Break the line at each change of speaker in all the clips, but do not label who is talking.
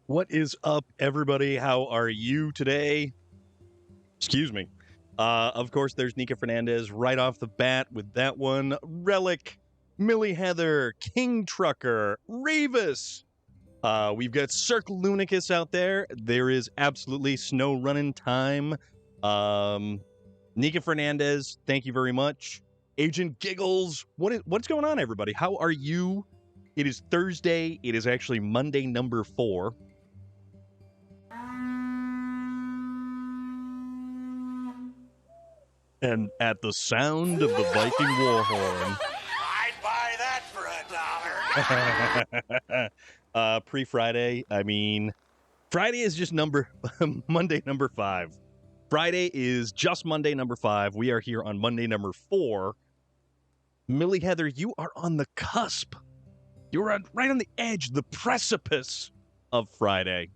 What is up, everybody? How are you today? Excuse me. Of course, there's Nika Fernandez right off the bat with that one. Relic, Millie Heather, King Trucker, Ravis. We've got Cirque Lunicus out there. There is absolutely snow running time. Nika Fernandez, thank you very much. Agent Giggles, what's going on, everybody? How are you? It is Thursday. It is actually Monday number 4. And at the sound of the Viking war horn.
I'd buy that for $1.
Pre-Friday, I mean, Friday is just Monday number 5. Friday is just Monday number 5. We are here on Monday number 4. Millie Heather, you are on the cusp. You're right on the edge, the precipice of Friday.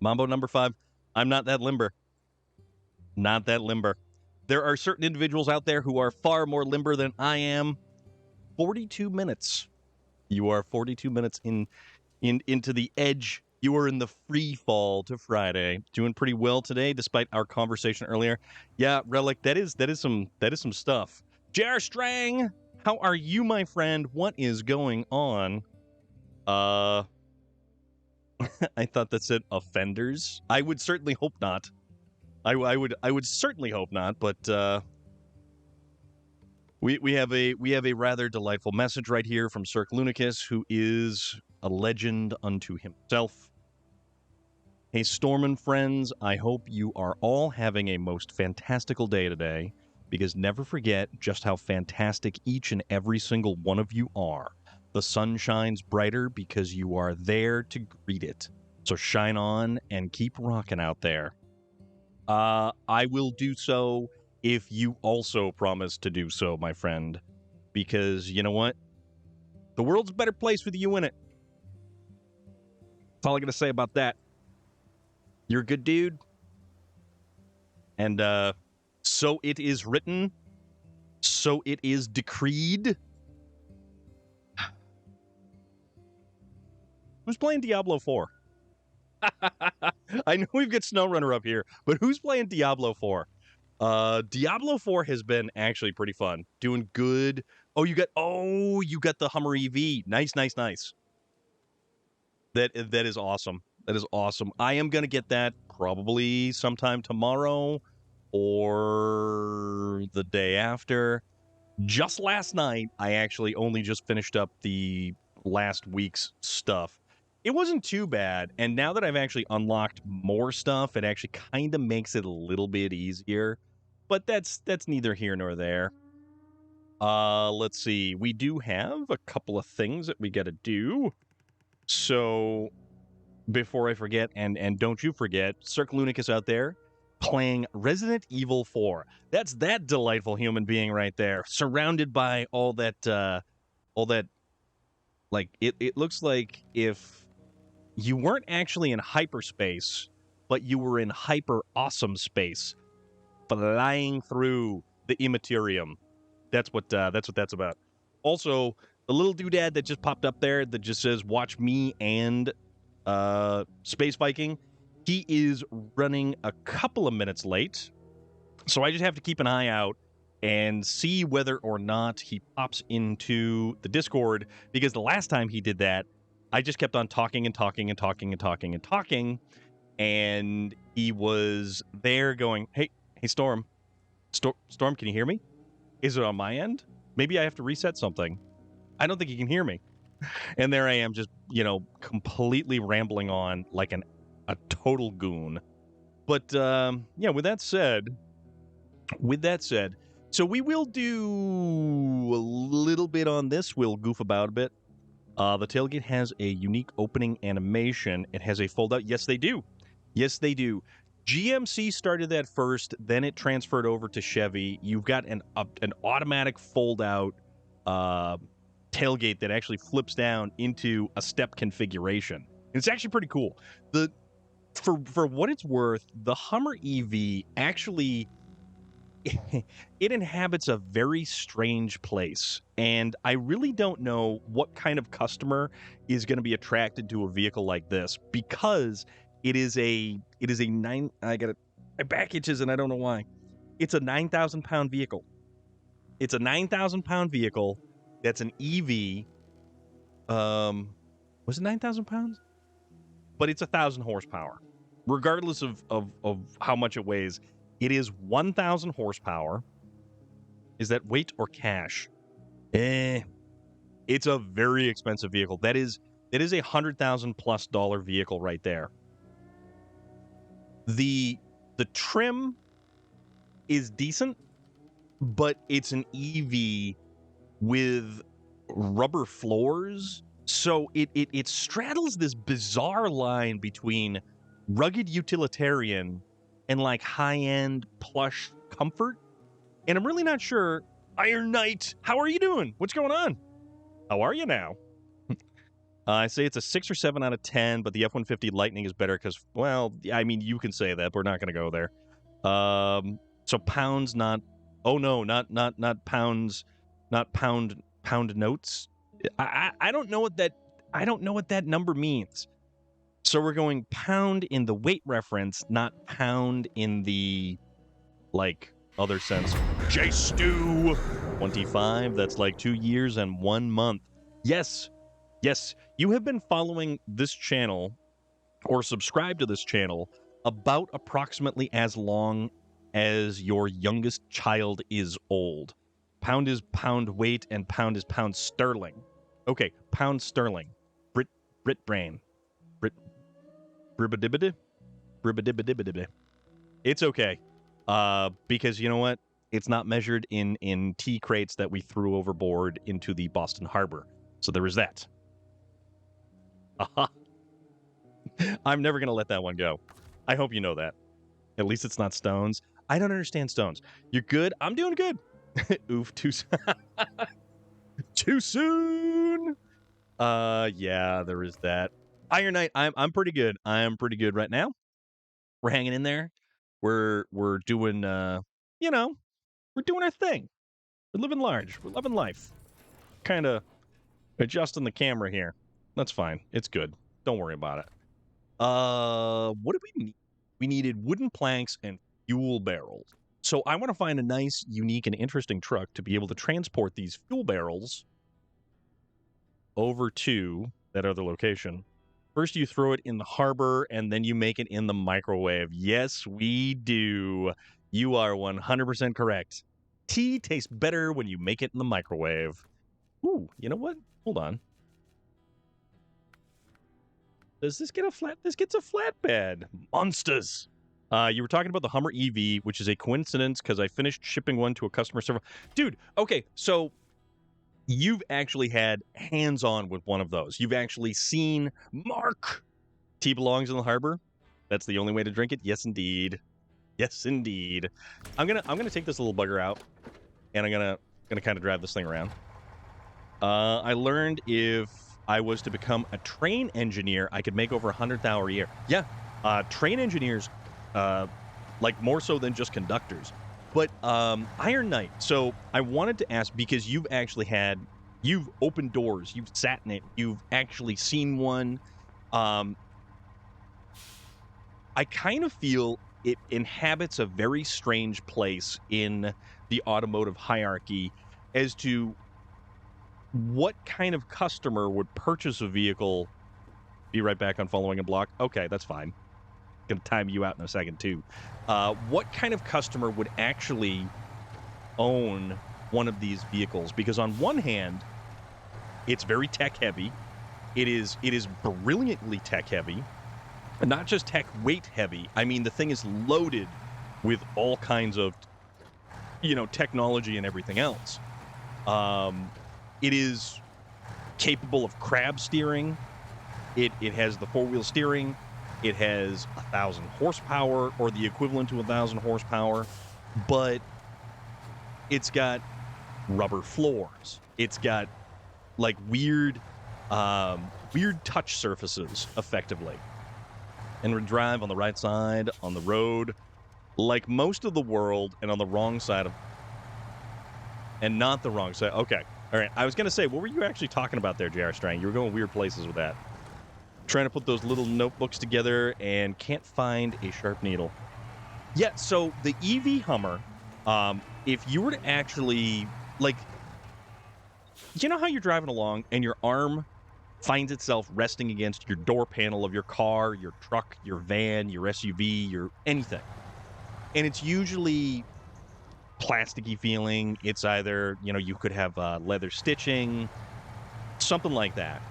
Mambo number 5, I'm not that limber. Not that limber. There are certain individuals out there who are far more limber than I am. 42 minutes. You are 42 minutes into the edge. You are in the free fall to Friday. Doing pretty well today, despite our conversation earlier. Yeah, Relic, that is some stuff. J.R. Strang, how are you, my friend? What is going on? I thought that said offenders. I would certainly hope not. I would certainly hope not, but we have a rather delightful message right here from Cirque Lunicus, who is a legend unto himself. Hey, Stormin' friends, I hope you are all having a most fantastical day today, because never forget just how fantastic each and every single one of you are. The sun shines brighter because you are there to greet it. So shine on and keep rocking out there. I will do so if you also promise to do so, my friend. Because, you know what? The world's a better place with you in it. That's all I'm going to say about that. You're a good dude. And, so it is written. So it is decreed. Who's playing Diablo 4? I know we've got SnowRunner up here, but who's playing Diablo 4? Diablo 4 has been actually pretty fun. Doing good. Oh, you got the Hummer EV. Nice. That is awesome. That is awesome. I am going to get that probably sometime tomorrow or the day after. Just last night, I actually only just finished up the last week's stuff. It wasn't too bad, and now that I've actually unlocked more stuff, it actually kind of makes it a little bit easier. But that's neither here nor there. Let's see. We do have a couple of things that we got to do. So before I forget, and don't you forget, Cirque Lunicus out there playing Resident Evil 4. That's that delightful human being right there, surrounded by all that, like, it looks like if you weren't actually in hyperspace, but you were in hyper awesome space, flying through the immaterium. That's what that's about. Also, the little doodad that just popped up there that just says "Watch me" and Space Viking. He is running a couple of minutes late, so I just have to keep an eye out and see whether or not he pops into the Discord, because the last time he did that, I just kept on talking, and he was there going, hey, Storm, can you hear me? Is it on my end? Maybe I have to reset something. I don't think he can hear me. And there I am, just, completely rambling on like a total goon. But, yeah, with that said, so we will do a little bit on this. We'll goof about a bit. The tailgate has a unique opening animation. It has a fold-out. Yes, they do. GMC started that first, then it transferred over to Chevy. You've got an automatic fold-out tailgate that actually flips down into a step configuration. And it's actually pretty cool. For what it's worth, the Hummer EV actually it inhabits a very strange place, and I really don't know what kind of customer is going to be attracted to a vehicle like this, because it is a nine. My back itches and I don't know why. It's a 9,000-pound vehicle. It's a 9,000-pound vehicle that's an EV. Was it 9,000 pounds? But it's 1,000 horsepower, regardless of how much it weighs. It is 1,000 horsepower. Is that weight or cash? It's a very expensive vehicle. That is $100,000+ vehicle right there. The trim is decent, but it's an EV with rubber floors, so it straddles this bizarre line between rugged utilitarian and like high-end plush comfort. And I'm really not sure. Iron Knight, how are you doing? What's going on? How are you now? I say it's a 6 or 7 out of 10, but the F-150 Lightning is better because, well, I mean, you can say that, but we're not going to go there. So pounds, not. Oh no, not pounds, not pound notes. I don't know what that. I don't know what that number means. So we're going pound in the weight reference, not pound in the like other sense. J Stew 25. That's like 2 years and 1 month. Yes. You have been following this channel or subscribed to this channel about approximately as long as your youngest child is old. Pound is pound weight and pound is pound sterling. Okay, pound sterling. Brit brain. Bribadibidi. It's okay. Because you know what? It's not measured in tea crates that we threw overboard into the Boston Harbor. So there is that. Aha. I'm never going to let that one go. I hope you know that. At least it's not stones. I don't understand stones. You're good? I'm doing good. Oof, too soon. Yeah, there is that. Iron Knight, I'm pretty good. I'm pretty good right now. We're hanging in there. We're doing we're doing our thing. We're living large. We're loving life. Kind of adjusting the camera here. That's fine. It's good. Don't worry about it. What did we need? We needed wooden planks and fuel barrels. So I want to find a nice, unique, and interesting truck to be able to transport these fuel barrels over to that other location. First, you throw it in the harbor, and then you make it in the microwave. Yes, we do. You are 100% correct. Tea tastes better when you make it in the microwave. Ooh, you know what? Hold on. Does this get a flat? This gets a flatbed. Monsters. You were talking about the Hummer EV, which is a coincidence because I finished shipping one to a customer server. Dude, okay, so you've actually had hands-on with one of those. You've actually seen Mark. Tea belongs in the harbor. That's the only way to drink it. Yes, indeed. Yes, indeed. I'm gonna take this little bugger out, and I'm gonna kind of drive this thing around. I learned if I was to become a train engineer, I could make over 100,000 a year. Yeah, train engineers, like more so than just conductors. But Iron Knight. So I wanted to ask, because you've opened doors, you've sat in it, you've actually seen one. I kind of feel it inhabits a very strange place in the automotive hierarchy as to what kind of customer would purchase a vehicle. Be right back on following a block. Okay, that's fine. Gonna time you out in a second too. What kind of customer would actually own one of these vehicles? Because on one hand, it's very tech heavy. It is brilliantly tech heavy, and not just tech weight heavy. I mean, the thing is loaded with all kinds of technology and everything else. It is capable of crab steering. It has the 4-wheel steering. It has 1,000 horsepower, or the equivalent to 1,000 horsepower, but it's got rubber floors. It's got like weird touch surfaces, effectively. And we drive on the right side on the road. like most of the world, and on the wrong side of, and not the wrong side. Okay, all right. I was gonna say, what were you actually talking about there, J.R. Strang? You were going weird places with that. Trying to put those little notebooks together and can't find a sharp needle. Yeah, so the EV Hummer, if you were to actually, like, you know how you're driving along and your arm finds itself resting against your door panel of your car, your truck, your van, your SUV, your anything. And it's usually plasticky feeling. It's either, you could have leather stitching, something like that.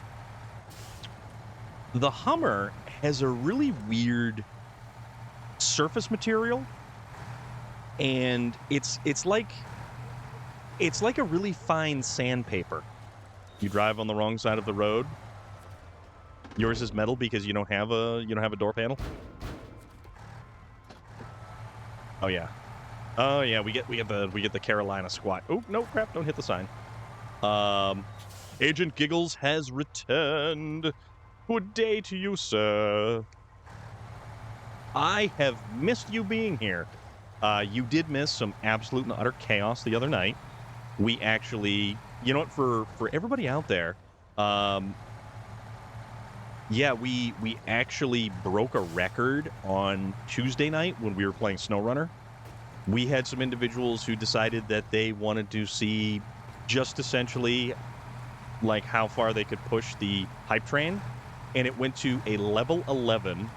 The Hummer has a really weird surface material, and it's like a really fine sandpaper. You drive on the wrong side of the road. Yours is metal because you don't have a door panel. Oh yeah. Oh yeah, we get the Carolina squat. Oh no, crap! Don't hit the sign. Agent Giggles has returned. Good day to you, sir. I have missed you being here. You did miss some absolute and utter chaos the other night. We actually, you know what, for everybody out there, yeah, we actually broke a record on Tuesday night when we were playing SnowRunner. We had some individuals who decided that they wanted to see just essentially like how far they could push the hype train, and it went to a level 11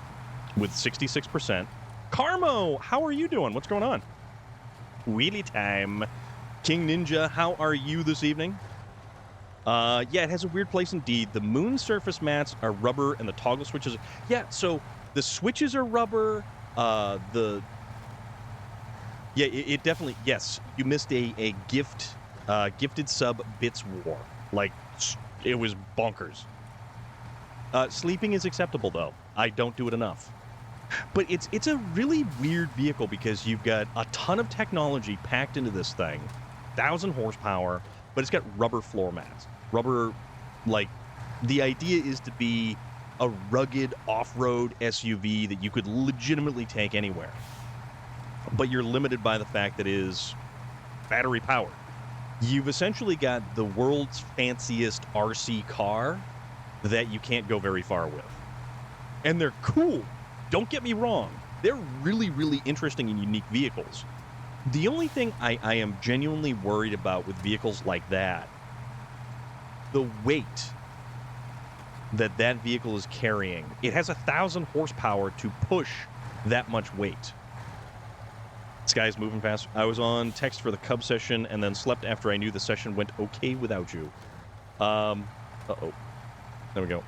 with 66%. Carmo, how are you doing? What's going on? Wheelie time. King Ninja, how are you this evening? Yeah, it has a weird place indeed. The moon surface mats are rubber and the toggle switches. Yeah, so the switches are rubber. Yeah, it definitely, yes, you missed a gifted sub bits war. Like, it was bonkers. Sleeping is acceptable, though. I don't do it enough. But it's a really weird vehicle because you've got a ton of technology packed into this thing, 1,000 horsepower, but it's got rubber floor mats. Rubber, like, the idea is to be a rugged off-road SUV that you could legitimately take anywhere. But you're limited by the fact that it is battery powered. You've essentially got the world's fanciest RC car that you can't go very far with. And they're cool. Don't get me wrong. They're really, really interesting and unique vehicles. The only thing I am genuinely worried about with vehicles like that, the weight that vehicle is carrying. It has 1,000 horsepower to push that much weight. This guy's moving fast. I was on text for the Cub session and then slept after I knew the session went okay without you. Uh-oh. There we go.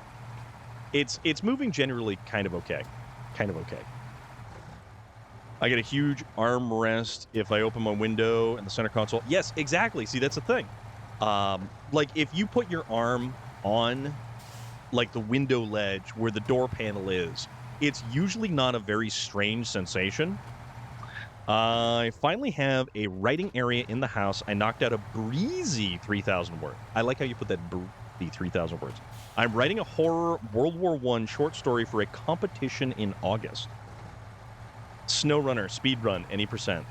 It's moving generally kind of okay. Kind of okay. I get a huge armrest if I open my window and the center console. Yes, exactly. See, that's the thing. Like, if you put your arm on, like, the window ledge where the door panel is, it's usually not a very strange sensation. I finally have a writing area in the house. I knocked out a breezy 3,000 words. I like how you put that breezy 3,000 words. I'm writing a horror World War I short story for a competition in August. SnowRunner, speedrun, any percent.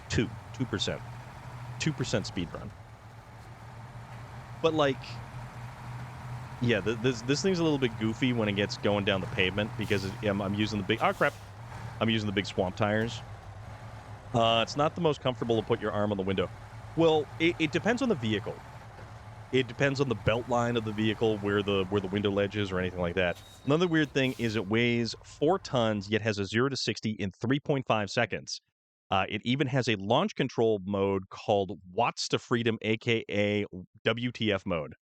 2%. 2% speedrun. But, like, yeah, this thing's a little bit goofy when it gets going down the pavement because I'm using the big... Oh, crap. I'm using the big swamp tires. It's not the most comfortable to put your arm on the window. Well, it depends on the vehicle. It depends on the belt line of the vehicle, where the window ledge is, or anything like that. Another weird thing is it weighs 4 tons, yet has a 0 to 60 in 3.5 seconds. It even has a launch control mode called Watts to Freedom, aka WTF mode.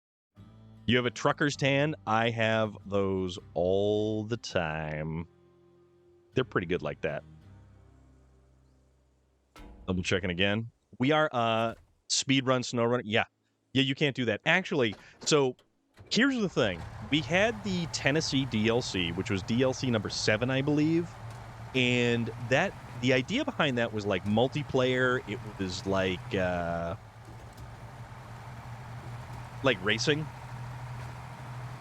You have a trucker's tan? I have those all the time. They're pretty good like that. Double checking again. We are speedrun SnowRunner. Yeah, you can't do that. Actually, so here's the thing. We had the Tennessee DLC, which was DLC number 7, I believe. And the idea behind that was like multiplayer. It was like racing.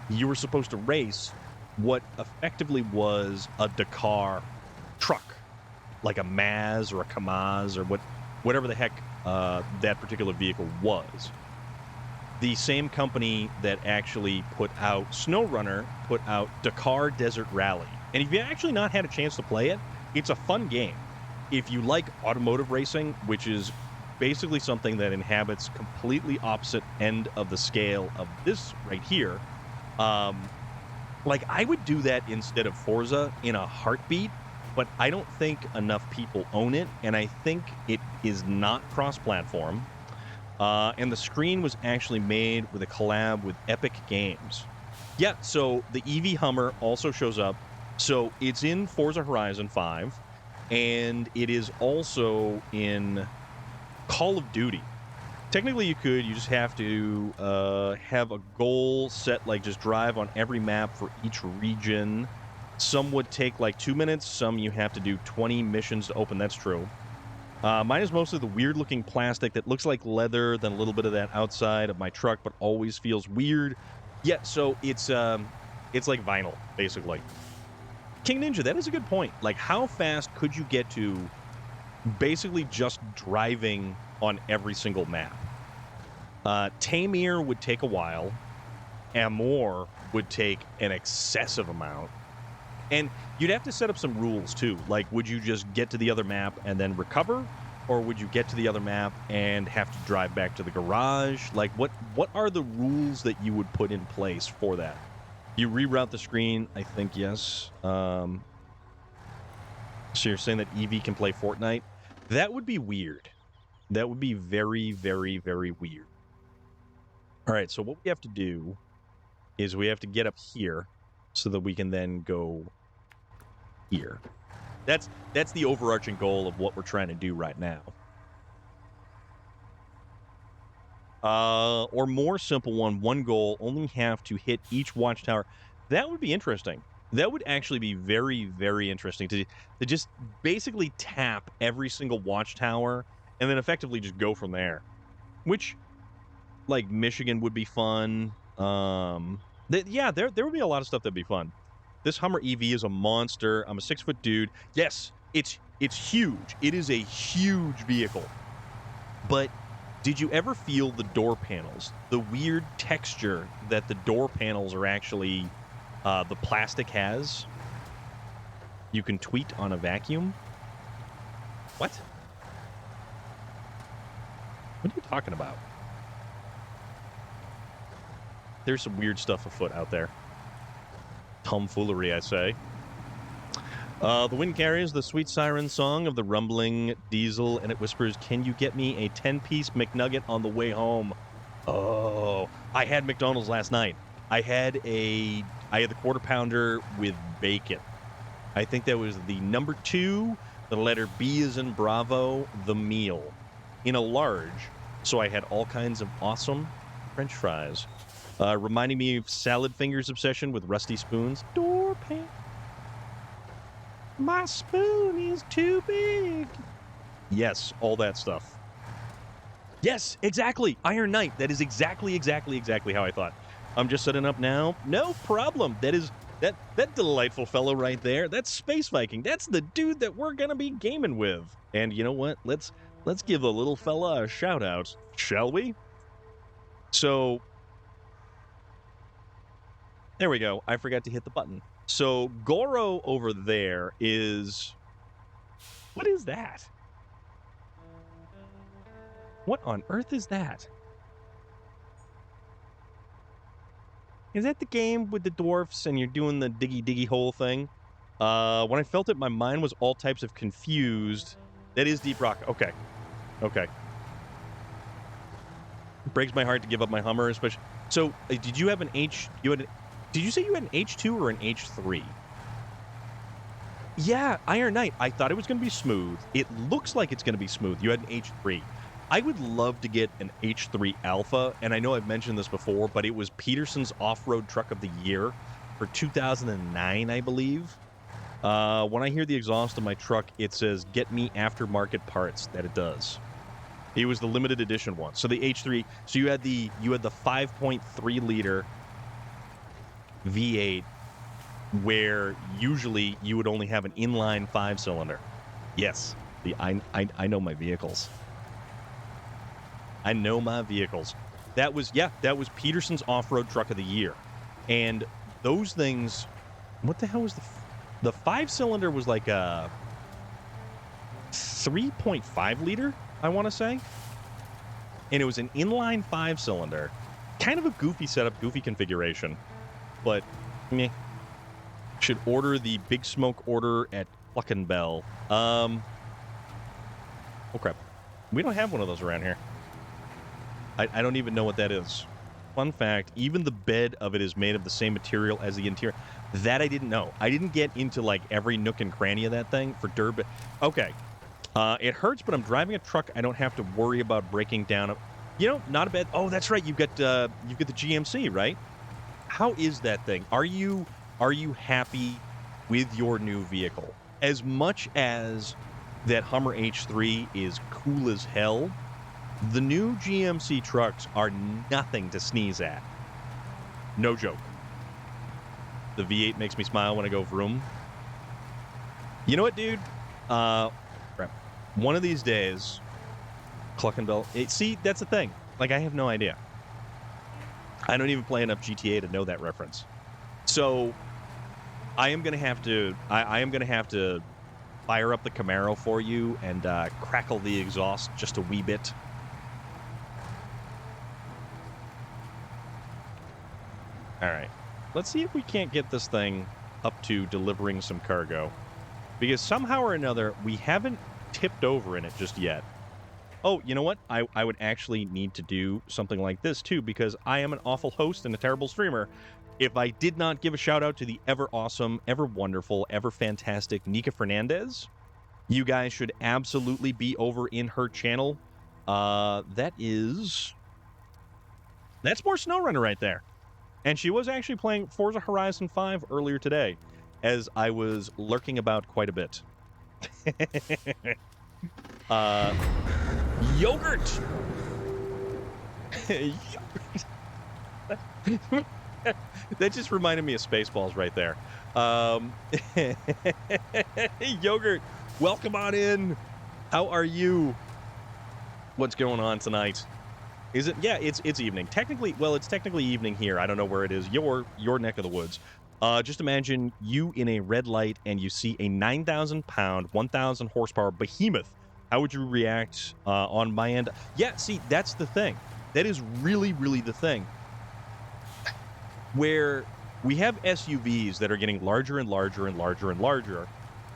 You were supposed to race what effectively was a Dakar truck. like a Maz or a Kamaz or whatever the heck that particular vehicle was. The same company that actually put out SnowRunner put out Dakar Desert Rally. And if you actually not had a chance to play it, it's a fun game. If you like automotive racing, which is basically something that inhabits completely opposite end of the scale of this right here, like I would do that instead of Forza in a heartbeat, but I don't think enough people own it, and I think it is not cross-platform. And the screen was actually made with a collab with Epic Games. Yeah, so the EV Hummer also shows up. So it's in Forza Horizon 5, and it is also in Call of Duty. Technically, you just have to have a goal set, like just drive on every map for each region. Some would take like 2 minutes. Some you have to do 20 missions to open. That's true. Mine is mostly the weird-looking plastic that looks like leather, then a little bit of that outside of my truck, but always feels weird. Yeah, so it's like vinyl, basically. King Ninja, that is a good point. Like, how fast could you get to basically just driving on every single map? Tamir would take a while. Amor would take an excessive amount. And you'd have to set up some rules, too. Like, would you just get to the other map and then recover? Or would you get to the other map and have to drive back to the garage? Like, what are the rules that you would put in place for that? You reroute the screen, I think, yes. So you're saying that EV can play Fortnite? That would be weird. That would be very, very, very weird. All right, so what we have to do is we have to get up here so that we can then go here. That's the overarching goal of what we're trying to do right now. Or more simple one goal, only have to hit each watchtower. That would be interesting. That would actually be very, very interesting to just basically tap every single watchtower and then effectively just go from there. Which, like, Michigan would be fun. Yeah, there would be a lot of stuff that'd be fun. This Hummer EV is a monster. I'm a 6-foot dude. Yes, it's huge. It is a huge vehicle. But did you ever feel the door panels? The weird texture that the door panels are actually the plastic has? You can tweet on a vacuum? What? What are you talking about? There's some weird stuff afoot out there. Tomfoolery, I say. The wind carries the sweet siren song of the rumbling diesel, and it whispers, "Can you get me a 10-piece McNugget on the way home?" Oh, I had McDonald's last night. I had the quarter pounder with bacon. I think that was the number 2. The letter B is in Bravo, the meal, in a large. So I had all kinds of awesome French fries. Reminding me of Salad Fingers' obsession with rusty spoons. Door pan. My spoon is too big. Yes, all that stuff. Yes, exactly. Iron Knight. That is exactly how I thought. I'm just setting up now. No problem. That is that delightful fellow right there. That's Space Viking. That's the dude that we're gonna be gaming with. And you know what? Let's give the little fella a shout out, shall we? So there we go. I forgot to hit the button. So Goro over there is... What is that? What on earth is that? Is that the game with the dwarfs and you're doing the diggy hole thing? When I felt it, my mind was all types of confused. That is Deep Rock. Okay. It breaks my heart to give up my Hummer, especially... So, did you have an H... Did you say you had an H2 or an H3? Yeah, Iron Knight. I thought it was going to be smooth. It looks like it's going to be smooth. You had an H3. I would love to get an H3 Alpha, and I know I've mentioned this before, but it was Peterson's Off-Road Truck of the Year for 2009, I believe. When I hear the exhaust of my truck, it says, "Get me aftermarket parts," that it does. It was the limited edition one. So the H3, so you had the 5.3 liter V8, where usually you would only have an inline 5-cylinder. Yes. I know my vehicles. I know my vehicles. That was Peterson's off-road truck of the year. And those things, what the hell was the 5-cylinder was like a 3.5 liter, I want to say. And it was an inline 5-cylinder. Kind of a goofy setup, goofy configuration. But meh. Should order the Big Smoke order at Cluckin' Bell. Oh crap. We don't have one of those around here. I don't even know what that is. Fun fact, even the bed of it is made of the same material as the interior. That I didn't know. I didn't get into like every nook and cranny of that thing for dirt. Okay. It hurts, but I'm driving a truck. I don't have to worry about breaking down. You know, not a bad. Oh, that's right. You've got the GMC, right? How is that thing? Are you happy with your new vehicle? As much as that Hummer H3 is cool as hell, the new GMC trucks are nothing to sneeze at. No joke. The V8 makes me smile when I go vroom. You know what, dude? Crap. One of these days, Cluckin' Bell. See, that's the thing. Like, I have no idea. I don't even play enough GTA to know that reference. So, I am gonna have to. I am gonna have to fire up the Camaro for you and crackle the exhaust just a wee bit. All right. Let's see if we can't get this thing up to delivering some cargo. Because somehow or another, we haven't tipped over in it just yet. Oh, you know what? I would actually need to do something like this, too, because I am an awful host and a terrible streamer. If I did not give a shout-out to the ever-awesome, ever-wonderful, ever-fantastic Nika Fernandez, you guys should absolutely be over in her channel. That's more SnowRunner right there. And she was actually playing Forza Horizon 5 earlier today, as I was lurking about quite a bit. Yogurt! That just reminded me of Spaceballs right there. Yogurt, welcome on in. How are you? What's going on tonight? Is it? Yeah, it's evening. Technically, well, it's technically evening here. I don't know where it is. Your neck of the woods. Just imagine you in a red light and you see a 9,000-pound, 1,000 horsepower behemoth. How would you react on my end? Yeah, see, that's the thing. That is really, really the thing. Where we have SUVs that are getting larger and larger and larger and larger.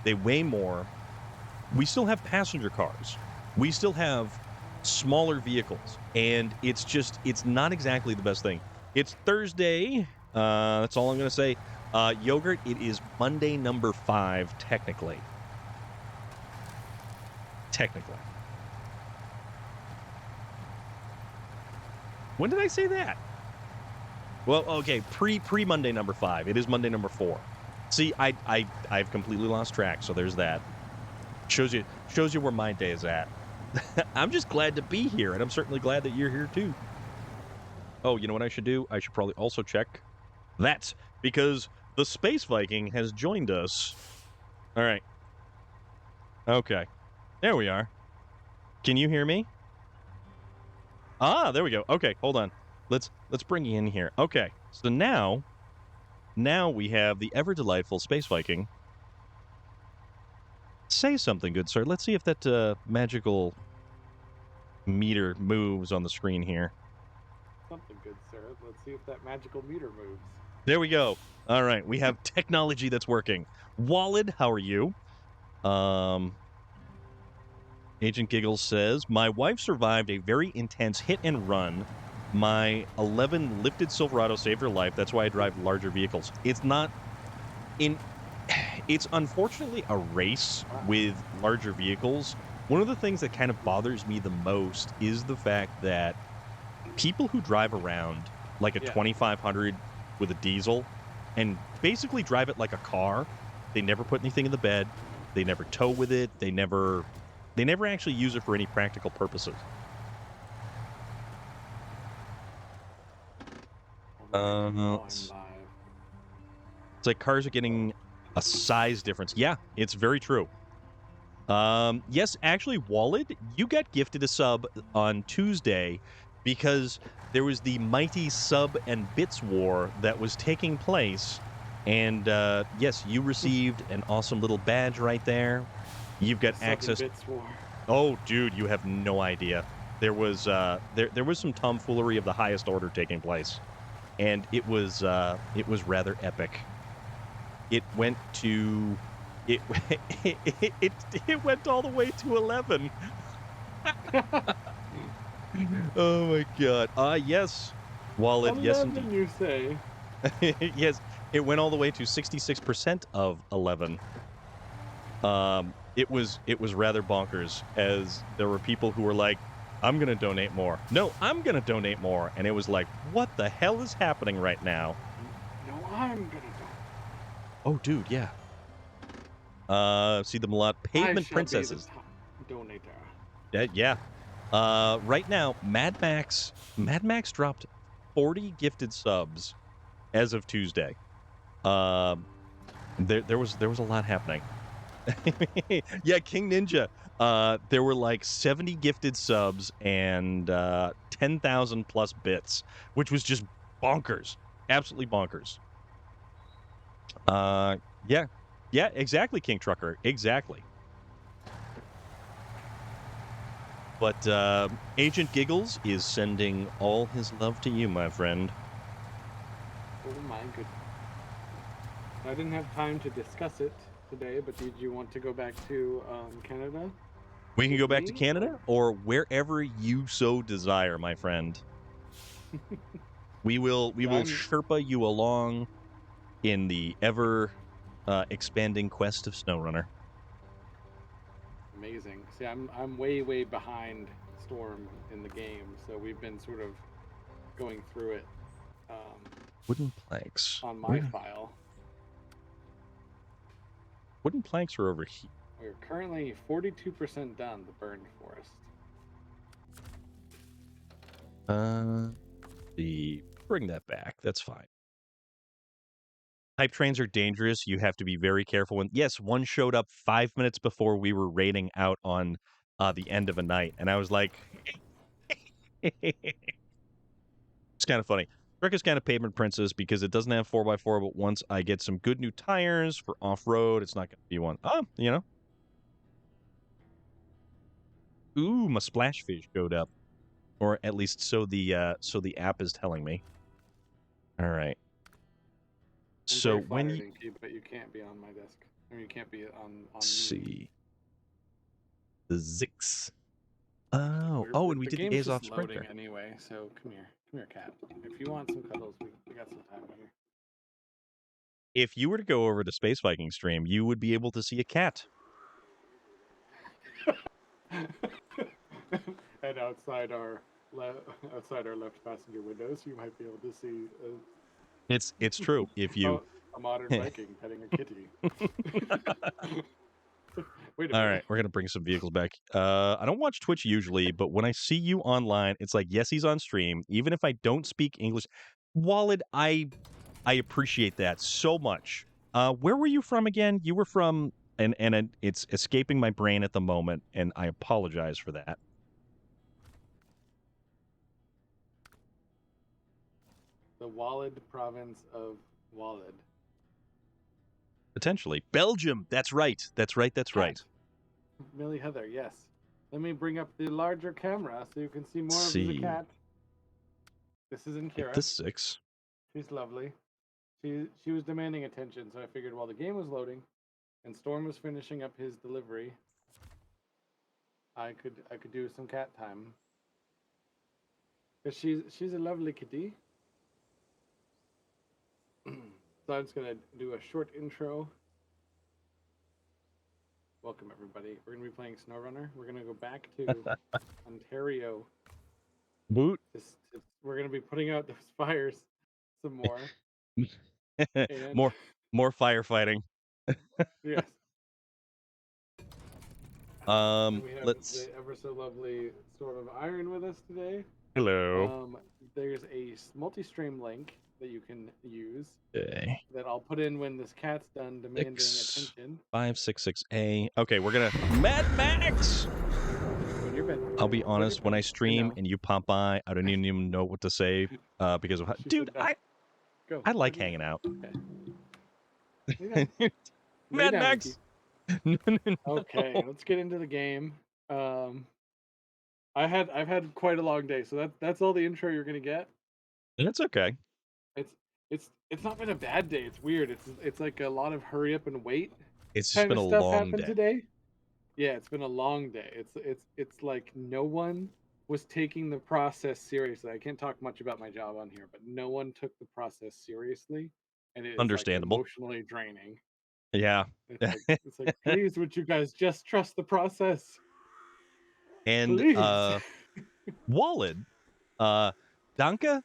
They weigh more. We still have passenger cars. We still have smaller vehicles, and it's not exactly the best thing. It's Thursday. That's all I'm going to say. Yogurt, it is Monday number 5, technically. When did I say that? Well, okay, pre Monday number 5. It is Monday number 4. See, I've completely lost track, so there's that. Shows you where my day is at. I'm just glad to be here, and I'm certainly glad that you're here too. Oh, you know what I should do? I should probably also check that, because the Space Viking has joined us. All right. Okay. There we are. Can you hear me? Ah, there we go. Okay, hold on. Let's bring you in here. Okay. So now we have the ever delightful Space Viking. Say something, good sir. Let's see if that magical meter moves on the screen here.
Something good, sir. Let's see if that magical meter moves.
There we go. All right, we have technology that's working. Wallid, how are you? Agent Giggles says, my wife survived a very intense hit and run. My 11 lifted Silverado saved her life. That's why I drive larger vehicles. It's unfortunately a race with larger vehicles. One of the things that kind of bothers me the most is the fact that people who drive around like a 2500 with a diesel and basically drive it like a car, they never put anything in the bed, they never tow with it, they never actually use it for any practical purposes. It's like cars are getting a size difference. Yeah, it's very true. Yes, actually, Wallet, you got gifted a sub on Tuesday because there was the mighty sub and bits war that was taking place. And yes, you received an awesome little badge right there. You've got
Sub and
access.
bits war.
Oh, dude, you have no idea. There was there was some tomfoolery of the highest order taking place, and it was rather epic. It went to it it went all the way to 11. Oh my god. Yes. Wallet, yes
11,
indeed.
you say?
Yes, it went all the way to 66% of 11. It was rather bonkers, as there were people who were like, I'm going to donate more. No, I'm going to donate more. And it was like, what the hell is happening right now?
No, I'm gonna do.
Oh, dude, yeah. See them a lot.
I
Pavement
shall be the
Princesses.
top donator.
Yeah. Right now, Mad Max dropped 40 gifted subs as of Tuesday. There was a lot happening. Yeah, King Ninja. There were like 70 gifted subs and 10,000 plus bits, which was just bonkers. Absolutely bonkers. Yeah. Yeah, exactly, King Trucker. Exactly. But Agent Giggles is sending all his love to you, my friend.
Oh my goodness. I didn't have time to discuss it today, but did you want to go back to Canada?
We can
With
go back to
me?
Canada or wherever you so desire, my friend. We will
I'm
Sherpa you along in the ever expanding quest of SnowRunner.
amazing. See, I'm way behind Storm in the game, so we've been sort of going through it
Wooden planks.
on my file.
Wooden planks are over here.
We're currently 42% done the burned forest.
Bring that back. That's fine. Hype trains are dangerous. You have to be very careful. When yes, one showed up 5 minutes before we were raiding out on the end of a night, and I was like, it's kind of funny. Trek is kind of pavement princess because it doesn't have 4x4, but once I get some good new tires for off road, it's not going to be one. Oh, you know. Ooh, my splash fish showed up, or at least so the app is telling me. All right.
I'm
So
very
when
flattered,
you
Inky, but you can't be on my desk. I mean, you can't be on me.
see the Zix. Oh, and we
The
did the
game's
Azoff
just loading
Sprinter.
anyway, so come here, cat. If you want some cuddles, we got some time here.
If you were to go over to Space Viking stream, you would be able to see a cat.
And outside our left passenger windows, you might be able to see
It's true. If you
a modern Viking petting a kitty. Wait a
All
minute.
right, we're gonna bring some vehicles back. I don't watch Twitch usually, but when I see you online, it's like, yes, he's on stream. Even if I don't speak English, Walid, I appreciate that so much. Where were you from again? You were from, and it's escaping my brain at the moment, and I apologize for that.
The Walid province of Walid.
Potentially Belgium. That's right. That's right. That's right.
Cat. Millie Heather, yes. Let me bring up the larger camera so you can see more of the cat. This is Kira.
The 6.
She's lovely. She was demanding attention, so I figured while the game was loading and Storm was finishing up his delivery, I could do some cat time. Cause she's a lovely kitty. So I'm just gonna do a short intro. Welcome everybody. We're gonna be playing SnowRunner. We're gonna go back to Ontario.
Boot.
We're gonna be putting out those fires some more.
more firefighting.
Yes. We have
Let's.
the ever so lovely Storm of Iron with us today.
Hello.
There's a multi-stream link that you can use
Okay.
that I'll put in when this cat's done demanding
6,
attention.
566A. Okay, we're gonna Mad Max.
Go to your bed.
I'll be
Go to your
honest. When
bed.
I stream
know.
and you pop by, I don't even know what to say because of how,
She
dude.
said no. Go.
I
Go
like
to your
hanging
bed.
out.
Okay. Lay down. Lay
Mad
down,
Max.
Inky.
No.
Okay, let's get into the game. I've had quite a long day, so that's all the intro you're gonna get.
That's okay.
It's it's not been a bad day. It's weird. It's like a lot of hurry up and wait
It's just
kind
been
of
a
stuff
long
happened
day.
today. Yeah, it's been a long day. It's like no one was taking the process seriously. I can't talk much about my job on here, but no one took the process seriously, and it is like
Understandable.
emotionally draining.
Yeah.
It's like please would you guys just trust the process?
And
Please.
Wallet. Danke,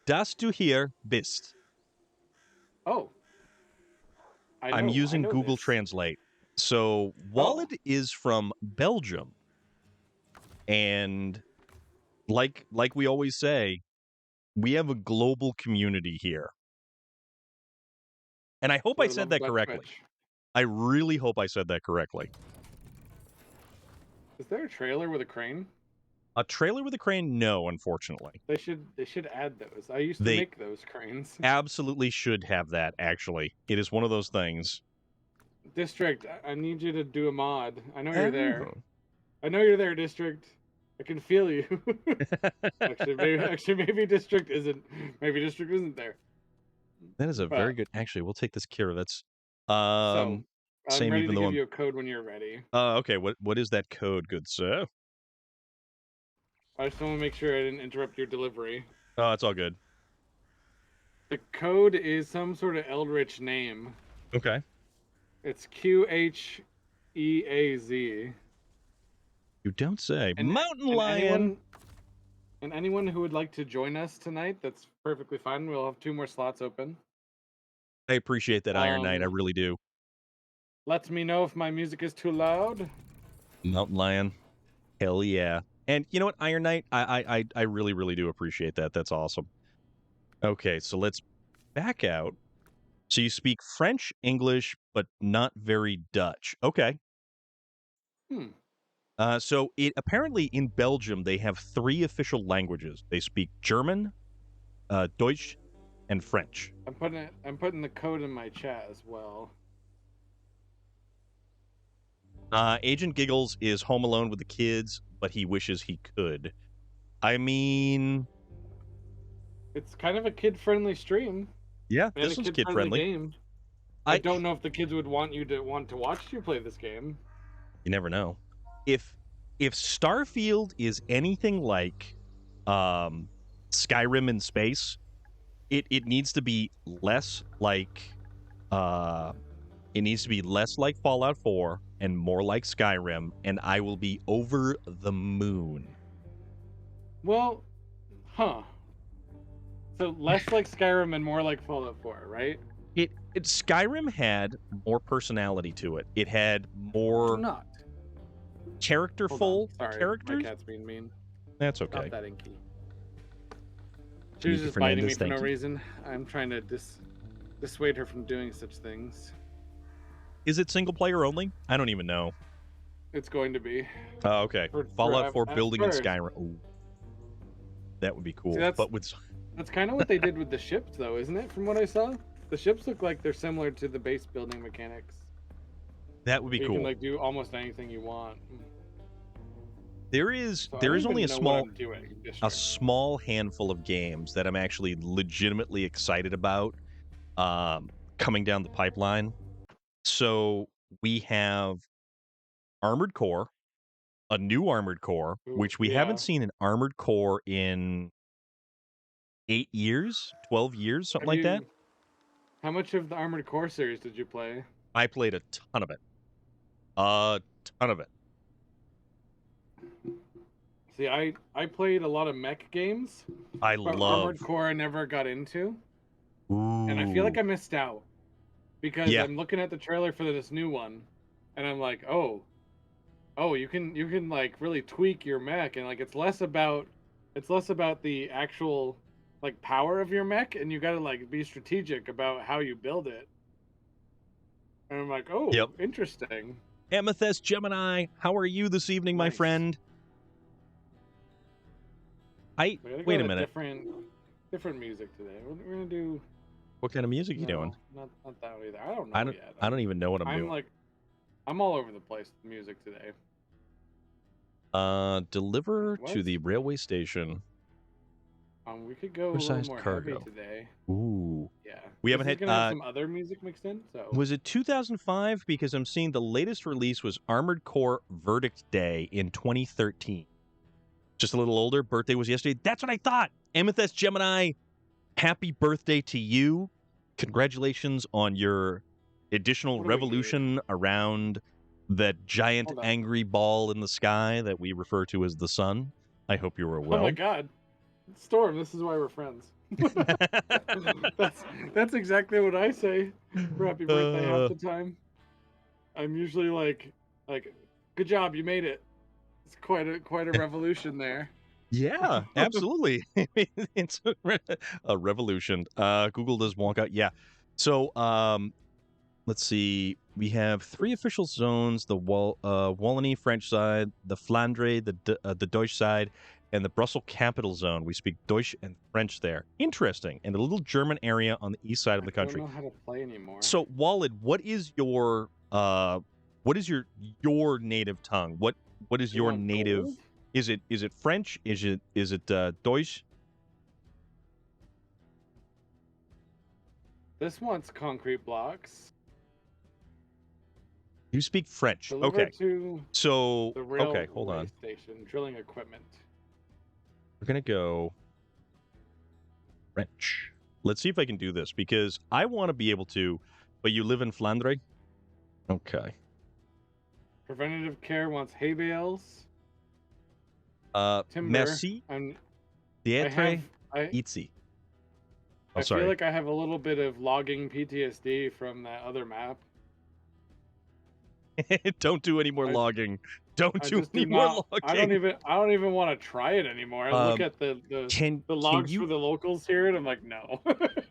dass du hier bist.
Oh,
I'm
I
using
know
Google
this.
Translate. So Wallet is from Belgium, and like we always say, we have a global community here. And I hope I said that correctly.
Twitch.
I really hope I said that correctly.
Is there a trailer with a crane?
A trailer with a crane? No, unfortunately.
They should add those. I used to
They
make those cranes.
absolutely should have that, actually. It is one of those things.
District, I need you to do a mod. I know you're there.
Oh.
I know you're there, District. I can feel you. maybe District isn't. Maybe District isn't there.
That is a very good. Actually, we'll take this care of. That's
So I'm
same.
ready
Even
to
though
give you a code when you're ready.
okay. What is that code, good sir?
I just want to make sure I didn't interrupt your delivery.
Oh, it's all good.
The code is some sort of eldritch name.
Okay.
It's QHEAZ.
You don't say. Mountain lion.
Anyone who would like to join us tonight, that's perfectly fine. We'll have 2 more slots open.
I appreciate that, Iron Knight. I really do.
Let me know if my music is too loud.
Mountain lion. Hell yeah. And you know what, Iron Knight? I really, really do appreciate that. That's awesome. Okay, so let's back out. So you speak French, English, but not very Dutch. Okay. So it apparently in Belgium they have 3 official languages. They speak German, Deutsch, and French.
I'm putting the code in my chat as well.
Agent Giggles is home alone with the kids, but he wishes he could. I mean,
it's kind of a kid-friendly stream.
Yeah, this one's kid-friendly.
Game. I don't know if the kids would want to watch you play this game.
You never know. If Starfield is anything like Skyrim in space, it needs to be less like Fallout 4 and more like Skyrim, and I will be over the moon.
Well, huh. So less like Skyrim and more like Fallout 4, right?
Skyrim had more personality to it. It had more characterful characters.
My cat's being mean.
That's okay.
Not that Inky. She was just biting me for no reason. I'm trying to dissuade her from doing such things.
Is it single player only? I don't even know.
It's going to be.
Oh, okay. Fallout 4 building in Skyrim. Ooh. That would be cool. See,
that's kind of what they did with the ships, though, isn't it? From what I saw, the ships look like they're similar to the base building mechanics.
That would be cool.
You can do almost anything you want.
There is only a small handful of games that I'm actually legitimately excited about coming down the pipeline. So we have Armored Core, a new Armored Core, which we haven't seen an Armored Core in 8 years, 12 years, something like that.
How much of the Armored Core series did you play?
I played a ton of it. A ton of it.
See, I played a lot of mech games. Armored Core I never got into.
Ooh.
And I feel like I missed out. Because I'm looking at the trailer for this new one, and I'm like, oh, you can like really tweak your mech, and like it's less about the actual like power of your mech, and you gotta like be strategic about how you build it. And I'm like, oh,
Yep.
interesting.
Amethyst Gemini, how are you this evening, my
Nice.
friend?
We gotta
Wait
go
a
to
minute.
different music today. We're gonna do.
What kind of music you doing?
Not that either. I don't know yet.
I don't even know what I'm doing.
I'm all over the place with music today.
Deliver
What?
to the railway station.
We could go a little
Oversized
more
cargo.
heavy today.
Ooh.
Yeah.
We haven't
This
had
is gonna have some other music mixed in. So
Was it 2005? Because I'm seeing the latest release was Armored Core Verdict Day in 2013. Just a little older. Birthday was yesterday. That's what I thought. Amethyst Gemini, happy birthday to you. Congratulations on your additional revolution around that giant
Hold on.
angry ball in the sky that we refer to as the sun. I hope you were well.
Oh my god. Storm, this is why we're friends. that's exactly what I say for happy birthday half the time. I'm usually like good job, you made it. It's quite a revolution there.
Yeah, absolutely. It's a revolution. Google does Wonka. Yeah. So let's see. We have 3 official zones: the Wallonie French side, the Flandre, the Deutsch side, and the Brussels capital zone. We speak Deutsch and French there. Interesting. And a little German area on the east side of the country.
I don't know how to play anymore.
So, Walid, what is your native tongue? What is your native?
Gold?
Is it French? Is it Deutsch?
This wants concrete blocks.
You speak French.
Deliver
okay.
To
so
the railway
okay, hold on.
Station, drilling equipment.
We're gonna go French. Let's see if I can do this because I want to be able to. But you live in Flandre? Okay.
Preventative care wants hay bales. Timber.
Merci. D'être ici.
I feel like I have a little bit of logging PTSD from that other map.
Don't do any more logging. Don't do any more logging.
I don't even want to try it anymore. I look at the logs for the locals here, and I'm like, no.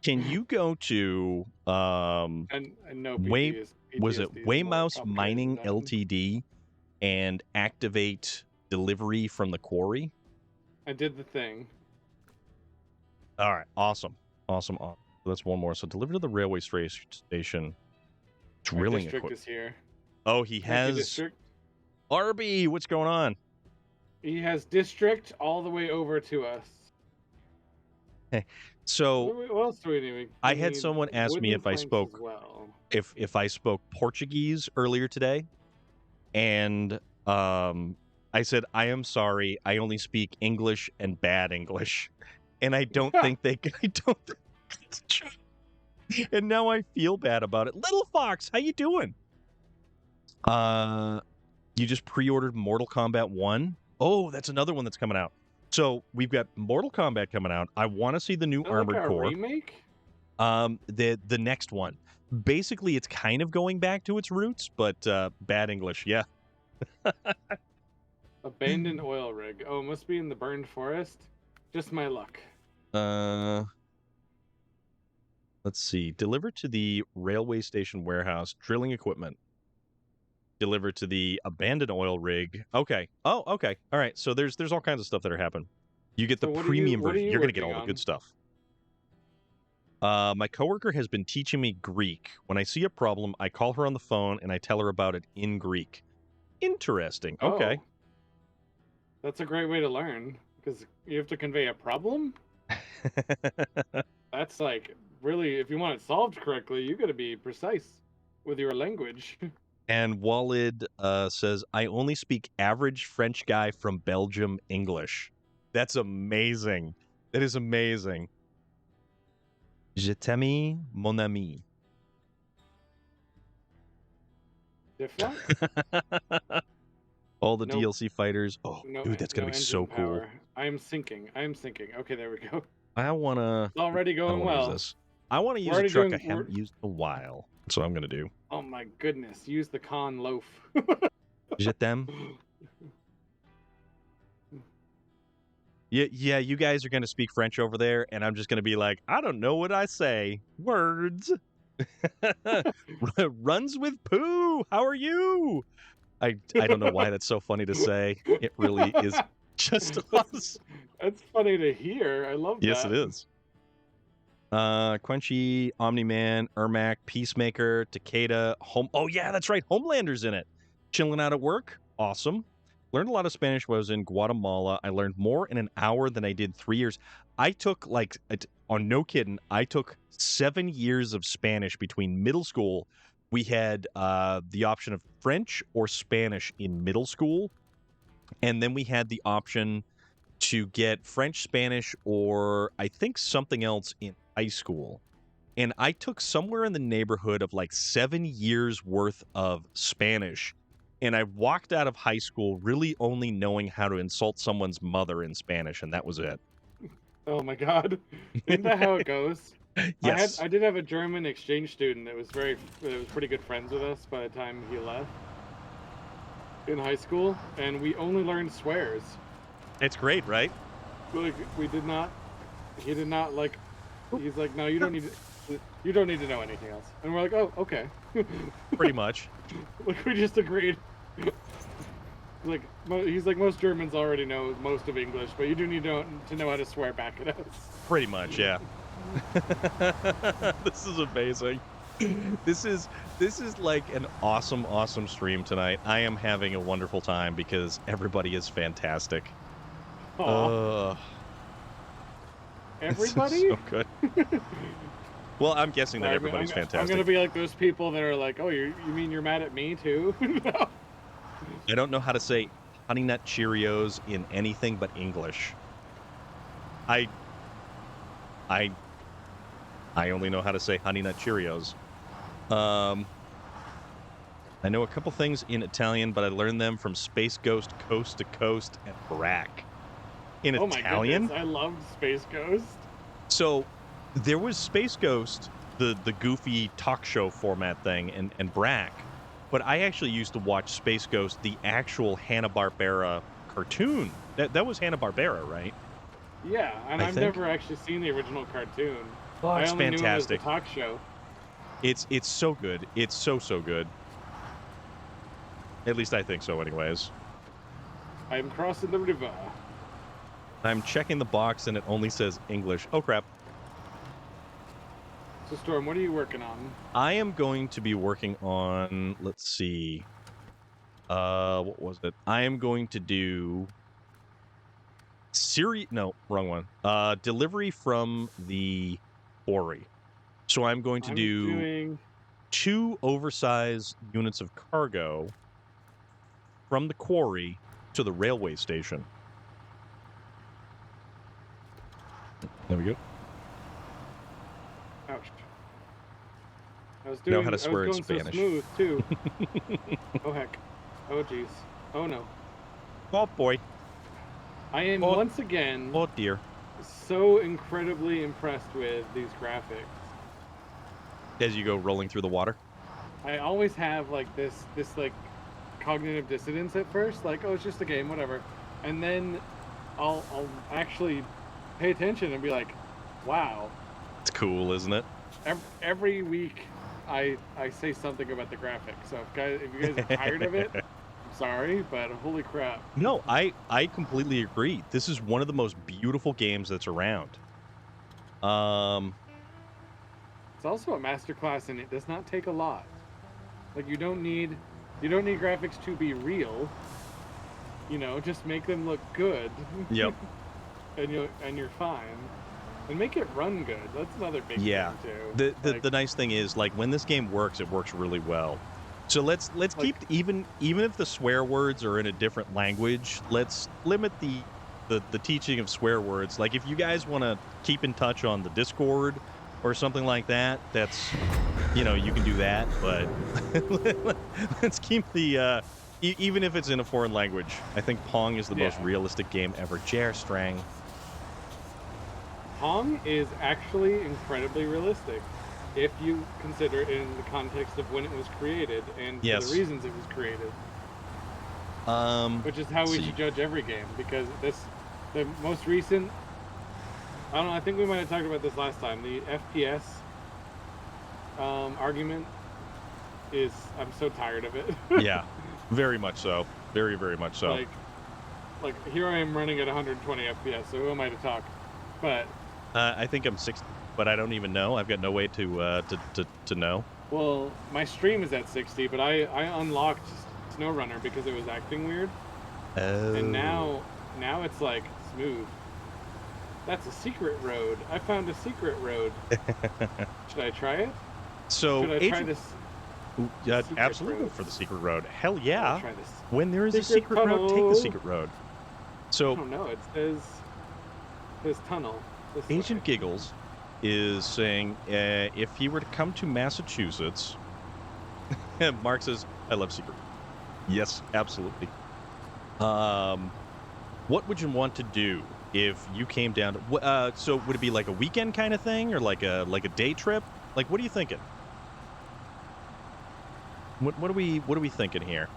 Can you go to
and no
was it Waymouse Mining Ltd and activate delivery from the quarry?
I did the thing.
All right, awesome. That's one more. So deliver to the railway station. Drilling
equipment is here.
Oh, he has
district.
Arby, what's going on?
He has district all the way over to us.
So
what else do we need?
I had someone ask me if I spoke if I spoke Portuguese earlier today, and I said I am sorry, I only speak English and bad English, and I don't think they. I don't. And now I feel bad about it. Little Fox, how you doing? You just pre-ordered Mortal Kombat 1? Oh, that's another one that's coming out. So we've got Mortal Kombat coming out. I want to see the new Armored Core
remake.
The next one. Basically, it's kind of going back to its roots, but bad English, yeah.
Abandoned oil rig. Oh, it must be in the burned forest. Just my luck.
Let's see. Deliver to the railway station warehouse. Drilling equipment. Deliver to the abandoned oil rig. Okay. Oh, okay. All right. So there's all kinds of stuff that are happening. You get the premium version. You're going to get all the good stuff. My coworker has been teaching me Greek. When I see a problem, I call her on the phone and I tell her about it in Greek. Interesting. Okay.
Oh, that's a great way to learn because you have to convey a problem. That's like really, if you want it solved correctly, you got to be precise with your language.
And Walid says, I only speak average French guy from Belgium English. That's amazing. That is amazing. Je t'aime, mon ami. All the DLC fighters. Oh, dude, that's going to be so cool.
I'm sinking. Okay, there we go.
I want to...
It's already going well.
This. I want to use a truck I haven't used in a while. That's what I'm going to do.
Oh my goodness. Use the con loaf.
Je t'aime. Yeah, you guys are going to speak French over there, and I'm just going to be like, I don't know what I say. Words. Runs with poo. How are you? I don't know why that's so funny to say. It really is just awesome.
That's funny to hear. I love
Yes,
that.
it is. Quenchy, Omni-Man, Ermac, Peacemaker, Takeda, Oh yeah, that's right. Homelander's in it. Chilling out at work. Awesome. Learned a lot of Spanish when I was in Guatemala. I learned more in an hour than I did 3 years. I took on no kidding, I took 7 years of Spanish between middle school. We had the option of French or Spanish in middle school. And then we had the option to get French, Spanish, or I think something else in high school. And I took somewhere in the neighborhood of like 7 years worth of Spanish. And I walked out of high school really only knowing how to insult someone's mother in Spanish, and that was it.
Oh my god. Isn't that how it goes?
Yes.
I did have a German exchange student that was pretty good friends with us by the time he left in high school, and we only learned swears.
It's great, right?
Like he did not like, he's like, no, you don't need to know anything else. And we're like, oh, okay.
Pretty much.
Like we just agreed. Like he's like, most Germans already know most of English, but you do need to know how to swear back at us.
Pretty much, yeah. This is amazing. This is like an awesome stream tonight. I am having a wonderful time because everybody is fantastic.
Everybody?
So good. Well, I'm guessing that everybody's fantastic.
I'm gonna be like those people that are like, oh, you mean you're mad at me too? No.
I don't know how to say Honey Nut Cheerios in anything but English. I only know how to say Honey Nut Cheerios. I know a couple things in Italian, but I learned them from Space Ghost Coast to Coast and Brack. In Italian?
My goodness, I loved Space Ghost.
So there was Space Ghost, the goofy talk show format thing, and Brack. But I actually used to watch Space Ghost, the actual Hanna-Barbera cartoon. That was Hanna-Barbera, right?
Yeah, and I've never actually seen the original cartoon.
Oh, it's
I only
fantastic.
knew it as a talk show.
It's so good. It's so good. At least I think so, anyways.
I'm crossing the river.
I'm checking the box and it only says English. Oh crap.
So Storm, what are you working on?
I am going to be working on, let's see. What was it? I am going to do no, wrong one. Delivery from the quarry. So I'm going to do 2 oversized units of cargo from the quarry to the railway station. There we go.
Ouch. I was
know how to swear in
going
Spanish.
So smooth too. Oh heck. Oh jeez. Oh no.
Oh boy.
I am once again.
Oh dear.
So incredibly impressed with these graphics.
As you go rolling through the water.
I always have like this like cognitive dissonance at first, like, oh, it's just a game, whatever, and then I'll actually pay attention and be like, wow,
it's cool, isn't it?
Every week I say something about the graphics, so if you guys are tired of it, I'm sorry, but holy crap.
No, I completely agree. This is one of the most beautiful games that's around.
It's also a masterclass, and it does not take a lot. Like, you don't need graphics to be real. You know, just make them look good.
Yep.
and you're fine. And make it run good. That's another big thing too.
The nice thing is, like, when this game works, it works really well. So let's keep, even if the swear words are in a different language, let's limit the teaching of swear words. Like, if you guys want to keep in touch on the Discord or something like that, that's, you know, you can do that, but let's keep the even if it's in a foreign language. I think Pong is the most realistic game ever. Strang.
Pong is actually incredibly realistic if you consider it in the context of when it was created and for the reasons it was created. Which is how we should judge every game, because The most recent, I don't know, I think we might have talked about this last time. The FPS argument is, I'm so tired of it.
Yeah, very much so. Very, very much so.
Like here I am running at 120 FPS, so who am I to talk? But
I think I'm 60, but I don't even know. I've got no way to know.
well, my stream is at 60, but I unlocked SnowRunner because it was acting weird.
Oh.
And now it's like smooth. That's a secret road. I found a secret road. Should I try it?
So
Should I try this?
Yeah,
secret
absolutely
road?
For the secret road. Hell
Should
yeah!
I try this?
When there is a
Secret
secret road, take the
tunnel.
secret road. So
I don't know. It says tunnel. This
Agent
way.
Giggles is saying if he were to come to Massachusetts, Mark says, "I love secret." Yes, absolutely. What would you want to do if you came down to? So would it be like a weekend kind of thing, or like a day trip? Like, what are you thinking? What are we thinking here?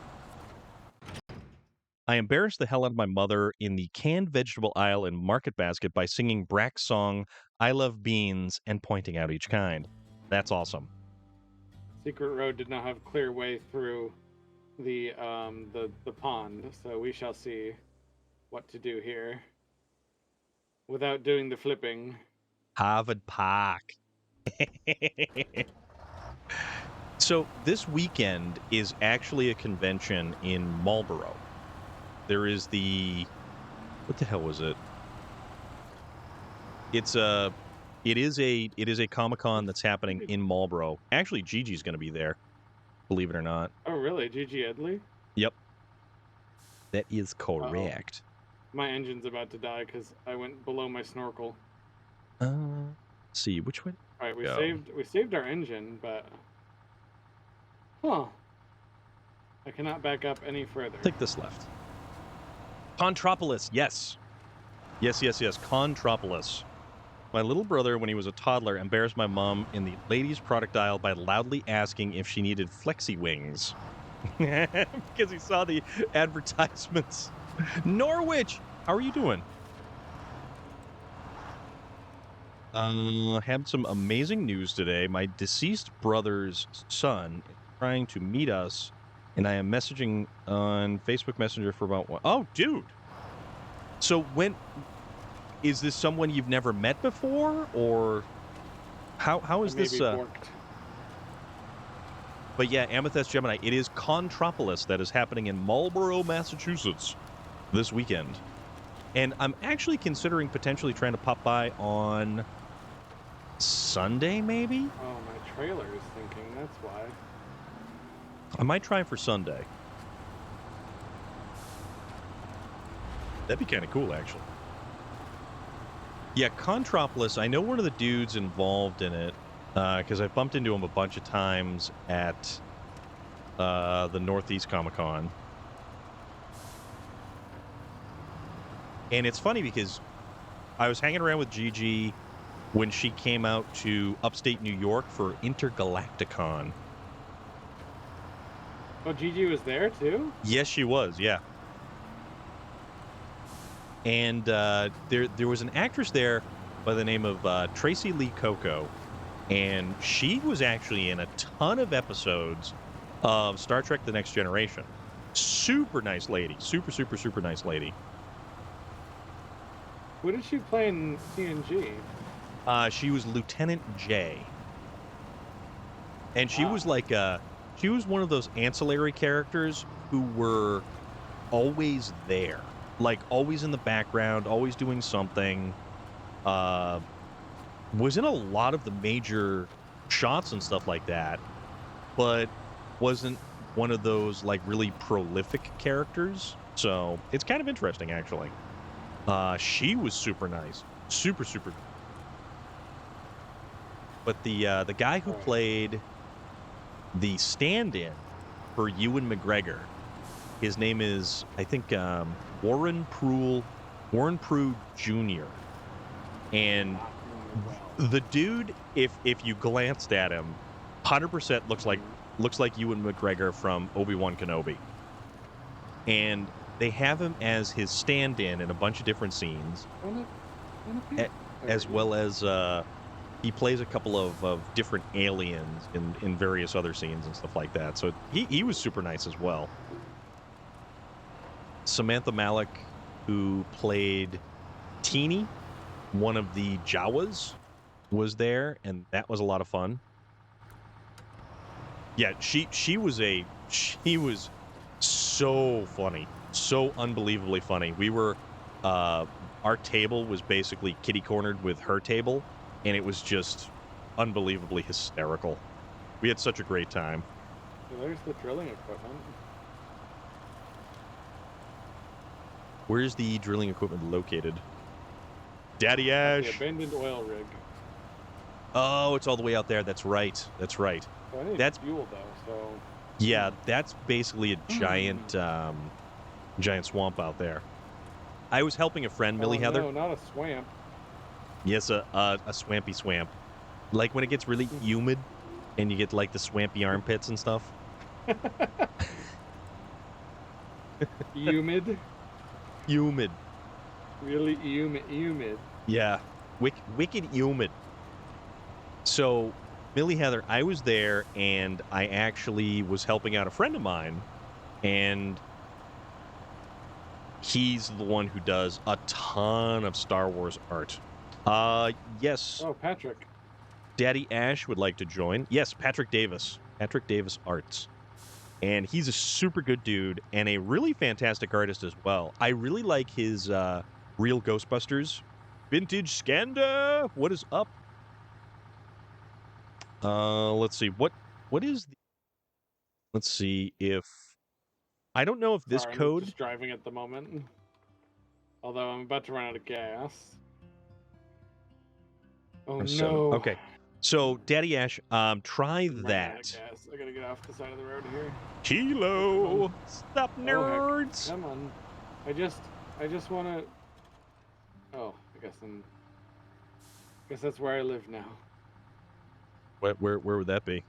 I embarrassed the hell out of my mother in the canned vegetable aisle in Market Basket by singing Brack's song "I Love Beans" and pointing out each kind. That's awesome.
Secret road did not have clear way through the pond, so we shall see what to do here without doing the flipping.
Harvard Park. So this weekend is actually a convention in Marlborough. There is what the hell was it? It is a Comic-Con that's happening in Marlborough. Actually, Gigi's going to be there, believe it or not.
Oh, really? Gigi Edley?
Yep. That is correct.
My engine's about to die because I went below my snorkel.
Let's see, which way?
All right,
Go.
we saved our engine, but I cannot back up any further.
Take this left. Contropolis, yes. Yes, Contropolis. My little brother, when he was a toddler, embarrassed my mom in the ladies' product aisle by loudly asking if she needed flexi wings. Because he saw the advertisements. Norwich, how are you doing? Had some amazing news today. My deceased brother's son is trying to meet us, and I am messaging on Facebook Messenger for about what? Oh, dude. So when is this someone you've never met before, or how is this? But yeah, Amethyst Gemini. It is Contropolis that is happening in Marlborough, Massachusetts, this weekend, and I'm actually considering potentially trying to pop by on Sunday, maybe.
Oh, my trailer is thinking. That's why.
I might try for Sunday. That'd be kind of cool, actually. Yeah, Contropolis, I know one of the dudes involved in it, because I've bumped into him a bunch of times at the Northeast Comic-Con. And it's funny because I was hanging around with Gigi when she came out to upstate New York for Intergalacticon.
Oh, Gigi was there too?
Yes, she was, yeah. And there was an actress there by the name of Tracy Lee Coco, and she was actually in a ton of episodes of Star Trek The Next Generation. Super nice lady. Super nice lady.
What did she play in TNG?
She was Lieutenant J. And she was like she was one of those ancillary characters who were always there. Like, always in the background, always doing something. Was in a lot of the major shots and stuff like that, but wasn't one of those, like, really prolific characters. So, it's kind of interesting, actually. She was super nice. Super. But the guy who played the stand-in for Ewan McGregor, his name is, I think, Warren Prue Jr. And the dude, if you glanced at him, 100% looks like Ewan McGregor from Obi-Wan Kenobi. And they have him as his stand-in in a bunch of different scenes,
Wanna
a-
peek?
as
There he
well as he plays a couple of different aliens in various other scenes and stuff like that. So he was super nice as well. Samantha Malik, who played Teeny, one of the Jawas, was there, and that was a lot of fun. Yeah, she was so funny, so unbelievably funny. We were our table was basically kitty cornered with her table, and it was just unbelievably hysterical. We had such a great time.
So there's the drilling equipment.
Where's the drilling equipment located? Daddy
At the
Ash.
abandoned oil rig.
Oh, it's all the way out there. That's right. That's right.
So I need
That's
fuel though, so
yeah. That's basically a giant giant swamp out there. I was helping a friend, Millie Heather.
No, not a swamp.
Yes, a swampy swamp. Like when it gets really humid and you get like the swampy armpits and stuff.
Humid.
Humid.
Really humid.
Yeah. Wicked humid. So, Millie Heather, I was there and I actually was helping out a friend of mine, and he's the one who does a ton of Star Wars art. Yes.
Oh, Patrick.
Daddy Ash would like to join. Yes, Patrick Davis. Patrick Davis Arts. And he's a super good dude and a really fantastic artist as well. I really like his Real Ghostbusters. Vintage Scanda. What is up? Let's see. What is the... Let's see if... I don't know if this
Sorry, I'm
code...
just driving at the moment. Although I'm about to run out of gas. Oh no.
Okay. So, Daddy Ash, try
I'm running out of
that.
gas. I gotta get off the side of the road here.
Kilo! Stop,
Oh,
nerds!
heck. Come on. I just wanna... Oh, I guess that's where I live now.
Where would that be?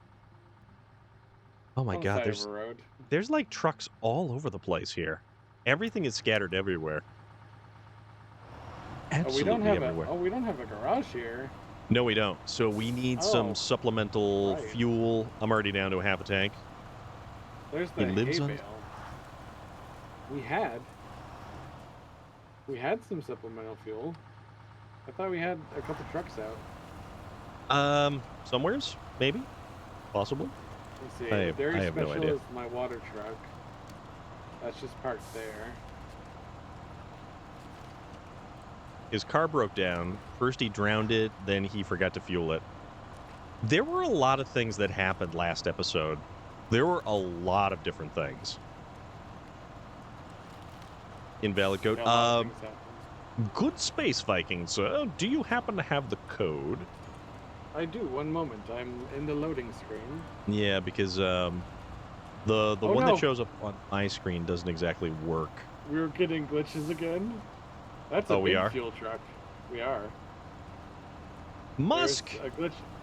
Oh my
On the
god,
side of a road.
there's like trucks all over the place here. Everything is scattered everywhere. Absolutely everywhere.
We don't have a garage here.
No, we don't. So we need some
Oh,
supplemental
right.
fuel. I'm already down to a half a tank.
There's the
He lives
hay
on-
bale. We had some supplemental fuel. I thought we had a couple trucks out.
Somewheres? Maybe? Possibly?
Let's see.
I
Very
have no
special
idea.
is my water truck. That's just parked there.
His car broke down. First he drowned it, then he forgot to fuel it. There were a lot of things that happened last episode. There were a lot of different things. Invalid code.
Yeah, a lot of things happened.
Good Space Vikings. Do you happen to have the code?
I do. One moment. I'm in the loading screen.
Yeah, because the
Oh,
one
no.
that shows up on my screen doesn't exactly work.
We're getting glitches again. That's a
Oh, we
big
are?
fuel truck. We are.
Musk.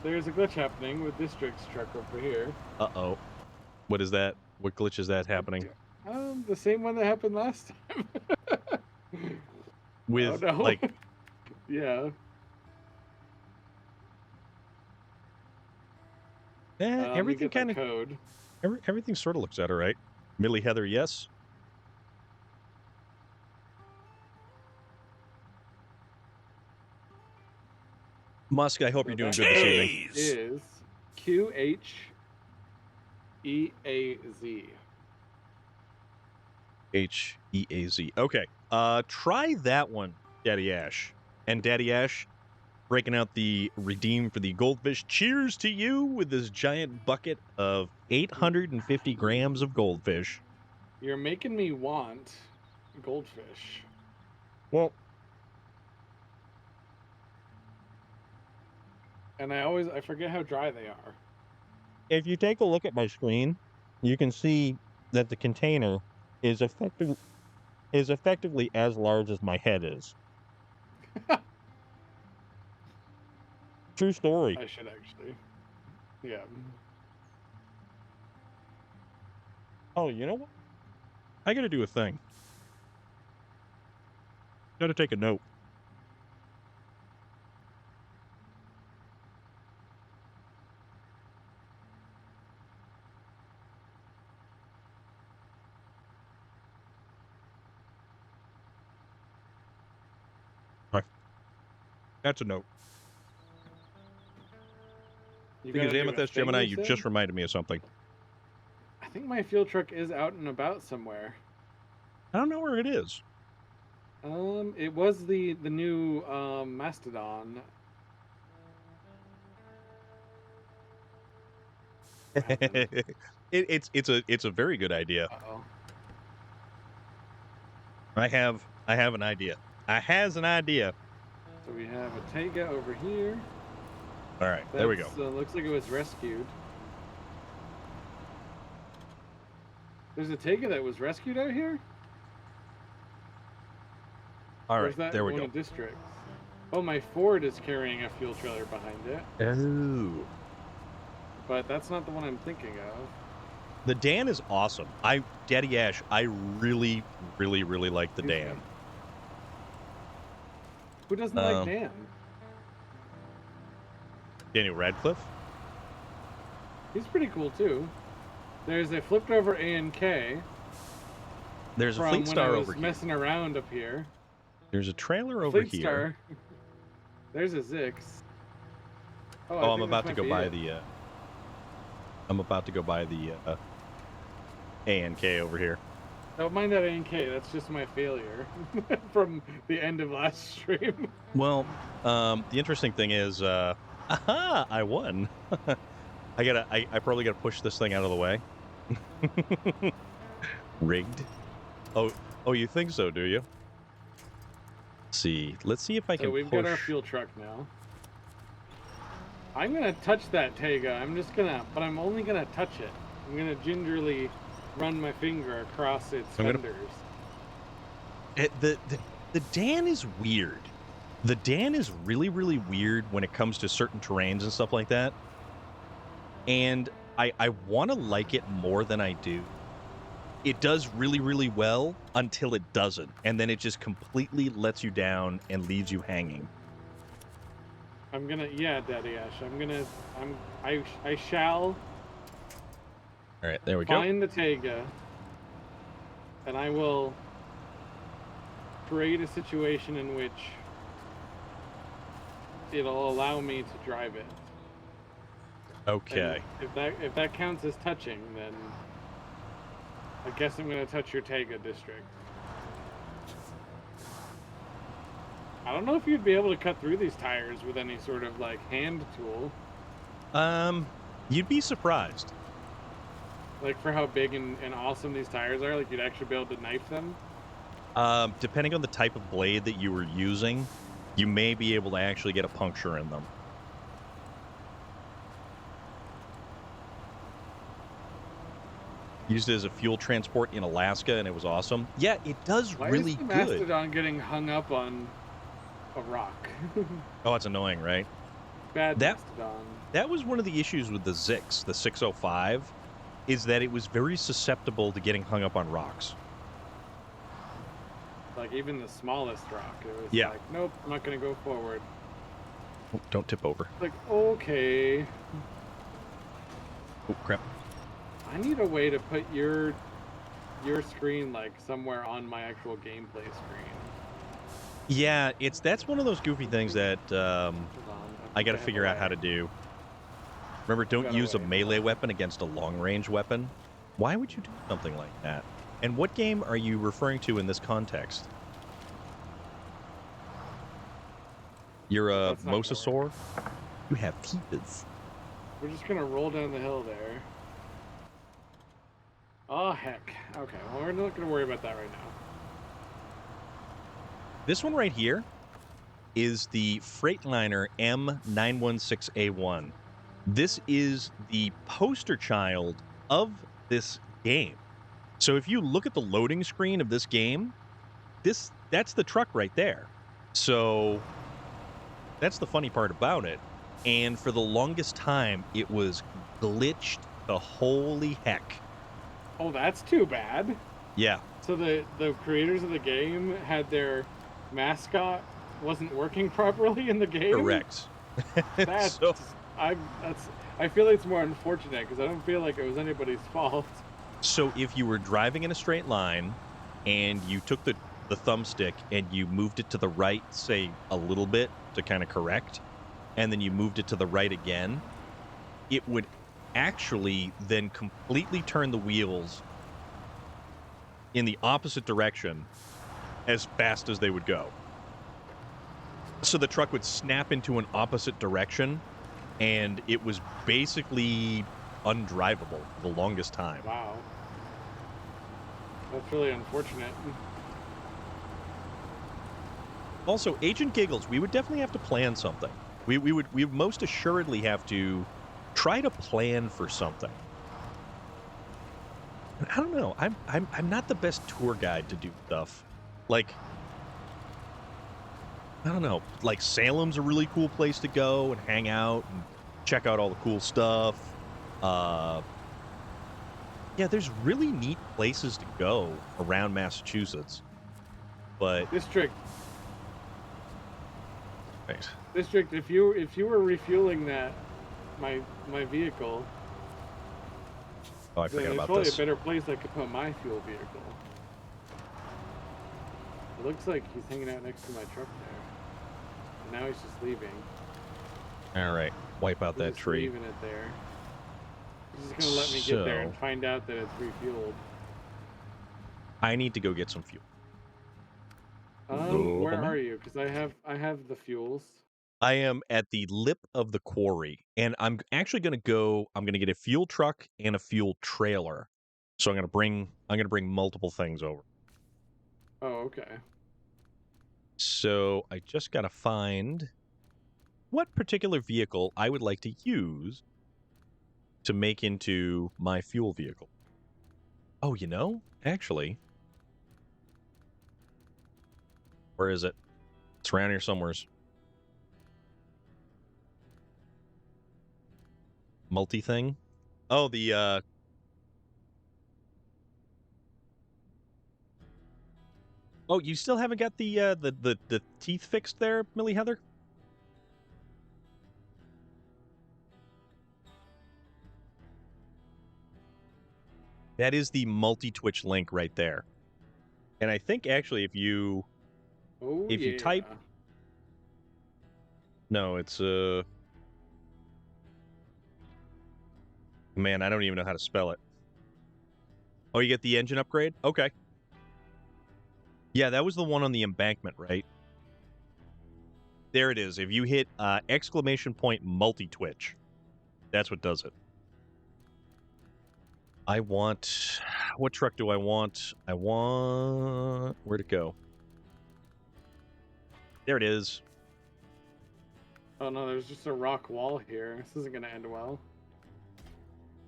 There's a glitch happening with District's truck over here.
Uh-oh. What is that? What glitch is that happening?
The same one that happened last time.
With
oh, no.
like
yeah. Let me
everything
get that
kind of
code.
everything sort of looks at all right. Millie Heather, yes. Musk, I hope you're doing good this evening.
Is QHEAZ.
HEAZ. Okay. Try that one, Daddy Ash. And Daddy Ash, breaking out the redeem for the goldfish. Cheers to you with this giant bucket of 850 grams of goldfish.
You're making me want goldfish.
Well,
And I forget how dry they are.
if you take a look at my screen, you can see that the container is effectively as large as my head is. True story.
I should actually. Yeah.
Oh, you know what? I gotta do a thing. Gotta take a note. That's a note.
You
Because
gotta do a
Amethyst
thing,
Gemini,
you
you
said?
just reminded me of something.
I think my fuel truck is out and about somewhere.
I don't know where it is.
It was the new Mastodon.
It's a very good idea.
Uh-oh.
I have an idea. I has an idea.
So we have a Taiga over here.
All right, there we go.
Looks like it was rescued. There's a Taiga that was rescued out here?
All
Or
right,
is that
there we
one
go.
of districts? Oh, my Ford is carrying a fuel trailer behind it.
Oh.
But that's not the one I'm thinking of.
The Dan is awesome. Daddy Ash, I really, really, really like the
Excuse
Dan.
me. Who doesn't like Dan?
Daniel Radcliffe?
He's pretty cool too. There's a flipped over A&K.
There's a
from
Fleet
when
Star
I was
over here.
messing around up here.
There's a trailer over
Fleet
here.
Star. There's a Zix.
Oh, I'm about to go buy the A&K over here.
Don't mind that A&K. That's just my failure from the end of last stream.
Well, the interesting thing is, aha, I won. I probably gotta push this thing out of the way. Rigged. Oh, you think so, do you? Let's see if I can
So we've got our fuel truck now. I'm gonna touch that Taiga. But I'm only gonna touch it. I'm gonna gingerly run my finger across its fenders.
The Dan is weird. The Dan is really, really weird when it comes to certain terrains and stuff like that. And I want to like it more than I do. It does really, really well until it doesn't. And then it just completely lets you down and leaves you hanging.
Yeah, Daddy Ash. I shall.
All right, there we go.
Find the Taiga, and I will create a situation in which it'll allow me to drive it.
Okay.
And if that counts as touching, then I guess I'm gonna touch your Taiga district. I don't know if you'd be able to cut through these tires with any sort of like hand tool.
You'd be surprised.
Like for how big and awesome these tires are, like you'd actually be able to knife them.
Depending on the type of blade that you were using, you may be able to actually get a puncture in them. Used it as a fuel transport in Alaska, and it was awesome. Yeah, it does really
Why is the
good.
Mastodon getting hung up on a rock?
Oh, it's annoying, right?
Mastodon.
That was one of the issues with the Zix, the 605, is that it was very susceptible to getting hung up on rocks.
Like even the smallest rock, it was
Yeah.
like, nope, I'm not gonna go forward.
Oh, don't tip over.
Like, okay.
Oh, crap.
I need a way to put your screen like somewhere on my actual gameplay screen.
Yeah, that's one of those goofy things that
Hold on,
I got to
have
figure
a
out how
way.
to do. Remember, don't
Got a
use a
way.
melee weapon against a long-range weapon. Why would you do something like that? And what game are you referring to in this context? You're a
That's not gonna
mosasaur? You have teeths.
We're just gonna roll down the hill there. Oh heck. Okay, well we're not gonna worry about that right now.
This one right here is the Freightliner M916A1. This is the poster child of this game. So if you look at the loading screen of this game, that's the truck right there. So that's the funny part about it. And for the longest time, it was glitched to holy heck.
Oh, that's too bad.
Yeah.
So the creators of the game had their mascot wasn't working properly in the game.
Correct.
That's
So,
I feel it's more unfortunate because I don't feel like it was anybody's fault.
so if you were driving in a straight line and you took the thumbstick and you moved it to the right, say a little bit to kind of correct, and then you moved it to the right again, it would actually then completely turn the wheels in the opposite direction as fast as they would go. So the truck would snap into an opposite direction, and it was basically undrivable for the longest time.
Wow. That's really unfortunate.
Also, Agent Giggles, we would definitely have to plan something. We would most assuredly have to try to plan for something. And I don't know. I'm not the best tour guide to do stuff. Like, I don't know. Like, Salem's a really cool place to go and hang out and check out all the cool stuff. Yeah, there's really neat places to go around Massachusetts. But
District,
right.
if you were refueling my vehicle,
Oh, I
then
forgot
there's
about
probably
this.
a better place I could put my fuel vehicle. It looks like he's hanging out next to my truck there. And now he's just leaving.
All right, wipe out
He's
that
just
tree.
leaving it there. He's just gonna let me get there and find out that it's refueled.
I need to go get some fuel.
Where are you? Because I have the fuels.
I am at the lip of the quarry, and I'm actually going to go. I'm going to get a fuel truck and a fuel trailer. So I'm going to bring multiple things over.
Oh, okay.
So I just got to find what particular vehicle I would like to use to make into my fuel vehicle. Oh, actually, where is it? It's around here somewheres. Multi thing. Oh, the Oh, you still haven't got the teeth fixed there, Millie Heather? That is the multi-twitch link right there. And I think actually if you type, no, it's man, I don't even know how to spell it. Oh, you get the engine upgrade? Okay. Yeah, that was the one on the embankment, right? There it is. If you hit !! multi-twitch, that's what does it. I want... What truck do I want? I want... Where'd it go? There it is.
Oh no, there's just a rock wall here. This isn't gonna end well.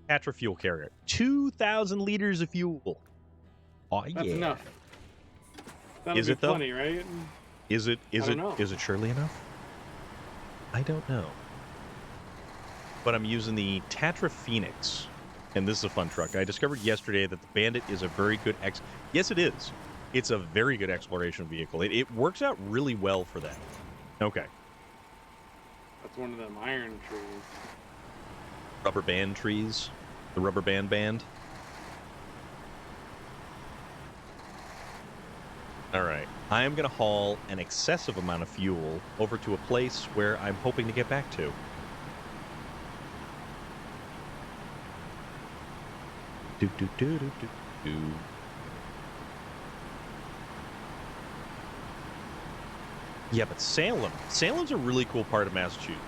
Patra fuel carrier. 2,000 liters of fuel. Oh, yeah.
That's enough. That'll
Is
be
it, though?
plenty, right?
Is it
know.
surely enough? I don't know. But I'm using the Tatra Phoenix, and this is a fun truck. I discovered yesterday that the Bandit is a very good Yes, it is. It's a very good exploration vehicle. It works out really well for that. Okay.
That's one of them iron trees.
Rubber band trees. The rubber band. All right. I am going to haul an excessive amount of fuel over to a place where I'm hoping to get back to. Yeah, but Salem's a really cool part of Massachusetts.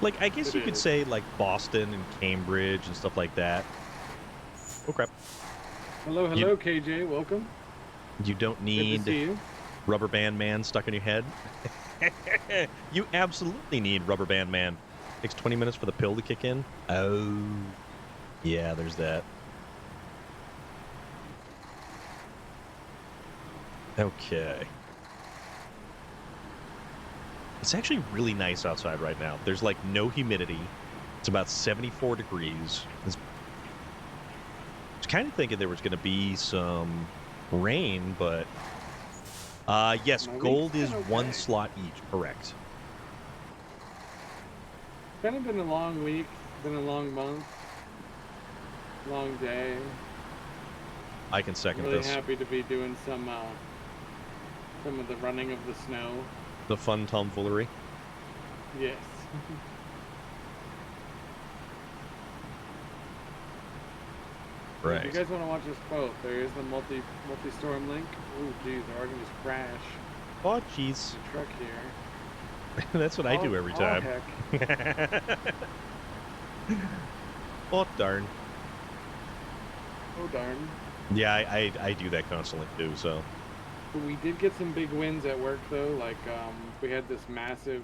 Like, I guess you could say, like, Boston and Cambridge and stuff like that. Oh, crap.
Hello, KJ. Welcome.
You don't
Good
need
to see you.
Rubber Band Man stuck in your head. You absolutely need Rubber Band Man. Takes 20 minutes for the pill to kick in. Oh, yeah, there's that. Okay. It's actually really nice outside right now. There's like no humidity. It's about 74 degrees. I was kind of thinking there was going to be some rain, but Yes,
My week's
gold is
been
one
okay.
slot each, correct.
It's kind of been a long week, been a long month, long day.
I can
I'm
second
really
this.
happy to be doing some of the running of the snow.
The fun tomfoolery.
Yes. If you
Right.
guys want to watch us both, there is the multi-storm link. Oh, geez, I already just crashed
Oh, jeez.
the truck here.
That's what I do every time.
Heck.
Oh, darn.
Oh, darn.
Yeah, I do that constantly too, so.
But we did get some big wins at work, though. Like, we had this massive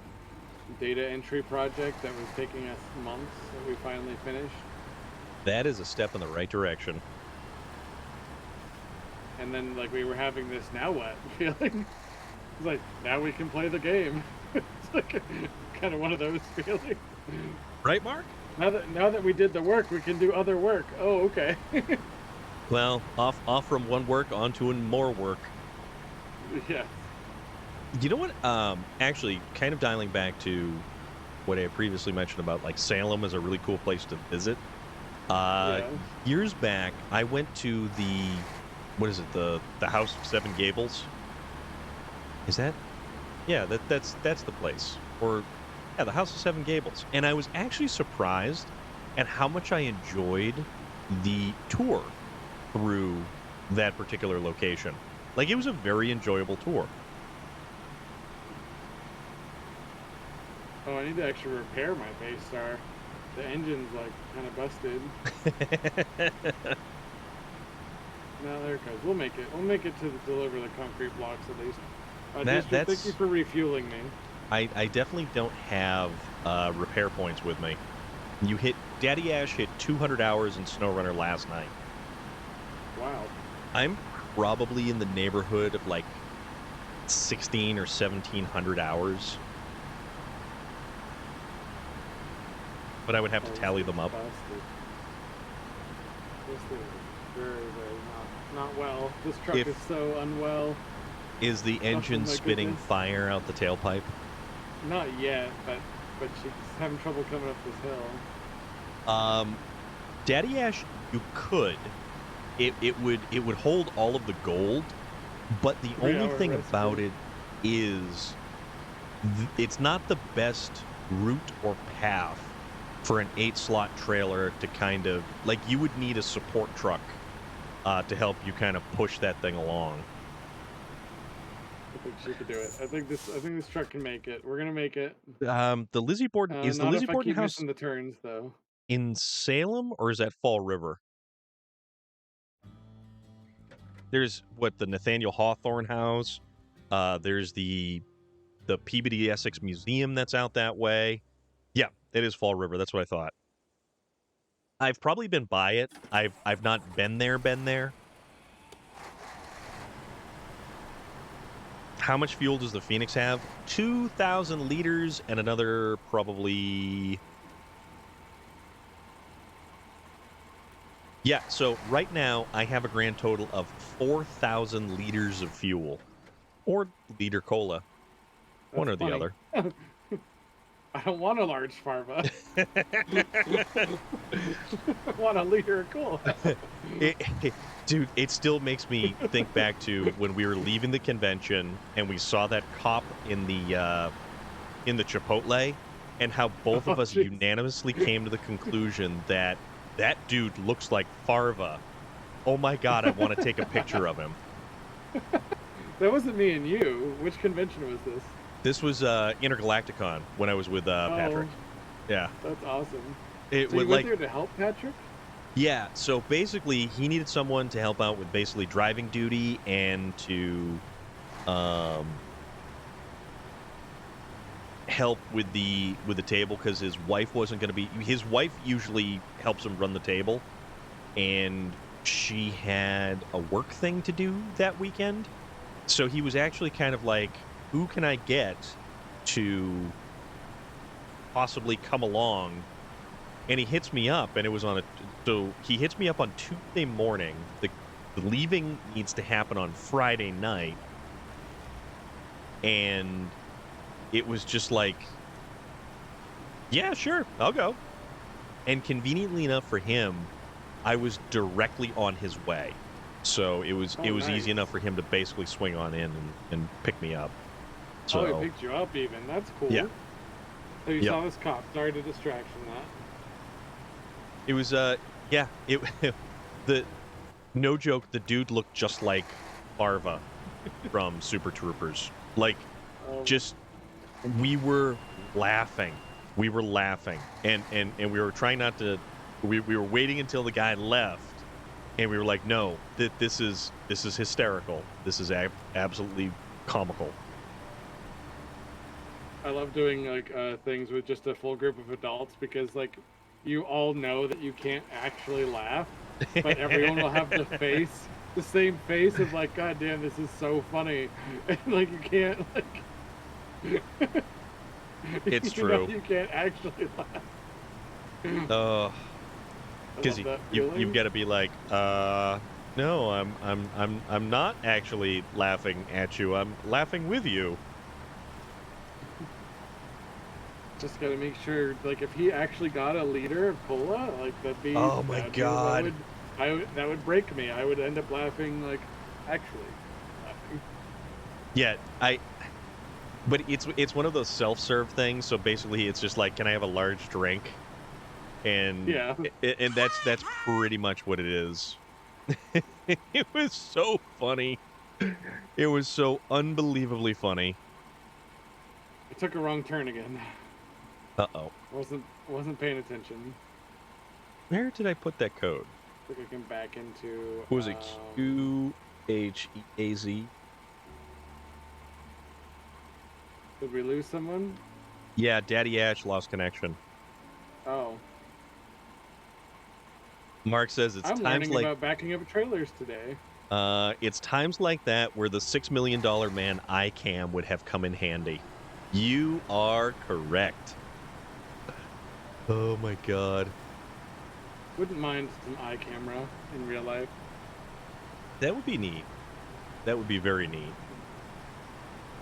data entry project that was taking us months that we finally finished.
That is a step in the right direction.
And then, like, we were having this now what feeling. It's like, now we can play the game. It's like kind of one of those feelings.
Right, Mark?
Now that we did the work, we can do other work. Oh, okay.
Well, off from one work onto more work.
Yeah.
You know what? Actually, kind of dialing back to what I previously mentioned about like Salem is a really cool place to visit.
Yeah.
Years back, I went to what is it? The House of Seven Gables. Is that? Yeah, that's the place. Or yeah, the House of Seven Gables. And I was actually surprised at how much I enjoyed the tour through that particular location. Like it was a very enjoyable tour.
Oh, I need to actually repair my base star. The engine's like kind of busted. No, there it goes. We'll make it. We'll make it to deliver the concrete blocks at least. District, thank you for refueling me.
I definitely don't have repair points with me. Daddy Ash hit 200 hours in SnowRunner last night.
Wow.
I'm probably in the neighborhood of like 16 or 1700 hours. But I would have to tally them up.
This is very, very not well. This truck is so unwell.
Is the engine spitting fire out the tailpipe?
Not yet, but she's having trouble coming up this hill.
Daddy Ash, you could. It would hold all of the gold, but the only thing about it is it's not the best route or path for an 8-slot trailer to kind of like you would need a support truck to help you kind of push that thing along.
I think she could do it. I think this truck can make it. We're gonna make it.
The Lizzie Borden is the Lizzie Borden house
missing the turns though.
In Salem, or is that Fall River? There's the Nathaniel Hawthorne house. There's the Peabody Essex Museum that's out that way. Yeah, it is Fall River. That's what I thought. I've probably been by it. I've not been there. How much fuel does the Phoenix have? 2,000 liters and another probably. Yeah, so right now I have a grand total of 4,000 liters of fuel. Or liter cola.
That's
one or
funny.
the other.
I don't want a large Farva. I want a liter of cola.
Dude, it still makes me think back to when we were leaving the convention and we saw that cop in the Chipotle, and how both of us unanimously came to the conclusion that dude looks like Farva. Oh my god, I want to take a picture of him.
That wasn't me and you. Which convention was this?
This was Intergalacticon when I was with Patrick. Yeah.
That's awesome.
It
so you went there to help Patrick?
Yeah, so basically he needed someone to help out with basically driving duty and to help with the table because his wife wasn't going to be. His wife usually helps him run the table, and she had a work thing to do that weekend. So he was actually kind of like, who can I get to possibly come along? And he hits me up, and it was so he hits me up on Tuesday morning. The leaving needs to happen on Friday night. And it was just like, yeah, sure, I'll go. And conveniently enough for him, I was directly on his way. So it was
nice.
easy enough for him to basically swing on in and pick me up. So
he picked you up even. That's cool.
Yeah.
So you saw this cop. Sorry to distract from that.
It was the no joke, the dude looked just like Farva from Super Troopers. Like just we were laughing. We were laughing. And we were trying not to we were waiting until the guy left. And we were like, no, this is hysterical. This is absolutely comical.
I love doing like things with just a full group of adults because like you all know that you can't actually laugh, but everyone will have the same face of like, God damn, this is so funny, and like you can't like.
It's true.
You can't actually laugh.
Because you've got to be like, no, I'm not actually laughing at you. I'm laughing with you.
Just gotta make sure, like, if he actually got a liter of cola, like that'd be.
Oh my god!
That would break me. I would end up laughing, like, actually laughing.
Yeah, But it's one of those self-serve things. So basically, it's just like, can I have a large drink? And
yeah,
and that's pretty much what it is. It was so funny. It was so unbelievably funny.
I took a wrong turn again.
Uh-oh.
Wasn't paying attention.
Where did I put that code?
I think I can back into.
What was it? QHEAZ?
Did we lose someone?
Yeah, Daddy Ash lost connection.
Oh.
Mark says it's
I'm
times
learning
like
about backing up trailers today.
It's times like that where the $6 million man iCam would have come in handy. You are correct. Oh my god.
Wouldn't mind some eye camera in real life.
That would be neat. That would be very neat.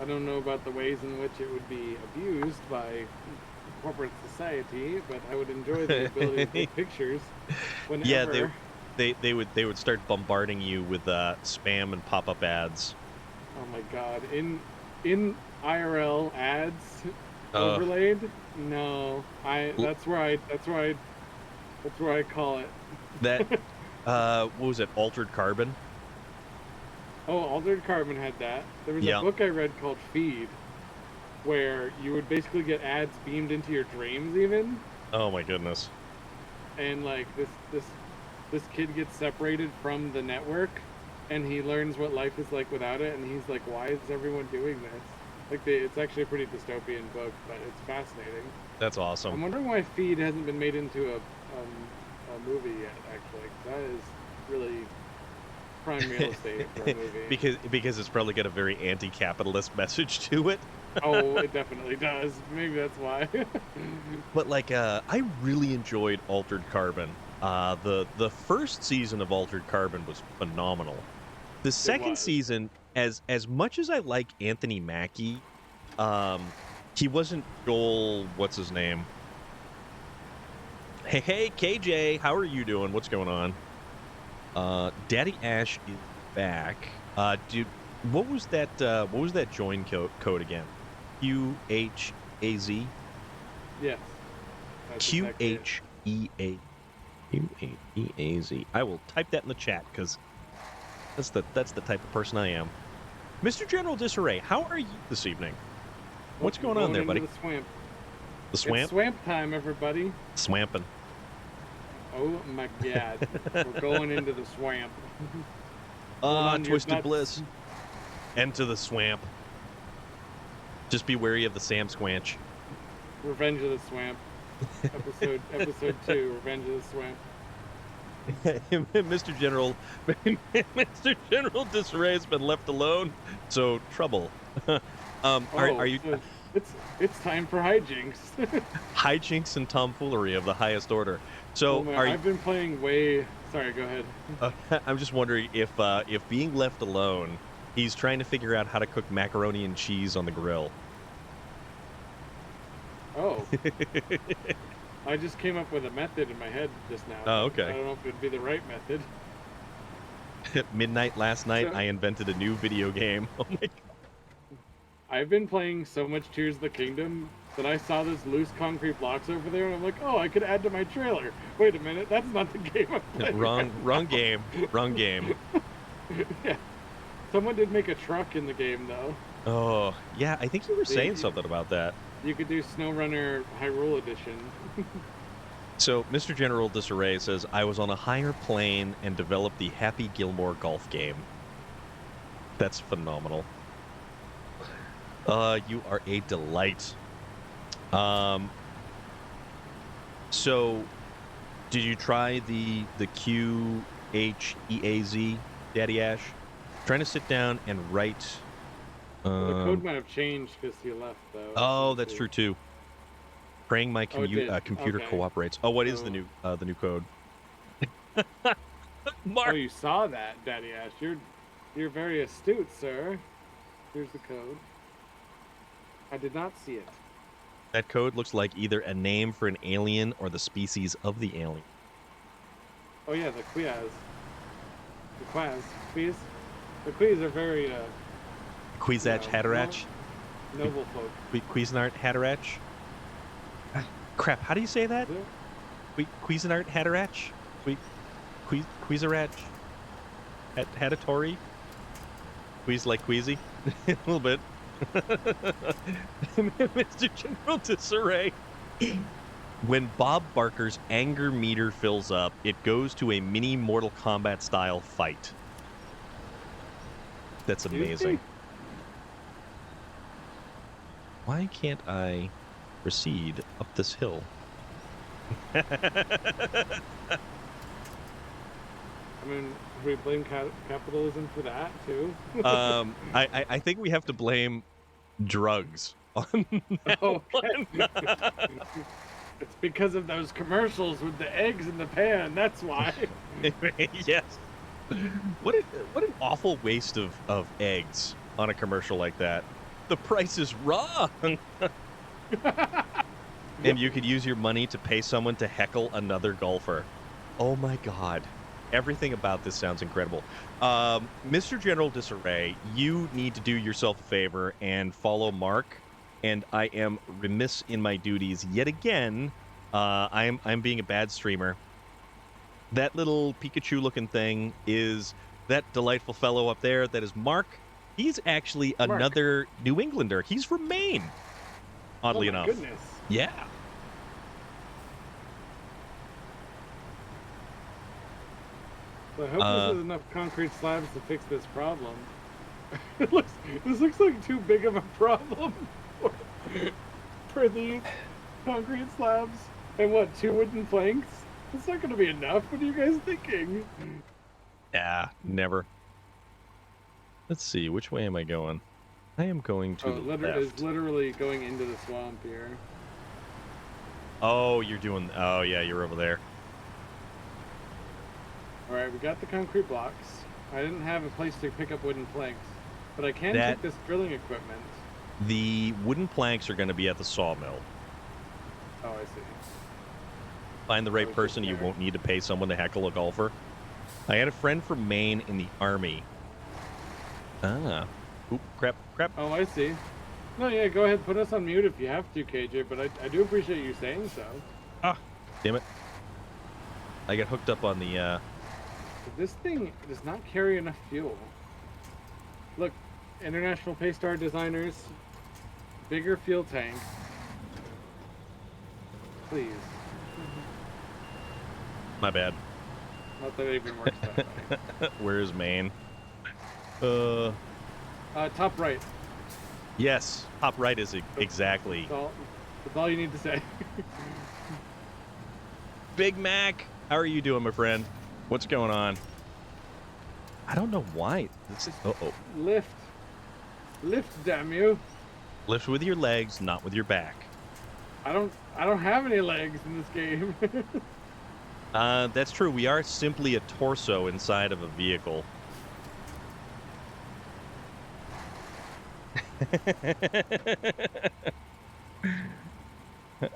I don't know about the ways in which it would be abused by corporate society, but I would enjoy the ability to take pictures whenever.
Yeah, they would start bombarding you with spam and pop-up ads.
Oh my god. In IRL ads overlaid? No. That's where I call it.
That what was it? Altered Carbon?
Oh, Altered Carbon had that. There was a book I read called Feed, where you would basically get ads beamed into your dreams even.
Oh my goodness. And
like this kid gets separated from the network and he learns what life is like without it, and he's like, why is everyone doing this? Like it's actually a pretty dystopian book, but it's fascinating.
That's awesome.
I'm wondering why Feed hasn't been made into a movie yet, actually. That is really prime real estate for a movie.
because it's probably got a very anti-capitalist message to it.
Oh, it definitely does. Maybe that's why.
But like, I really enjoyed Altered Carbon. The first season of Altered Carbon was phenomenal. The second season, as much as I like Anthony Mackie, he wasn't Joel. What's his name? Hey, KJ, how are you doing? What's going on? Daddy Ash is back. Dude, what was that join code again? QHAZ.
Yes.
QHEA. QHEAZ. I will type that in the chat because that's the type of person I am. Mr. General Disarray, how are you this evening? What's going on there, buddy?
The swamp.
The swamp?
It's swamp time, everybody.
Swamping.
Oh my god. We're going into the swamp.
Twisted Bliss. Enter the swamp. Just be wary of the Sam Squanch.
Revenge of the Swamp. episode 2, Revenge of the Swamp.
Mr. General Disarray has been left alone, so trouble. Are you?
It's time for hijinks.
Hijinks and tomfoolery of the highest order. So
I've been playing way. Sorry, go ahead.
I'm just wondering if being left alone He's trying to figure out how to cook macaroni and cheese on the grill.
Oh. I just came up with a method in my head just now.
Oh, okay.
I don't know if it'd be the right method.
At midnight last night,
So-
I invented a new video game. Oh my god.
I've been playing so much Tears of the Kingdom that I saw those loose concrete blocks over there, and I'm like, oh, I could add to my trailer. Wait a minute, that's not the game I'm playing.
Wrong game. Wrong game.
Yeah. Someone did make a truck in the game, though.
Oh, yeah, I think you were saying something about that.
You could do SnowRunner Hyrule Edition.
So, Mr. General Disarray says, I was on a higher plane and developed the Happy Gilmore golf game. That's phenomenal. You are a delight. So, did you try the QHEAZ, Daddy Ash? Trying to sit down and write...
The code might have changed because you left, though.
Oh, that's true, too. Praying my computer
Okay.
cooperates. Oh, what is the new code? Mark.
Oh, you saw that, Daddy Ash. You're very astute, sir. Here's the code. I did not see it.
That code looks like either a name for an alien or the species of the alien.
Oh yeah, the Queez. Queez. The Queez are very
Queezatch Hatterach?
noble folk.
Cuisinart Hatterach? Crap, how do you say that?
Is it?
Cuisinart Hatterach? Queezarach? Hattatori? Queez like Queasy? A little bit. Mr. General Disarray. When Bob Barker's anger meter fills up, it goes to a mini Mortal Kombat style fight. That's amazing. Why can't I proceed up this hill?
I mean, we blame capitalism for that too.
I think we have to blame drugs on that
Okay.
one.
It's because of those commercials with the eggs in the pan. That's why.
Yes. What an awful waste of eggs on a commercial like that. The price is wrong. And you could use your money to pay someone to heckle another golfer. Oh my god. Everything about this sounds incredible. Mr. General Disarray, you need to do yourself a favor and follow Mark. And I am remiss in my duties yet again. I'm being a bad streamer. That little Pikachu-looking thing is that delightful fellow up there. That is Mark. He's actually another New Englander. He's from Maine, oddly enough.
Goodness.
Yeah.
So I hope this is enough concrete slabs to fix this problem. This looks like too big of a problem for these concrete slabs. And what, 2 wooden planks? It's not going to be enough. What are you guys thinking?
Yeah, never. Let's see, which way am I going? I am going to the left.
It's literally going into the swamp here.
Oh, oh yeah, you're over there.
Alright, we got the concrete blocks. I didn't have a place to pick up wooden planks, but I can take this drilling equipment.
The wooden planks are going to be at the sawmill.
Oh, I see.
Find the right person, you won't need to pay someone to heckle a golfer. I had a friend from Maine in the Army. Ah. Oop, crap.
Oh, I see. No, yeah, go ahead, put us on mute if you have to, KJ, but I do appreciate you saying so.
Ah, damn it. I got hooked up on the,
This thing does not carry enough fuel. Look, International Paystar designers, bigger fuel tank. Please.
My bad.
Not that it even works that way.
Where's Maine?
Top right.
Yes, top right is exactly.
That's all you need to say.
Big Mac, how are you doing, my friend? What's going on? I don't know why. Uh-oh.
Lift, damn you.
Lift with your legs, not with your back.
I don't have any legs in this game.
That's true. We are simply a torso inside of a vehicle.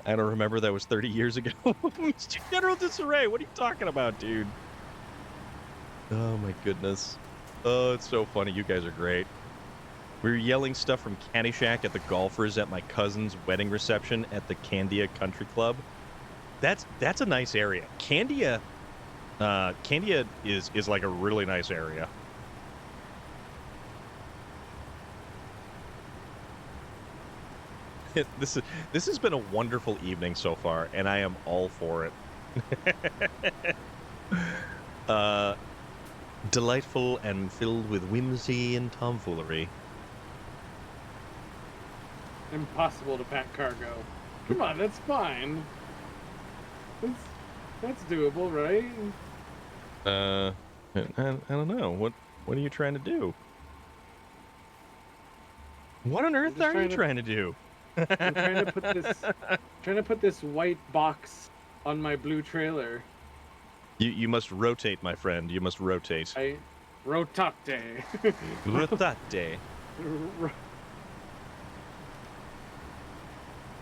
I don't remember. That was 30 years ago. Mr. General Disarray, what are you talking about, dude? Oh, my goodness. Oh, it's so funny. You guys are great. We were yelling stuff from Caddyshack at the golfers at my cousin's wedding reception at the Candia Country Club. That's a nice area. Candia is like a really nice area. This has been a wonderful evening so far, and I am all for it. Delightful and filled with whimsy and tomfoolery.
Impossible to pack cargo. Come on, that's fine. That's doable, right?
I don't know. What are you trying to do? What on earth are you trying to do?
I'm trying to put this white box on my blue trailer.
You must rotate, my friend. You must rotate.
Rotate.
Rotate.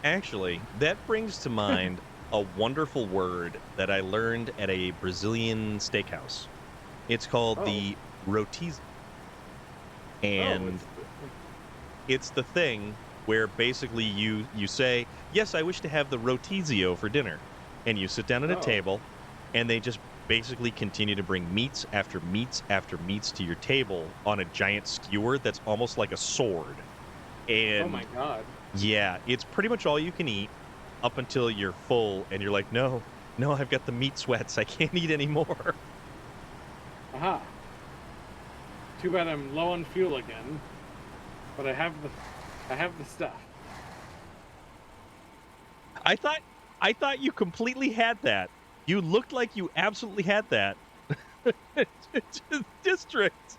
Actually, that brings to mind a wonderful word that I learned at a Brazilian steakhouse. It's called the rotiz. And it's the thing where basically you say, yes, I wish to have the rotizio for dinner. And you sit down at a table, and they just basically continue to bring meats after meats after meats to your table on a giant skewer that's almost like a sword. And
oh my god.
Yeah, it's pretty much all you can eat up until you're full, and you're like, no, I've got the meat sweats. I can't eat anymore.
Aha. Too bad I'm low on fuel again, but I have the stuff.
I thought you completely had that. You looked like you absolutely had that. District.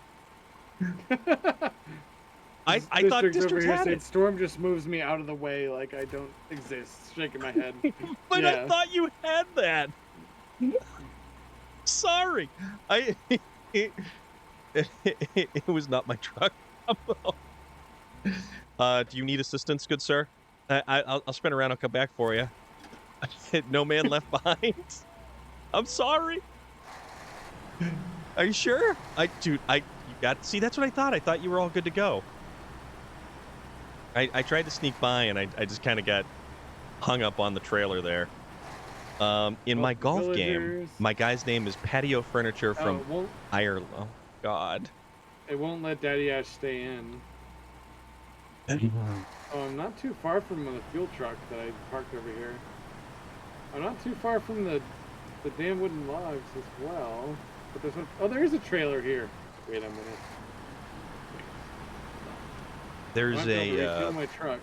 I thought District had it.
Storm just moves me out of the way like I don't exist. Shaking my head.
But yeah. I thought you had that. Sorry. It was not my truck. Do you need assistance, good sir? I'll spin around. I'll come back for you. No man left behind. I'm sorry. Are you sure? You see, that's what I thought. I thought you were all good to go. I tried to sneak by, and I just kind of got hung up on the trailer there. In my golf game, my guy's name is Patio Furniture from Ireland. Oh, God.
It won't let Daddy Ash stay in. I'm not too far from the fuel truck that I parked over here. I'm not too far from the damn wooden logs as well. But there is a trailer here. Wait a minute.
There's
my truck.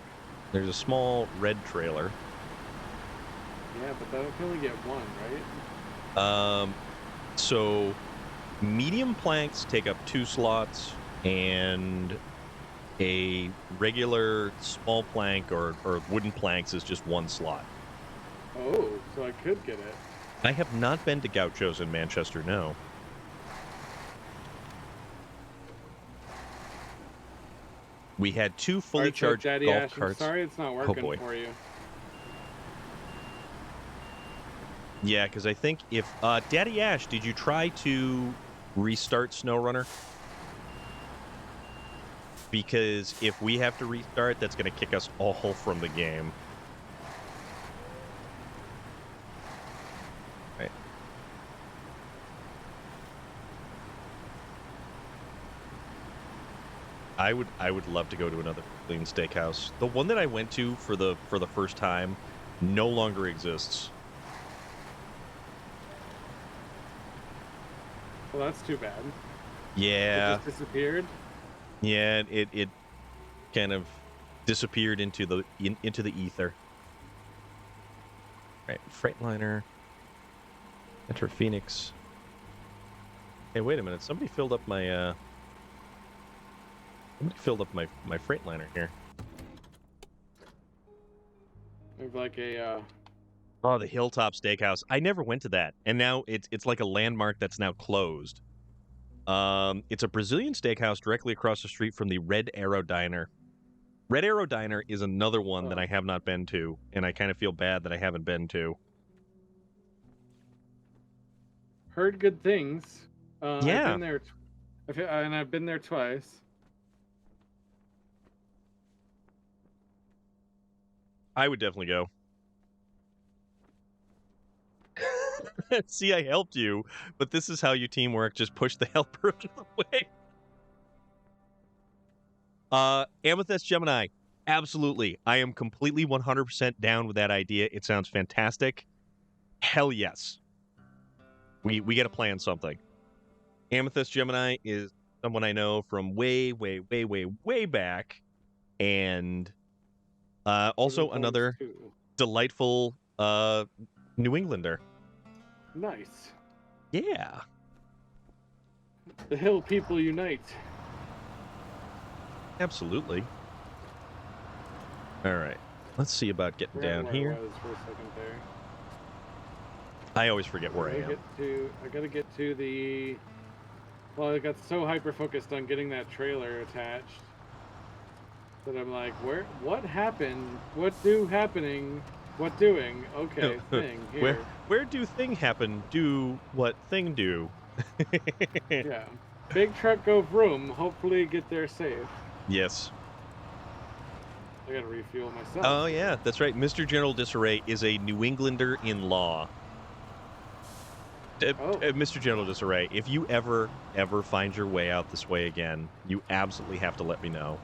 There's a small red trailer.
Yeah, but that can only get one, right?
So medium planks take up 2 slots, and a regular small plank or wooden planks is just 1 slot.
Oh, so I could get it.
I have not been to Gauchos in Manchester, no. We had 2 fully charged
Daddy
golf
Ash,
carts.
I'm sorry it's not working for you.
Yeah, because I think if... Daddy Ash, did you try to restart SnowRunner? Because if we have to restart, that's going to kick us all from the game. Right. I would love to go to another clean steakhouse. The one that I went to for the first time no longer exists.
Well, that's too bad.
Yeah.
It just disappeared.
Yeah, it kind of disappeared into the ether. Right, Freightliner. Enter Phoenix. Hey, wait a minute. Somebody filled up my Freightliner here.
There's like a
Oh, the Hilltop Steakhouse. I never went to that, and now it's like a landmark that's now closed. It's a Brazilian steakhouse directly across the street from the Red Arrow Diner. Red Arrow Diner is another one that
Oh.
I have not been to, and I kind of feel bad that I haven't been to.
Heard good things. I've
Yeah,
been there, and I've been there twice.
I would definitely go. See, I helped you, but this is how you teamwork. Just push the helper out of the way. Amethyst Gemini. Absolutely. I am completely 100% down with that idea. It sounds fantastic. Hell yes. We got to plan something. Amethyst Gemini is someone I know from way back, and also another
Too.
delightful New Englander.
Nice.
Yeah.
The hill people unite.
Absolutely. All right. Let's see about getting down
Where
here.
I was for a second there.
I always forget where I am.
I gotta get to the. Well, I got so hyper focused on getting that trailer attached that I'm like, what happened? What happening? What doing? Okay, thing here.
Where do thing happen? Do what thing do?
Yeah. Big truck go vroom. Hopefully get there safe.
Yes.
I gotta refuel myself.
Oh yeah, that's right. Mr. General Disarray is a New Englander in law. Mr. General Disarray, if you ever find your way out this way again, you absolutely have to let me know.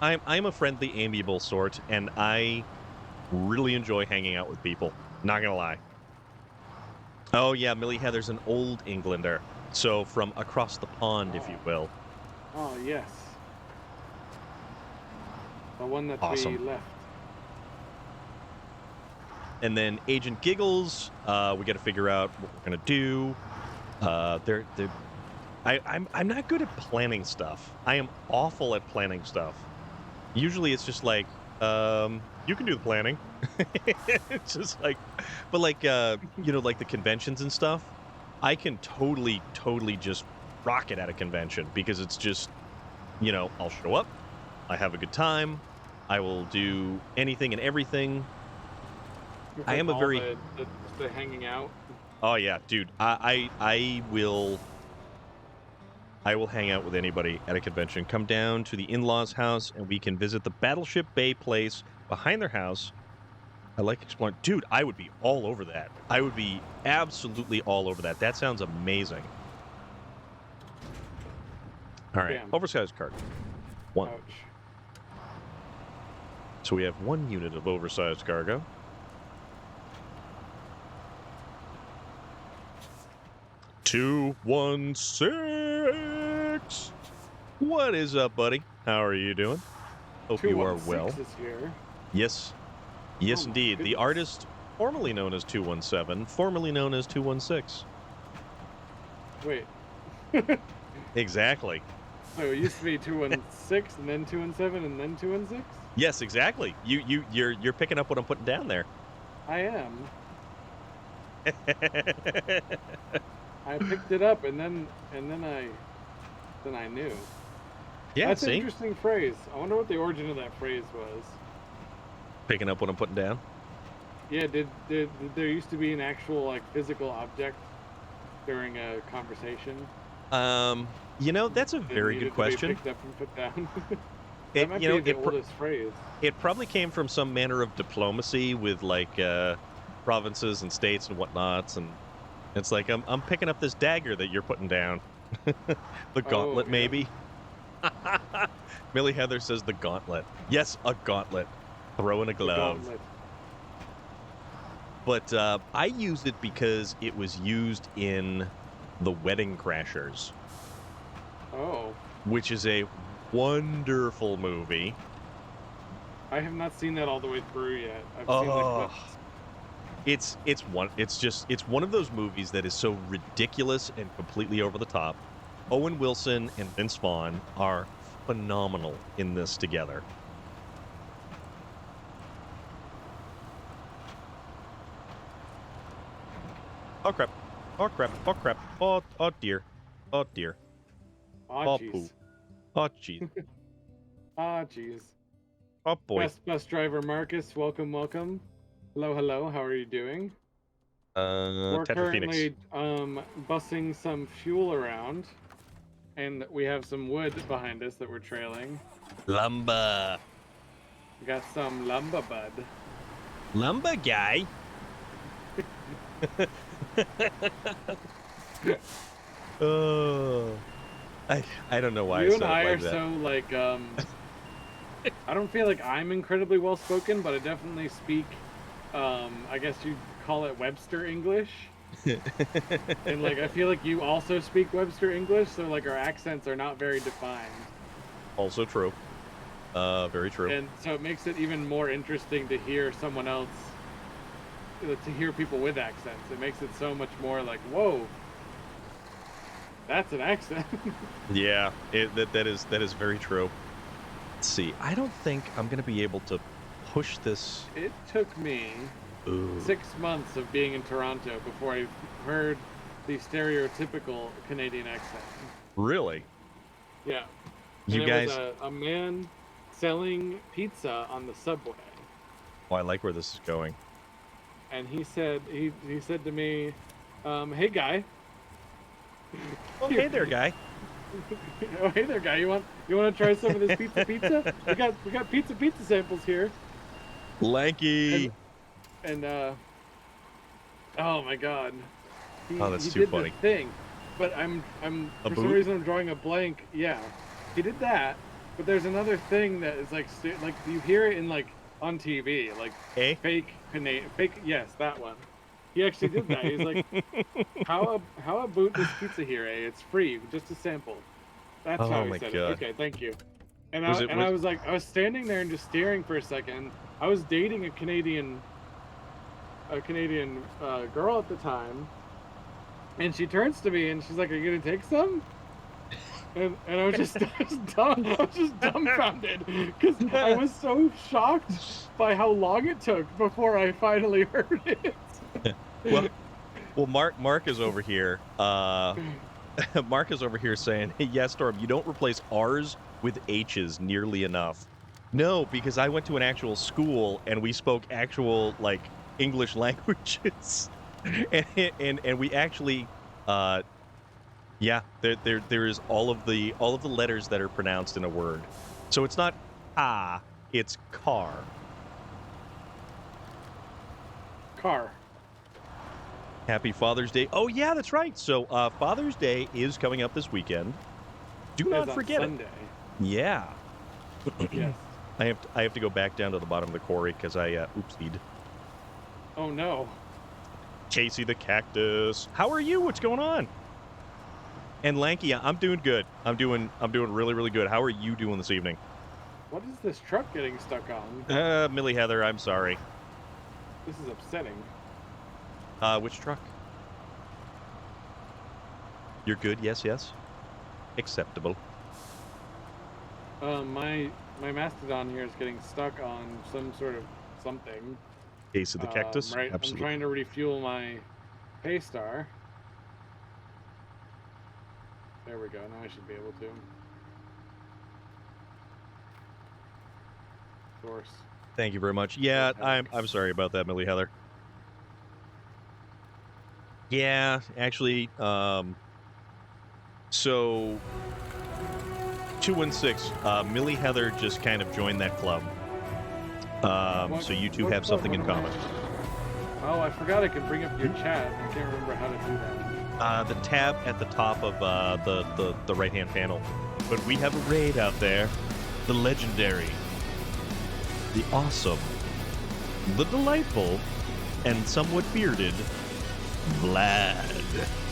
I'm a friendly, amiable sort, and I really enjoy hanging out with people. Not gonna lie. Oh yeah, Millie Heather's an old Englander, so from across the pond, if you will.
Oh yes. The one that
Awesome.
we left.
And then Agent Giggles, we got to figure out what we're gonna do. I'm not good at planning stuff. I am awful at planning stuff. Usually it's just like, you can do the planning. It's just like, but like, like the conventions and stuff, I can totally just rock it at a convention because it's just, I'll show up, I have a good time, I will do anything and everything. I am a very
the hanging out.
Oh yeah, dude. I will hang out with anybody at a convention. Come down to the in-laws' house and we can visit the Battleship Bay place behind their house. I like exploring. Dude, I would be all over that. I would be absolutely all over that. That sounds amazing. All right,
Damn.
oversized cargo. 1.
Ouch.
So we have 1 unit of oversized cargo. Two 1-6. What is up, buddy? How are you doing? Hope you are well.
Is here.
Yes, indeed.
Goodness.
The artist formerly known as 217, formerly known as 216.
Wait.
Exactly.
So it used to be 216 and then 217 and then 216?
Yes, exactly. You're picking up what I'm putting down there.
I am. I picked it up and then I knew.
Yeah,
That's
see?
an interesting phrase. I wonder what the origin of that phrase was.
Picking up what I'm putting down?
Yeah, did there used to be an actual like physical object during a conversation?
That's a very good question.
To be picked up and put down. That might be the oldest phrase.
It probably came from some manner of diplomacy with like provinces and states and whatnots, and it's like I'm picking up this dagger that you're putting down. The gauntlet, maybe. Millie Heather says the gauntlet. Yes, a gauntlet. Throw in a glove. But I used it because it was used in The Wedding Crashers.
Oh.
Which is a wonderful movie.
I have not seen that all the way through yet. I've seen like clips.
It's one of those movies that is so ridiculous and completely over the top. Owen Wilson and Vince Vaughn are phenomenal in this together. Oh crap. Oh crap. Oh crap. Oh dear. Oh dear.
Oh
poo. Oh, jeez.
Ah, jeez.
Oh, boy.
Bus driver Marcus, welcome. Hello. How are you doing? We're
Tetra Phoenix.
currently bussing some fuel around, and we have some wood behind us that we're trailing.
Lumber.
We got some lumber, bud.
Lumber guy? Oh. I don't know why
You
I
and
said
I
it
are
like that.
so like I don't feel like I'm incredibly well spoken, but I definitely speak I guess you'd call it Webster English. And like I feel like you also speak Webster English, so like our accents are not very defined.
Also true. Very true.
And so it makes it even more interesting to hear someone else, to hear people with accents. It makes it so much more like, whoa, that's an accent.
Yeah, that is very true. Let's see. I don't think I'm gonna be able to push this.
It took me 6 months of being in Toronto before I heard the stereotypical Canadian accent.
Really?
Yeah.
You
and
guys.
It was a man selling pizza on the subway.
Oh, I like where this is going.
And he said to me, "Hey guy."
Oh, hey there, guy.
Oh, hey there, guy. You want to try some of this pizza? We got pizza samples here.
Lanky.
And oh my god.
That's
he
too
did
funny.
The thing, but I'm for some reason I'm drawing a blank. Yeah, he did that. But there's another thing that is like you hear it in like on TV, like fake Canadian, yes, that one. He actually did that. He's like, how about this pizza here? It's free, just a sample. That's how he said it. Okay, thank you. And I was like, I was standing there and just staring for a second. I was dating a Canadian girl at the time, and she turns to me and she's like, "Are you gonna take some?" And I was just dumbfounded because I was so shocked by how long it took before I finally heard it.
Well, Mark is over here. Mark is over here saying, "Hey, yeah, Storm, you don't replace R's with H's nearly enough." No, because I went to an actual school and we spoke actual like English languages, and we actually, yeah, there is all of the letters that are pronounced in a word. So it's not it's car.
Car.
Happy Father's Day. Oh yeah, that's right. So Father's Day is coming up this weekend. Do not forget
Sunday.
it. Yeah.
Yes.
I have to go back down to the bottom of the quarry because I oopsied.
Oh no.
Casey the cactus. How are you? What's going on? And Lanky, I'm doing good. I'm doing really, really good. How are you doing this evening?
What is this truck getting stuck on?
Millie Heather, I'm sorry.
This is upsetting.
Which truck? You're good, yes. Acceptable.
My Mastodon here is getting stuck on some sort of something.
Case of the cactus?
Right,
Absolutely.
I'm trying to refuel my Paystar. There we go, now I should be able to. Source.
Thank you very much. Yeah, I'm sorry about that, Millie Heather. Yeah, actually, so 216, Millie Heather just kind of joined that club. So you two have something in common.
Oh, I forgot I could bring up your chat. I can't remember how to do that.
The tab at the top of the right-hand panel. But we have a raid out there. The legendary, the awesome, the delightful, and somewhat bearded Vlad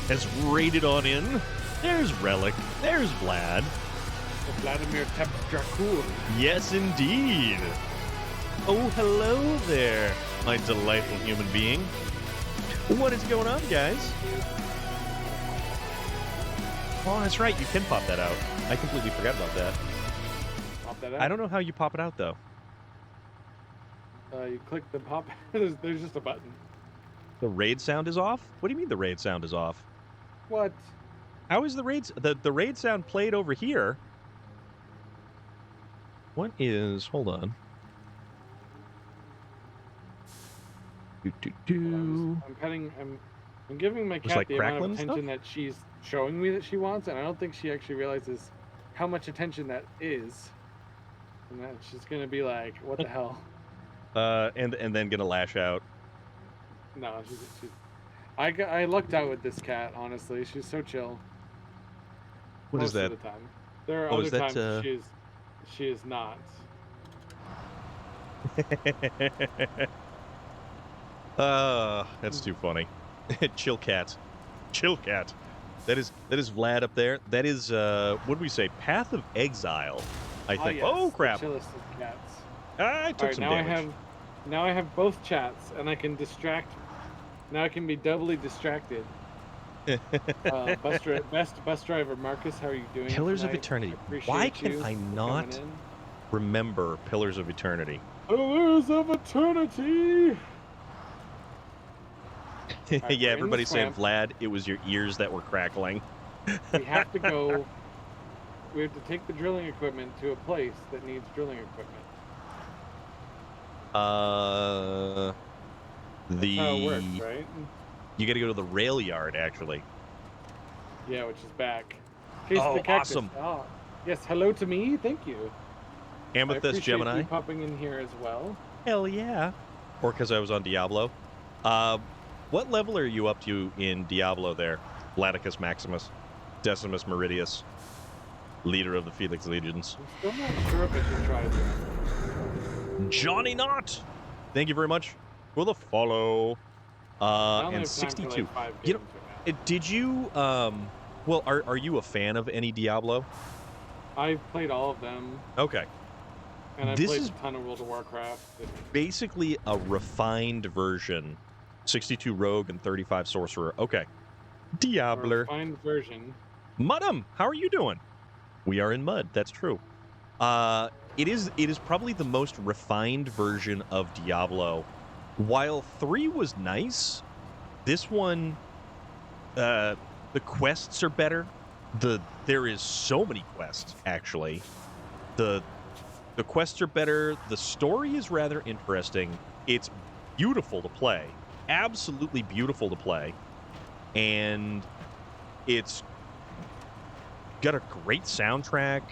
has raided on in. There's Relic. There's Vlad.
Vladimir Dracul.
Yes, indeed. Oh, hello there, my delightful human being. What is going on, guys? Oh, that's right. You can pop that out. I completely forgot about that.
Pop that out?
I don't know how you pop it out, though.
You click the pop. There's just a button.
The raid sound is off? What do you mean the raid sound is off?
What?
How is the raid... The raid sound played over here? What is? Hold on.
I'm petting. I'm giving my
Just
cat
like
the amount of
crackling
attention
stuff.
that she's showing me that she wants, and I don't think she actually realizes how much attention that is. And that she's gonna be like, "What the hell?"
And then gonna lash out.
No, she's. I lucked out with this cat. Honestly, she's so chill
What is
most of
that?
the time. There are
Oh,
other
is that?
times she is not.
That's too funny. Chill cat. Chill cat. That is Vlad up there. That is what do we say? Path of Exile, I
Ah,
think.
yes,
Oh
the
crap.
chillest of cats.
I
All
took
right,
some damage.
now I have both chats, and I can distract. Now I can be doubly distracted. Best bus driver Marcus, how are you doing
Pillars of
tonight?
Eternity.
I
Why
appreciate
can
you
I
for coming
not
in.
remember Pillars of Eternity?
Pillars of Eternity. Right,
Yeah,
we're in the
everybody's saying,
swamp.
Vlad, it was your ears that were crackling.
We have to go. We have to take the drilling equipment to a place that needs drilling equipment. That's how it works, right?
You got to go to the rail yard, actually.
Yeah, which is back. Case of the
Oh,
cactus.
awesome.
Oh, yes. Hello to me. Thank you. I
Amethyst
appreciate
Gemini.
you popping in here as well.
Hell yeah. Or because I was on Diablo. What level are you up to in Diablo there? Vladicus Maximus, Decimus Meridius, leader of the Felix Legions.
I'm still not sure if I should try this.
Johnny Knott! Thank you very much for the follow.
I only
And
have time for
62.
like 5
You
games
know,
right now.
did you, well, are you a fan of any Diablo?
I've played all of them.
Okay.
And I've
This
played
is
a ton of World of Warcraft.
basically a refined version. 62 Rogue and 35 Sorcerer. Okay.
A
Diablo.
refined version.
Mudum, how are you doing? We are in mud. That's true. It is probably the most refined version of Diablo. While 3 was nice, this one, the quests are better. There is so many quests, actually. The quests are better. The story is rather interesting. It's beautiful to play. Absolutely beautiful to play. And it's got a great soundtrack.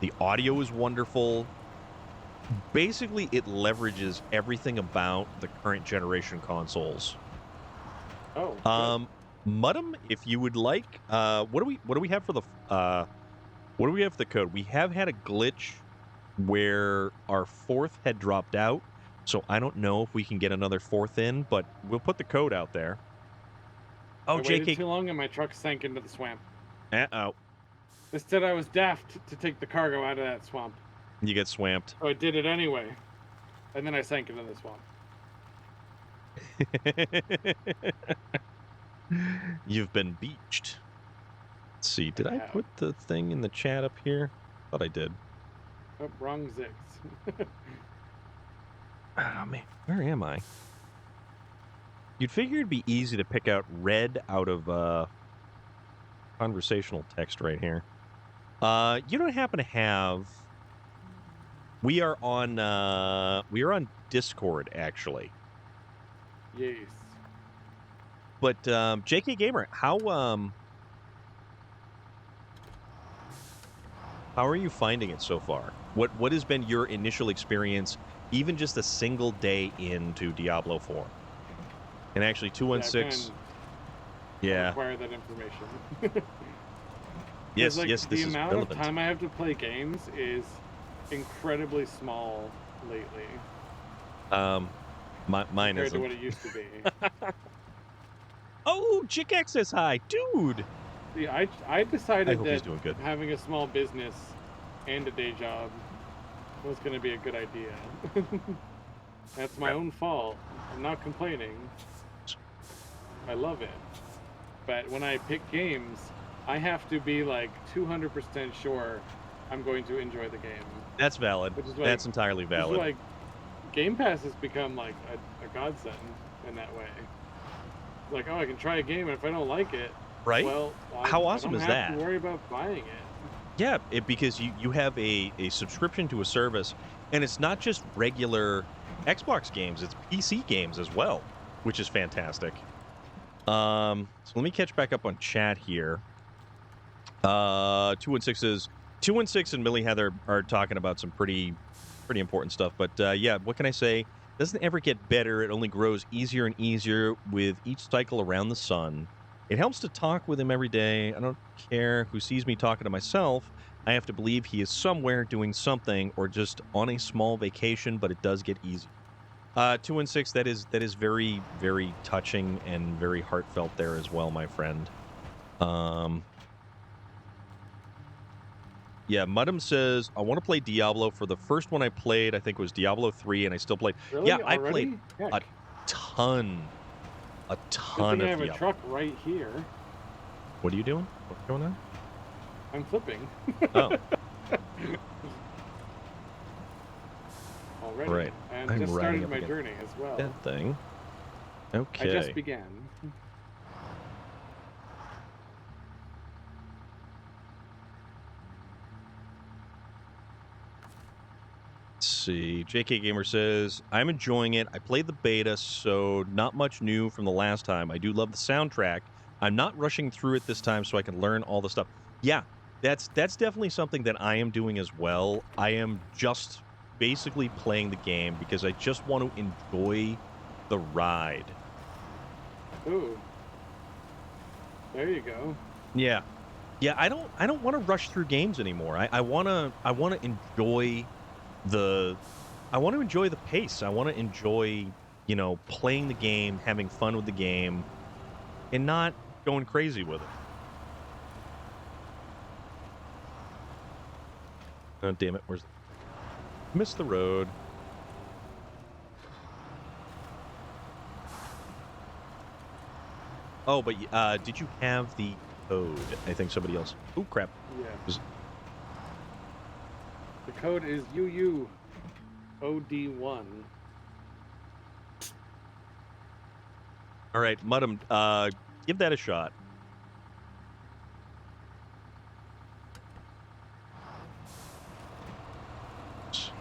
The audio is wonderful. Basically, it leverages everything about the current generation consoles.
Oh.
Mudum, if you would like, what do we have for the what do we have for the code? We have had a glitch where our 4th had dropped out, so I don't know if we can get another 4th in, but we'll put the code out there. Oh,
I waited
JK.
too long and my truck sank into the swamp.
Uh-oh.
Instead, I was daft to take the cargo out of that swamp.
You get swamped.
So I did it anyway. And then I sank into the swamp.
You've been beached. Let's see. Did I put the thing in the chat up here? Thought I did.
Oh, wrong Zix.
Oh, man. Where am I? You'd figure it'd be easy to pick out red out of conversational text right here. You don't happen to have... We are on Discord, actually.
Yes.
But JK Gamer, how are you finding it so far? What has been your initial experience, even just a single day into Diablo 4? And actually, 216. Yeah.
Require that information.
Yes,
like,
yes, this is relevant.
The amount of time I have to play games is incredibly small lately.
Mine
compared
isn't.
to what it used to be.
Oh, Chick X says hi, dude.
See, I decided
he's
that
doing good.
having a small business and a day job was going to be a good idea. That's my own fault. I'm not complaining. I love it. But when I pick games, I have to be like 200% sure I'm going to enjoy the game.
That's valid. That's entirely valid.
Like, Game Pass has become like a godsend in that way. Like, oh, I can try a game, and if I don't like it,
right?
well,
how awesome is that?
I don't have to worry about buying it.
Yeah, because you have a subscription to a service, and it's not just regular Xbox games; it's PC games as well, which is fantastic. So let me catch back up on chat here. 216 and Millie Heather are talking about some pretty important stuff. But yeah, what can I say? Doesn't ever get better. It only grows easier and easier with each cycle around the sun. It helps to talk with him every day. I don't care who sees me talking to myself. I have to believe he is somewhere doing something or just on a small vacation, but it does get easy. 216, that is very, very touching and very heartfelt there as well, my friend. Yeah, Mudham says, I want to play Diablo. For the first one I played, I think was Diablo 3, and I still played.
Really?
Yeah, I played
Already? Heck.
a ton
Good
of
thing I have
Diablo.
a truck right here.
What are you doing? What's going on?
I'm flipping.
Oh.
Already.
Right.
And
I'm
just
riding
started
up
my
again.
journey as well.
That thing. Okay.
I just began.
Let's see. JK Gamer says, I'm enjoying it. I played the beta, so not much new from the last time. I do love the soundtrack. I'm not rushing through it this time so I can learn all the stuff. Yeah, that's definitely something that I am doing as well. I am just basically playing the game because I just want to enjoy the ride.
Ooh. There you go.
Yeah. Yeah, I don't want to rush through games anymore. I want to enjoy the pace. I want to enjoy, playing the game, having fun with the game, and not going crazy with it. Oh, damn it. Missed the road. Oh, but did you have the code? I think somebody else. Oh, crap.
Yeah. The code is UUOD1.
All right, Mudham, give that a shot.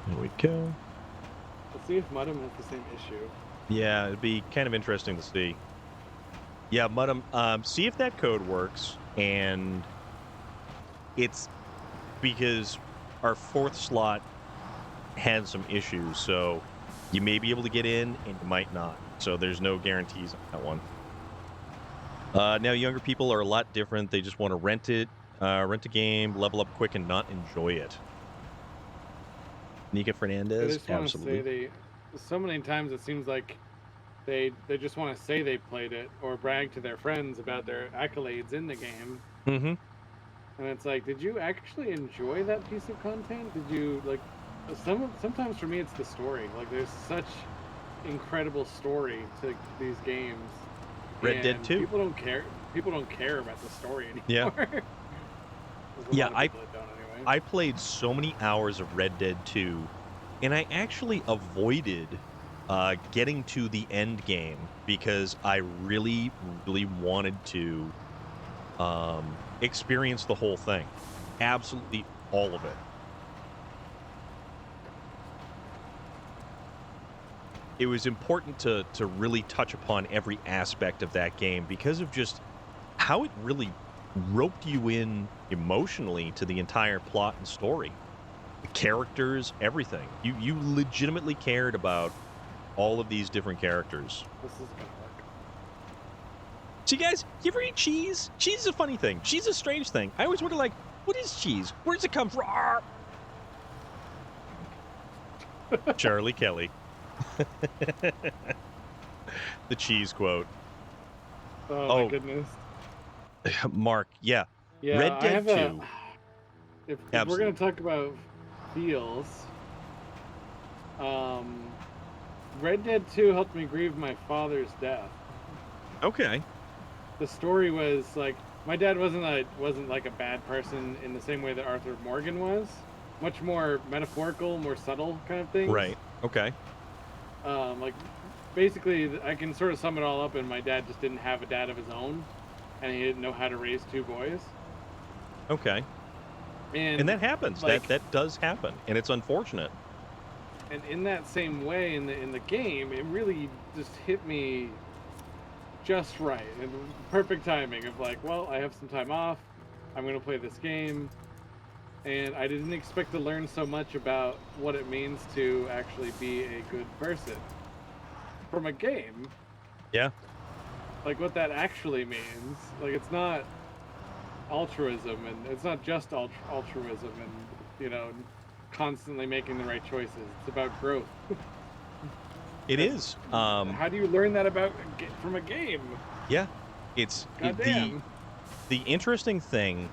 Here we go.
Let's see if Mudham has the same issue.
Yeah, it'd be kind of interesting to see. Yeah, Mudham, see if that code works, and it's because our fourth slot had some issues, so you may be able to get in, and you might not. So there's no guarantees on that one. Now, younger people are a lot different. They just want to rent a game, level up quick, and not enjoy it. Nika Fernandez, absolutely.
So many times it seems like they just want to say they played it or brag to their friends about their accolades in the game.
Mm-hmm.
And it's like, did you actually enjoy that piece of content? Did you like? Sometimes for me it's the story. Like there's such incredible story to these games.
Red Dead 2.
People don't care. People don't care about the story anymore.
Yeah. Yeah, I played so many hours of Red Dead 2, and I actually avoided getting to the end game because I really, really wanted to experience the whole thing. Absolutely all of it. It was important to really touch upon every aspect of that game because of just how it really roped you in emotionally to the entire plot and story. The characters, everything. You legitimately cared about all of these different characters.
This is gonna work.
See, guys, you ever eat cheese? Cheese is a funny thing. Cheese is a strange thing. I always wonder, like, what is cheese? Where does it come from? Charlie Kelly. The cheese quote.
Oh my goodness.
Mark, yeah.
Yeah,
Red Dead 2.
If we're going to talk about feels, Red Dead 2 helped me grieve my father's death.
Okay.
The story was like, my dad wasn't like a bad person in the same way that Arthur Morgan was. Much more metaphorical, more subtle kind of thing.
Right. Okay.
Like, basically, I can sort of sum it all up in my dad just didn't have a dad of his own, and he didn't know how to raise two boys.
Okay. And that happens.
Like,
That does happen, and it's unfortunate.
and in that same way, in the game, it really just hit me just right, and perfect timing of like, well, I have some time off. I'm gonna play this game, and I didn't expect to learn so much about what it means to actually be a good person from a game.
Yeah.
Like what that actually means. Like it's not altruism, and it's not just altruism, and constantly making the right choices. It's about growth.
It is.
How do you learn that from a game?
Yeah. It's
Goddamn.
the interesting thing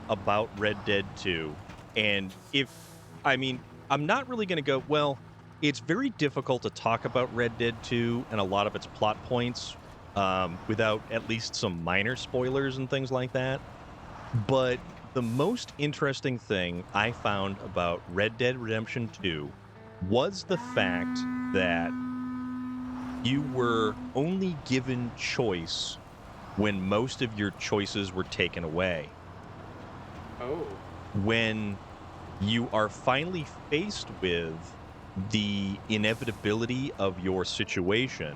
about Red Dead 2, and I'm not really going to go, well, it's very difficult to talk about Red Dead 2 and a lot of its plot points without at least some minor spoilers and things like that. But the most interesting thing I found about Red Dead Redemption 2 was the fact that you were only given choice when most of your choices were taken away.
Oh.
When you are finally faced with the inevitability of your situation,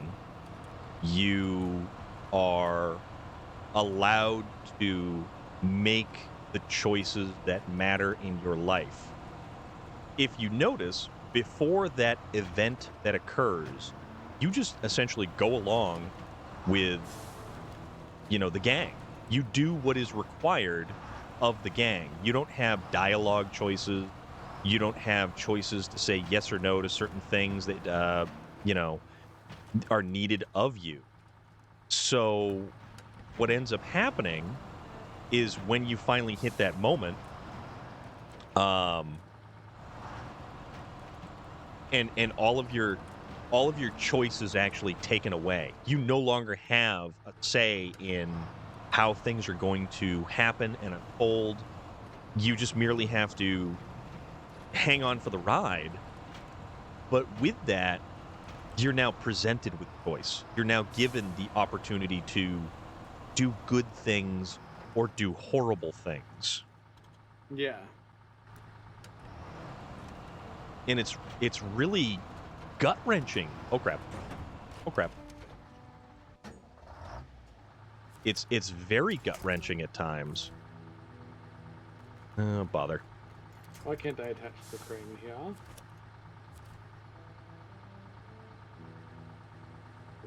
you are allowed to make the choices that matter in your life. If you notice, before that event that occurs, you just essentially go along with, the gang. You do what is required of the gang. You don't have dialogue choices. You don't have choices to say yes or no to certain things that, are needed of you. So what ends up happening is when you finally hit that moment, and all of your choices actually taken away. You no longer have a say in how things are going to happen and unfold. You just merely have to hang on for the ride. But with that, you're now presented with choice. You're now given the opportunity to do good things or do horrible things.
Yeah.
And it's really gut-wrenching. Oh crap. Oh crap. It's very gut-wrenching at times. Oh, bother.
Why can't I attach the crane here?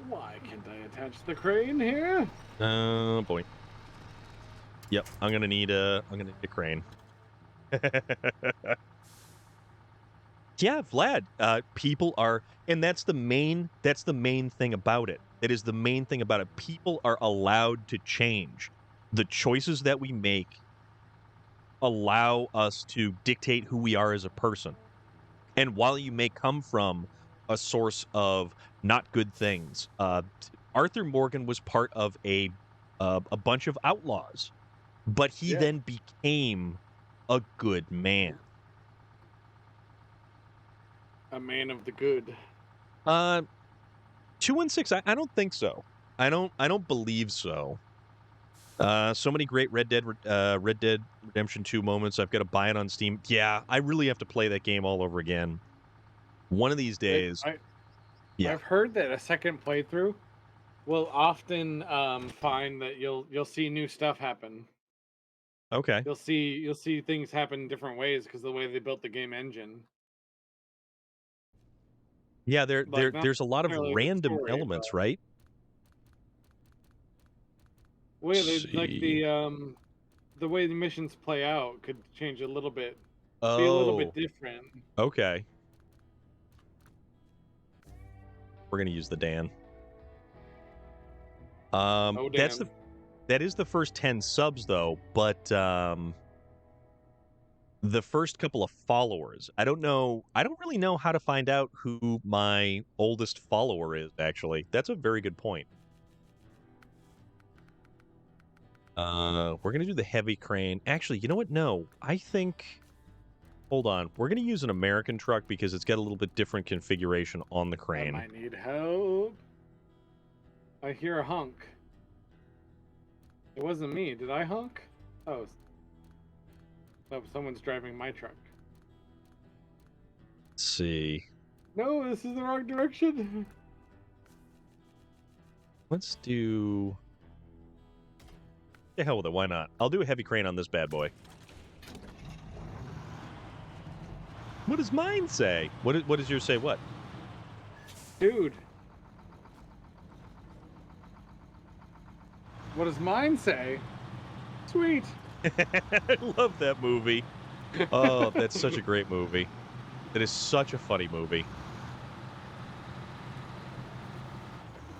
Why can't I attach the crane here?
Oh boy. Yep, I'm gonna need a crane. Yeah, Vlad. People are, and that's the main thing about it. It is the main thing about it. People are allowed to change. The choices that we make allow us to dictate who we are as a person. And while you may come from a source of not good things, Arthur Morgan was part of a bunch of outlaws, but he
Yeah.
then became a good man.
A man of the good.
216. I don't think so. I don't believe so. So many great Red Dead Redemption 2 moments. I've got to buy it on Steam. Yeah, I really have to play that game all over again. One of these days. Yeah.
I've heard that a second playthrough will often find that you'll see new stuff happen.
Okay.
You'll see things happen in different ways because of the way they built the game engine.
Yeah,
Like not
there's a lot of
necessarily the
random
story, but
elements, right?
way
Let's
they like
see.
the way the missions play out could change a little bit, be a little bit
Oh,
different.
okay. We're gonna use the Dan.
Oh
That's
damn.
that is the first 10 subs though, but the first couple of followers. I don't know. I don't really know how to find out who my oldest follower is, actually. That's a very good point. We're going to do the heavy crane. Actually, you know what? No. I think... Hold on. We're going to use an American truck because it's got a little bit different configuration on the
I
crane.
might need help. I hear a hunk. It wasn't me. Did I hunk? Oh. Oh, someone's driving my truck.
Let's see.
No, this is the wrong direction.
Let's do... The hell with it, why not? I'll do a heavy crane on this bad boy. What does mine say? What does yours say what?
Dude. What does mine say? Sweet.
I love that movie. Oh, that's such a great movie. It is such a funny movie.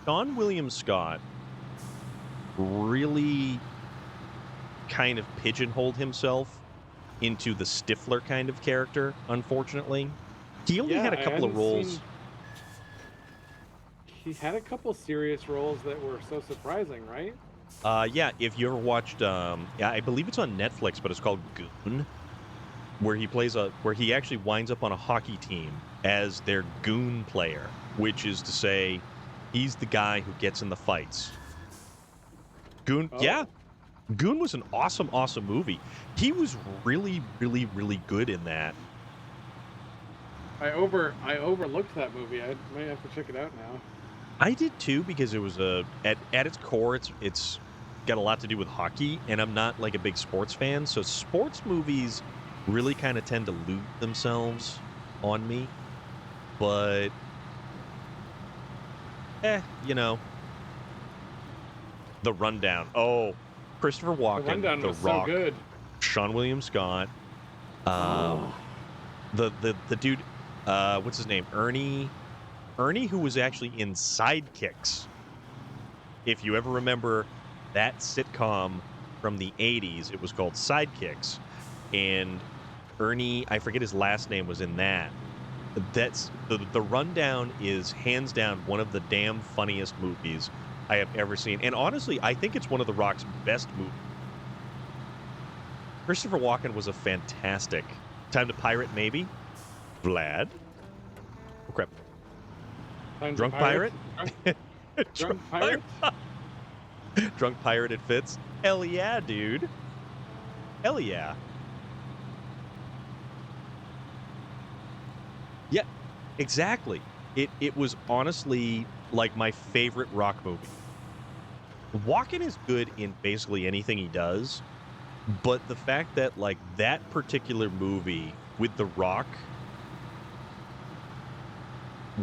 Sean William Scott really kind of pigeonholed himself into the Stifler kind of character, unfortunately. He only had a couple of roles.
He had a couple serious roles that were so surprising, right?
Yeah, if you ever watched, yeah, I believe it's on Netflix, but it's called Goon, where he actually winds up on a hockey team as their goon player, which is to say, he's the guy who gets in the fights. Goon, yeah, Goon was an awesome, awesome movie. He was really, really, really good in that.
I overlooked that movie. I might have to check it out now.
I did too, because it was at its core, it's got a lot to do with hockey, and I'm not like a big sports fan, so sports movies really kind of tend to lose themselves on me. But you know, The Rundown. Oh, Christopher Walken,
The Rundown was
Rock,
so good.
Sean William Scott, the dude, what's his name? Ernie, who was actually in Sidekicks. If you ever remember that sitcom from the 80s, it was called Sidekicks. And Ernie, I forget his last name, was in that. That's the Rundown is hands down one of the damn funniest movies I have ever seen. And honestly, I think it's one of The Rock's best movies. Christopher Walken was a fantastic. Time to pirate, maybe? Vlad? Oh, crap. Drunk pirate?
Drunk pirate?
Drunk pirate, it fits. Hell yeah, dude. Hell yeah. Yeah, exactly. It was honestly like my favorite Rock movie. Walken is good in basically anything he does, but the fact that like that particular movie with The Rock,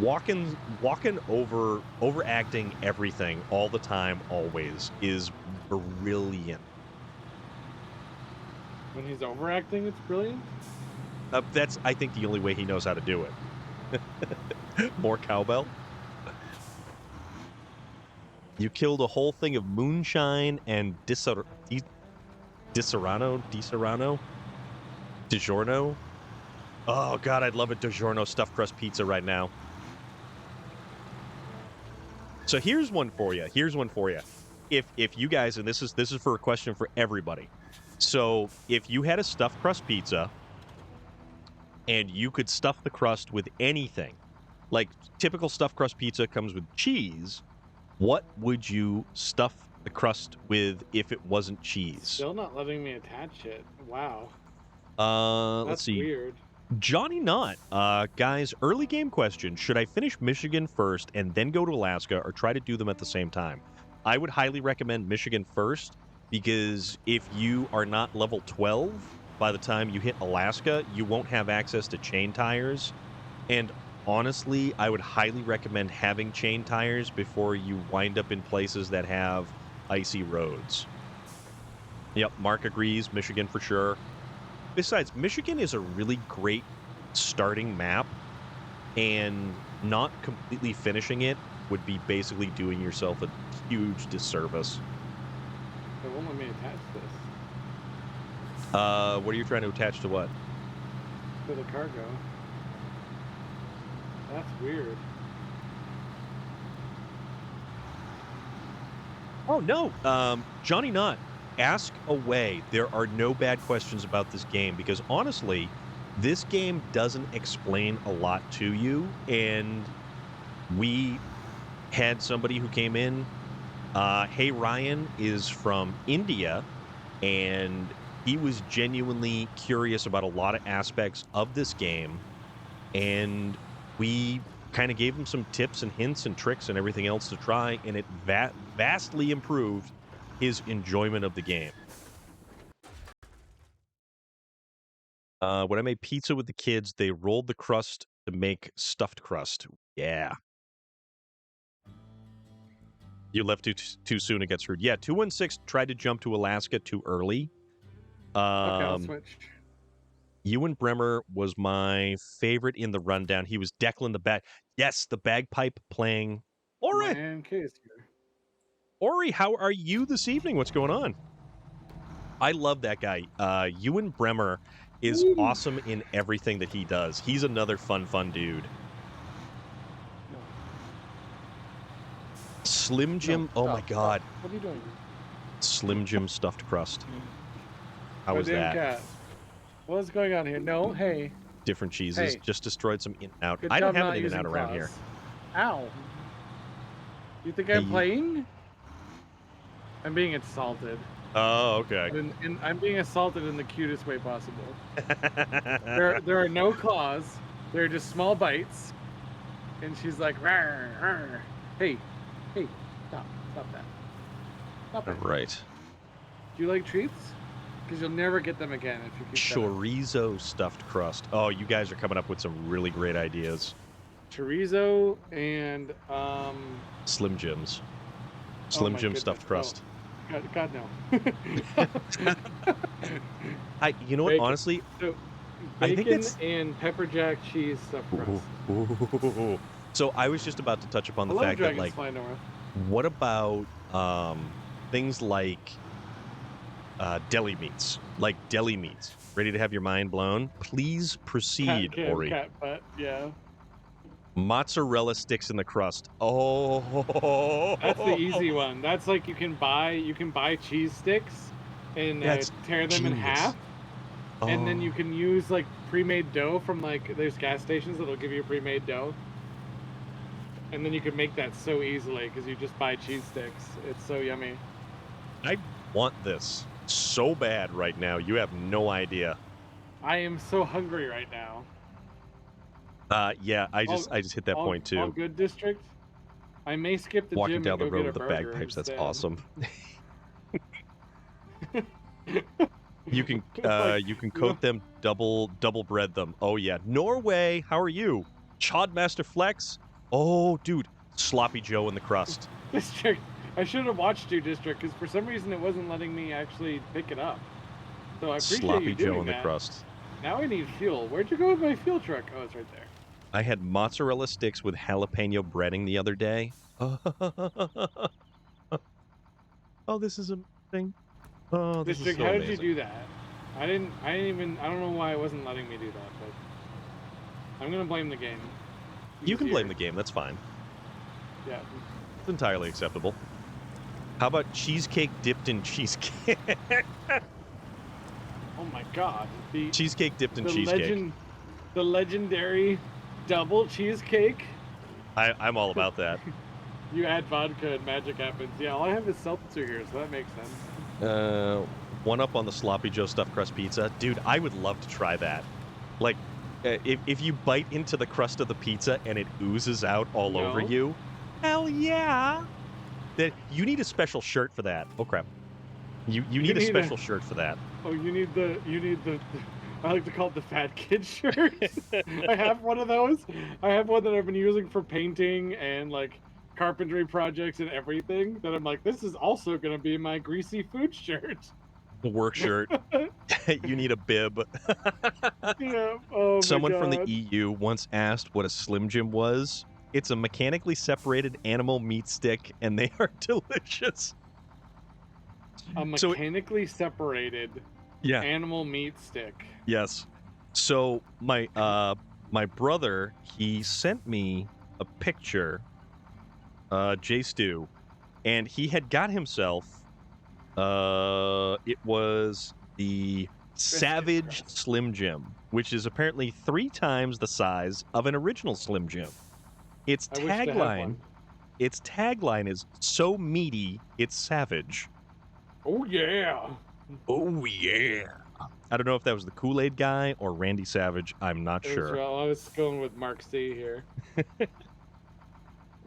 Walken overacting everything all the time, always, is brilliant.
When he's overacting, it's brilliant.
That's, I think, the only way he knows how to do it. More cowbell. You killed a whole thing of moonshine and DiSerrano? DiGiorno? Oh, God, I'd love a DiGiorno stuffed crust pizza right now. So here's one for you. If you guys, and this is for a question for everybody. So if you had a stuffed crust pizza and you could stuff the crust with anything, like typical stuffed crust pizza comes with cheese, what would you stuff the crust with if it wasn't cheese?
Still not letting me attach it. Wow.
Let's see.
Weird.
Johnny Knott, guys, early game question. Should I finish Michigan first and then go to Alaska, or try to do them at the same time? I would highly recommend Michigan first, because if you are not level 12 by the time you hit Alaska, you won't have access to chain tires. And honestly, I would highly recommend having chain tires before you wind up in places that have icy roads. Yep, Mark agrees. Michigan for sure. Besides, Michigan is a really great starting map, and not completely finishing it would be basically doing yourself a huge disservice.
It won't let me attach this.
What are you trying to attach to what?
To the cargo. That's weird.
Oh, no. Johnny Knott, ask away. There are no bad questions about this game, because honestly, this game doesn't explain a lot to you. And we had somebody who came in. Hey Ryan is from India, and He was genuinely curious about a lot of aspects of this game, and we kind of gave him some tips and hints and tricks and everything else to try, and it vastly improved his enjoyment of the game. When I made pizza with the kids, they rolled the crust to make stuffed crust. Yeah. You left too soon and got screwed. Yeah, 216 tried to jump to Alaska too early.
Okay, I'll switch.
Ewan Bremer was my favorite in the rundown. He was Declan the bag. Yes, the bagpipe playing. Ori,
Man, case here.
Ori, how are you this evening? What's going on? I love that guy. Ewan Bremer is awesome in everything that he does. He's another fun dude. Slim Jim.
No,
oh my God.
What are you doing?
Slim Jim stuffed crust. How was that?
Cat. What's going on here? No, hey.
Different cheeses.
Hey.
Just destroyed some In-N-Out.
Good
I don't
job
have
not
an In-N-Out
using
around here.
claws. Ow. You think I'm playing? I'm being insulted.
Oh, okay.
I'm being assaulted in the cutest way possible. there are no claws. They're just small bites. And she's like, rawr, rawr. Hey, stop that. Stop it.
Right.
Do you like treats? Because you'll never get them again if you keep that up.
Chorizo stuffed crust. Oh, you guys are coming up with some really great ideas.
Chorizo and
Slim Jims. Slim Jim stuffed crust.
Oh. God no.
You know what?
Bacon.
Honestly,
So,
I think
bacon
it's
and pepper jack cheese stuffed crust.
Ooh. So I was just about to touch upon the fact that, like, what about things like deli meats, like deli meats? Ready to have your mind blown? Please proceed, Ori.
Cat butt, yeah.
Mozzarella sticks in the crust. Oh,
that's the easy one. That's like you can buy cheese sticks and tear them in half, and then you can use like pre-made dough from like there's gas stations that'll give you pre-made dough, and then you can make that so easily because you just buy cheese sticks. It's so yummy.
I want this so bad right now. You have no idea.
I am so hungry right now.
Yeah, I just hit that point too.
All good, district. I may skip the
Walking
gym
down
and
the road
go
with
get
the
a burger
bagpipes. That's
instead.
awesome. You can coat them, double bread them. Oh yeah, Norway. How are you, Chodmaster Flex? Oh, dude, Sloppy Joe in the crust.
District. I should have watched you, District, because for some reason it wasn't letting me actually pick it up. So I appreciate
Sloppy
you doing
Joe in
that.
the crust.
Now I need fuel. Where'd you go with my fuel truck? Oh, it's right there.
I had mozzarella sticks with jalapeno breading the other day. Oh, this is amazing. Oh, this
District,
is so
how
amazing.
did you do that? I don't know why it wasn't letting me do that, but I'm gonna blame the game.
You can blame the game. That's fine.
Yeah.
It's entirely acceptable. How about cheesecake dipped in cheesecake?
Oh my God.
Cheesecake dipped in cheesecake.
The legendary double cheesecake.
I'm all about that.
You add vodka and magic happens. Yeah, all I have is seltzer here, so that makes sense.
One up on the Sloppy Joe stuffed crust pizza. Dude, I would love to try that. Like, if you bite into the crust of the pizza and it oozes out all over you, hell yeah! You need a special shirt for that. Oh crap! You need a special shirt for that.
Oh, you need the. I like to call it the fat kid shirt. I have one of those. I have one that I've been using for painting and like carpentry projects and everything. That I'm like, this is also going to be my greasy food shirt.
The work shirt. You need a bib.
Yeah. Oh,
someone from the EU once asked what a Slim Jim was. It's a mechanically separated animal meat stick, and they are delicious.
A mechanically separated animal meat stick.
Yes. So my brother, he sent me a picture, J Stu, and he had got himself it was the Savage Slim Jim, which is apparently 3 times the size of an original Slim Jim. Its tagline is "So meaty, it's savage."
Oh yeah.
Oh yeah. I don't know if that was the Kool-Aid guy or Randy Savage. I'm not sure.
I was going with Mark C here.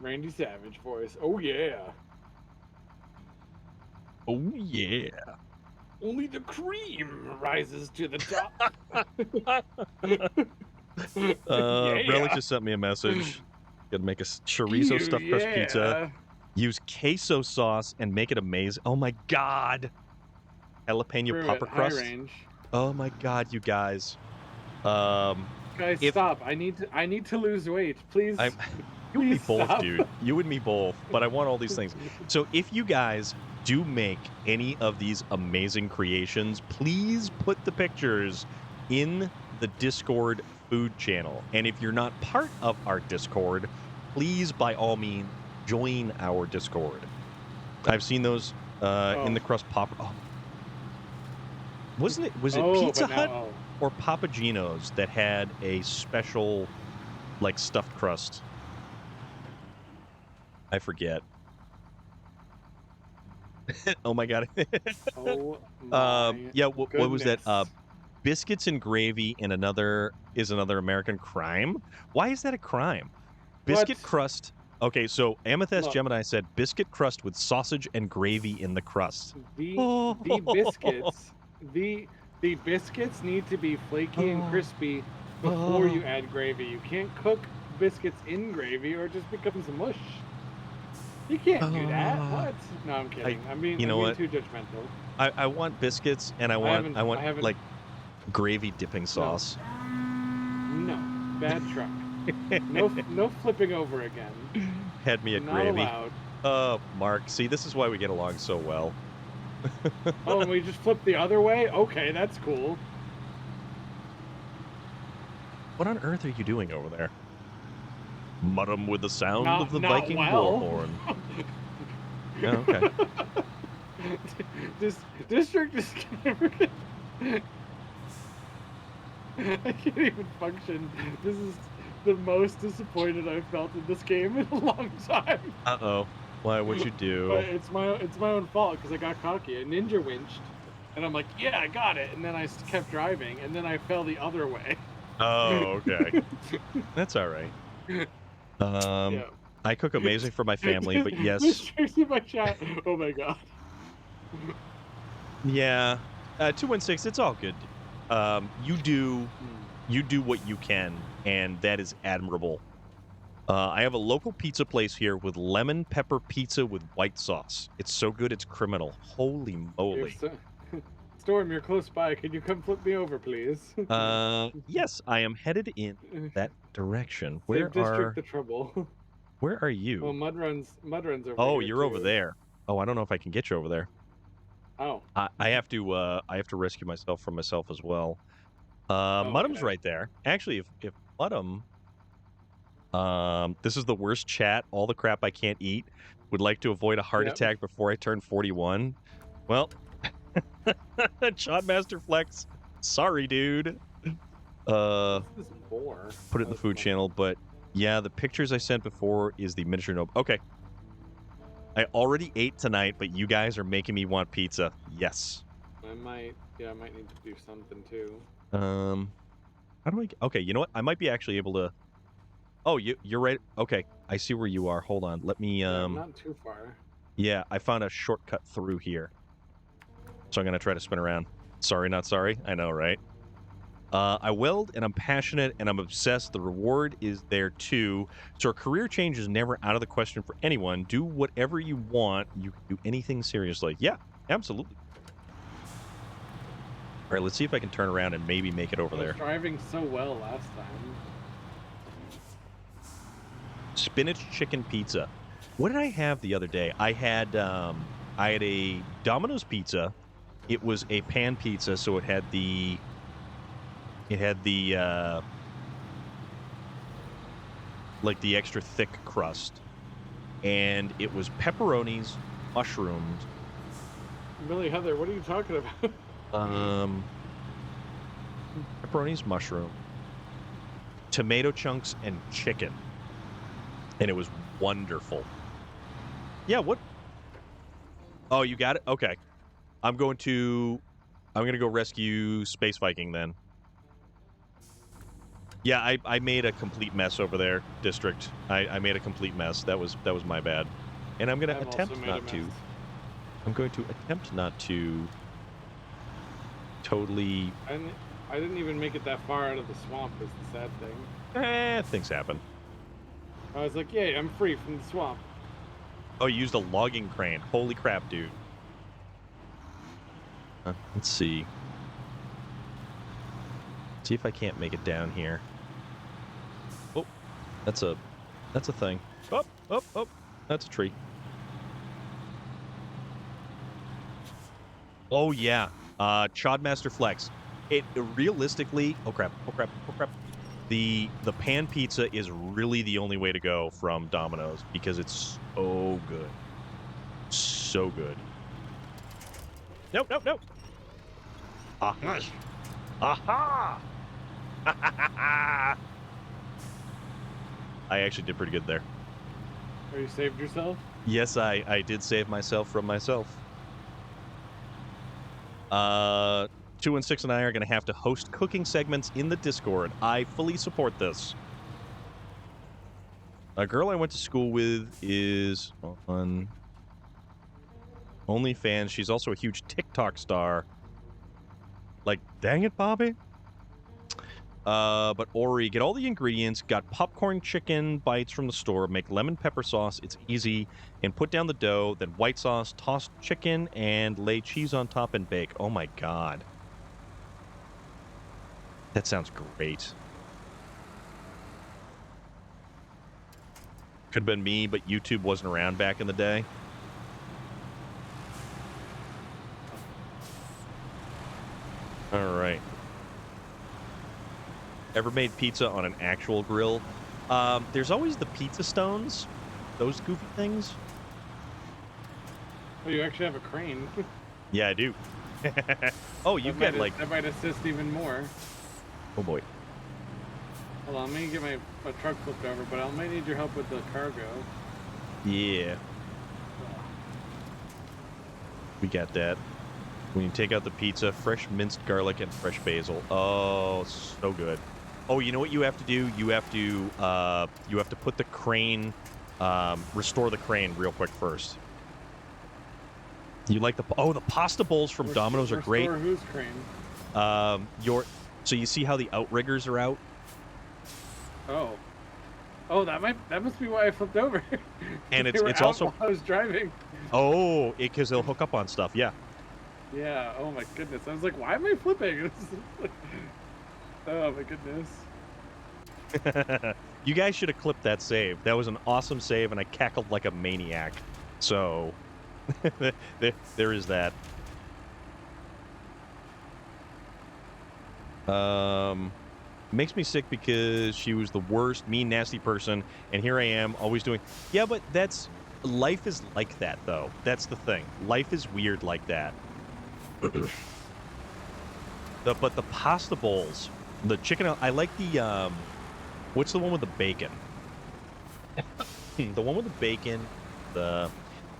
Randy Savage voice. Oh yeah.
Oh yeah.
Only the cream rises to the top.
Relic
Yeah.
just sent me a message. Gotta make a chorizo
Ew,
stuffed crust pizza.
yeah.
Use queso sauce and make it amazing. Oh my god. Jalapeno
Prove
pepper
it. High
crust.
range.
Oh my god, you guys.
Guys,
If
stop. I need to lose weight. Please.
I'm you and me
Please
both,
stop.
dude. You and me both. But I want all these things. So if you guys do make any of these amazing creations, please put the pictures in the Discord food channel. And if you're not part of our Discord, please by all means join our Discord. I've seen those in the crust pop. Oh. Was it Pizza Hut or Papa Gino's that had a special like stuffed crust? I forget. Oh my god.
Oh my
yeah, what was that?
goodness.
Biscuits and gravy in another American crime? Why is that a crime? Biscuit
What?
crust. Okay, so Amethyst
Look.
Gemini said biscuit crust with sausage and gravy in the crust.
The biscuits the biscuits need to be flaky and crispy before you add gravy. You can't cook biscuits in gravy or it just becomes mush. You can't do that. What? No, I'm kidding. I'm being too judgmental.
I want biscuits and I want like gravy dipping sauce.
No. Bad truck. No flipping over again.
Had me at
Not
gravy.
allowed.
Mark, see, this is why we get along so well.
Oh, and we just flip the other way? Okay, that's cool.
What on earth are you doing over there? Muddum with the sound of the Viking war horn. Yeah, okay.
This district is never gonna... I can't even function. This is the most disappointed I've felt in this game in a long time.
Uh-oh. Why? What'd you do?
But it's my own fault because I got cocky. I ninja winched, and I'm like, yeah, I got it. And then I kept driving, and then I fell the other way.
Oh, okay. That's all right.
Yeah.
I cook amazing for my family, but yes.
This in my chat. Oh my god.
Yeah. 216, it's all good. You do what you can, and that is admirable. I have a local pizza place here with lemon pepper pizza with white sauce. It's so good, it's criminal. Holy moly.
Storm, you're close by. Can you come flip me over, please?
Yes, I am headed in that direction. Where
District the trouble.
Where are you?
Well, Mudrun's over here.
Oh, you're over there. Oh, I don't know if I can get you over there.
Oh.
I have to rescue myself from myself as well. Muddum's right there. Actually, if Muddum, this is the worst chat. All the crap I can't eat. Would like to avoid a heart attack before I turn 41. Well, Shotmaster Flex. Sorry, dude. Put it in the food channel, but yeah, the pictures I sent before is the miniature note. Okay. I already ate tonight, but you guys are making me want pizza. Yes.
I might need to do something too.
How do I okay, you know what? I might be actually able to... Oh, you're right. Okay, I see where you are. Hold on. Let me...
not too far.
Yeah, I found a shortcut through here. So I'm going to try to spin around. Sorry, not sorry. I know, right? I weld, and I'm passionate, and I'm obsessed. The reward is there, too. So a career change is never out of the question for anyone. Do whatever you want. You can do anything seriously. Yeah, absolutely. All right, let's see if I can turn around and maybe make it over there.
I was driving so well last time.
Spinach chicken pizza. What did I have the other day? I had a Domino's pizza. It was a pan pizza, so it had the like the extra thick crust, and it was pepperonis, mushrooms.
Really, Heather, what are you talking about?
Pepperonis, mushroom, tomato chunks, and chicken, and it was wonderful. Yeah, what? Oh, you got it? Okay. I'm going to I'm gonna go rescue Space Viking then. Yeah, I made a complete mess over there, District. I made a complete mess. That was my bad. And I'm gonna
I've
attempt
also made
not
a
to.
mess.
I'm going to attempt not to totally.
I didn't even make it that far out of the swamp. Is the sad thing.
Things happen.
I was like, yay, I'm free from the swamp.
Oh, you used a logging crane. Holy crap, dude. Let's see. See if I can't make it down here. Oh, that's a thing. Oh, oh, oh, that's a tree. Oh yeah, Chodmaster Flex. It realistically, oh crap. The pan pizza is really the only way to go from Domino's because it's so good, so good. Nope. Aha!
Nice.
Aha! I actually did pretty good there.
Oh, you saved yourself?
Yes, I did save myself from myself. 2 and 6 and I are going to have to host cooking segments in the Discord. I fully support this. A girl I went to school with is on OnlyFans. She's also a huge TikTok star. Like, dang it, Bobby. But Ori, get all the ingredients, got popcorn chicken bites from the store, make lemon pepper sauce, it's easy, and put down the dough, then white sauce, toss chicken, and lay cheese on top and bake. Oh my god. That sounds great. Could have been me, but YouTube wasn't around back in the day. All right. Ever made pizza on an actual grill? There's always the pizza stones. Those goofy things.
Oh, you actually have a crane.
Yeah, I do. Oh, you've got like...
That might assist even more.
Oh, boy.
Hold on, let me get my truck flipped over, but I might need your help with the cargo.
Yeah. We got that. When you take out the pizza, fresh minced garlic and fresh basil. Oh, so good. Oh, you know what you have to do? You have to put the crane, restore the crane real quick first. You like the pasta bowls from Domino's are great.
Restore whose crane?
So you see how the outriggers are out?
Oh, that must be why I flipped over.
And
They were
it's
out
also
while I was driving.
Oh, because they'll hook up on stuff. Yeah.
Yeah. Oh my goodness. I was like, why am I flipping? Oh my goodness.
You guys should have clipped that save. That was an awesome save, and I cackled like a maniac. So there is that. Makes me sick because she was the worst, mean, nasty person, and here I am always doing... Yeah, but life is like that, though. That's the thing. Life is weird like that. But the pasta bowls, the chicken... I like the... what's the one with the bacon? The one with the bacon,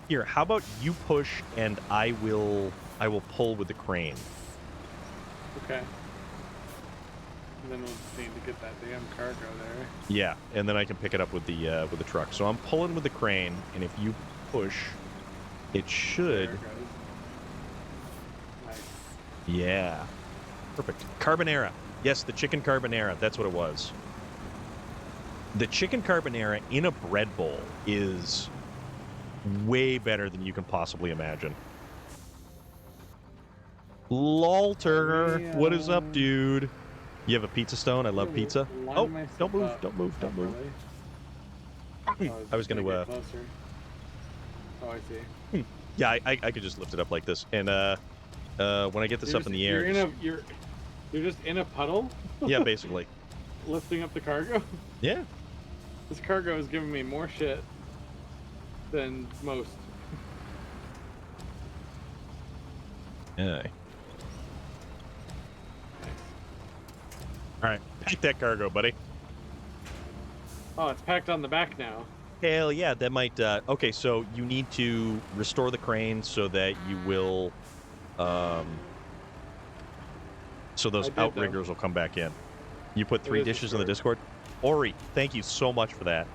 Here, how about you push, and I will pull with the crane.
Okay. And then we'll just need to get that damn cargo there.
Yeah, and then I can pick it up with the truck. So I'm pulling with the crane, and if you push, it should.
There it goes. Nice.
Yeah, perfect. Carbonara. Yes, the chicken carbonara. That's what it was. The chicken carbonara in a bread bowl is way better than you can possibly imagine. Lolter, what is up, dude? You have a pizza stone? I love pizza. Oh, don't move, don't move, don't move. I was going to...
Oh, I see.
Yeah, I could just lift it up like this. And when I get this up in the air...
You're just in a puddle?
Yeah, basically.
Lifting up the cargo?
Yeah.
This cargo is giving me more shit than most.
Yeah. All right, pack that cargo, buddy.
Oh, it's packed on the back now.
Hell yeah, that might... okay, so you need to restore the crane so that you will... so those
did,
outriggers will come back in. You put 3
is a
dishes in the
story.
Discord. Ori, thank you so much for that.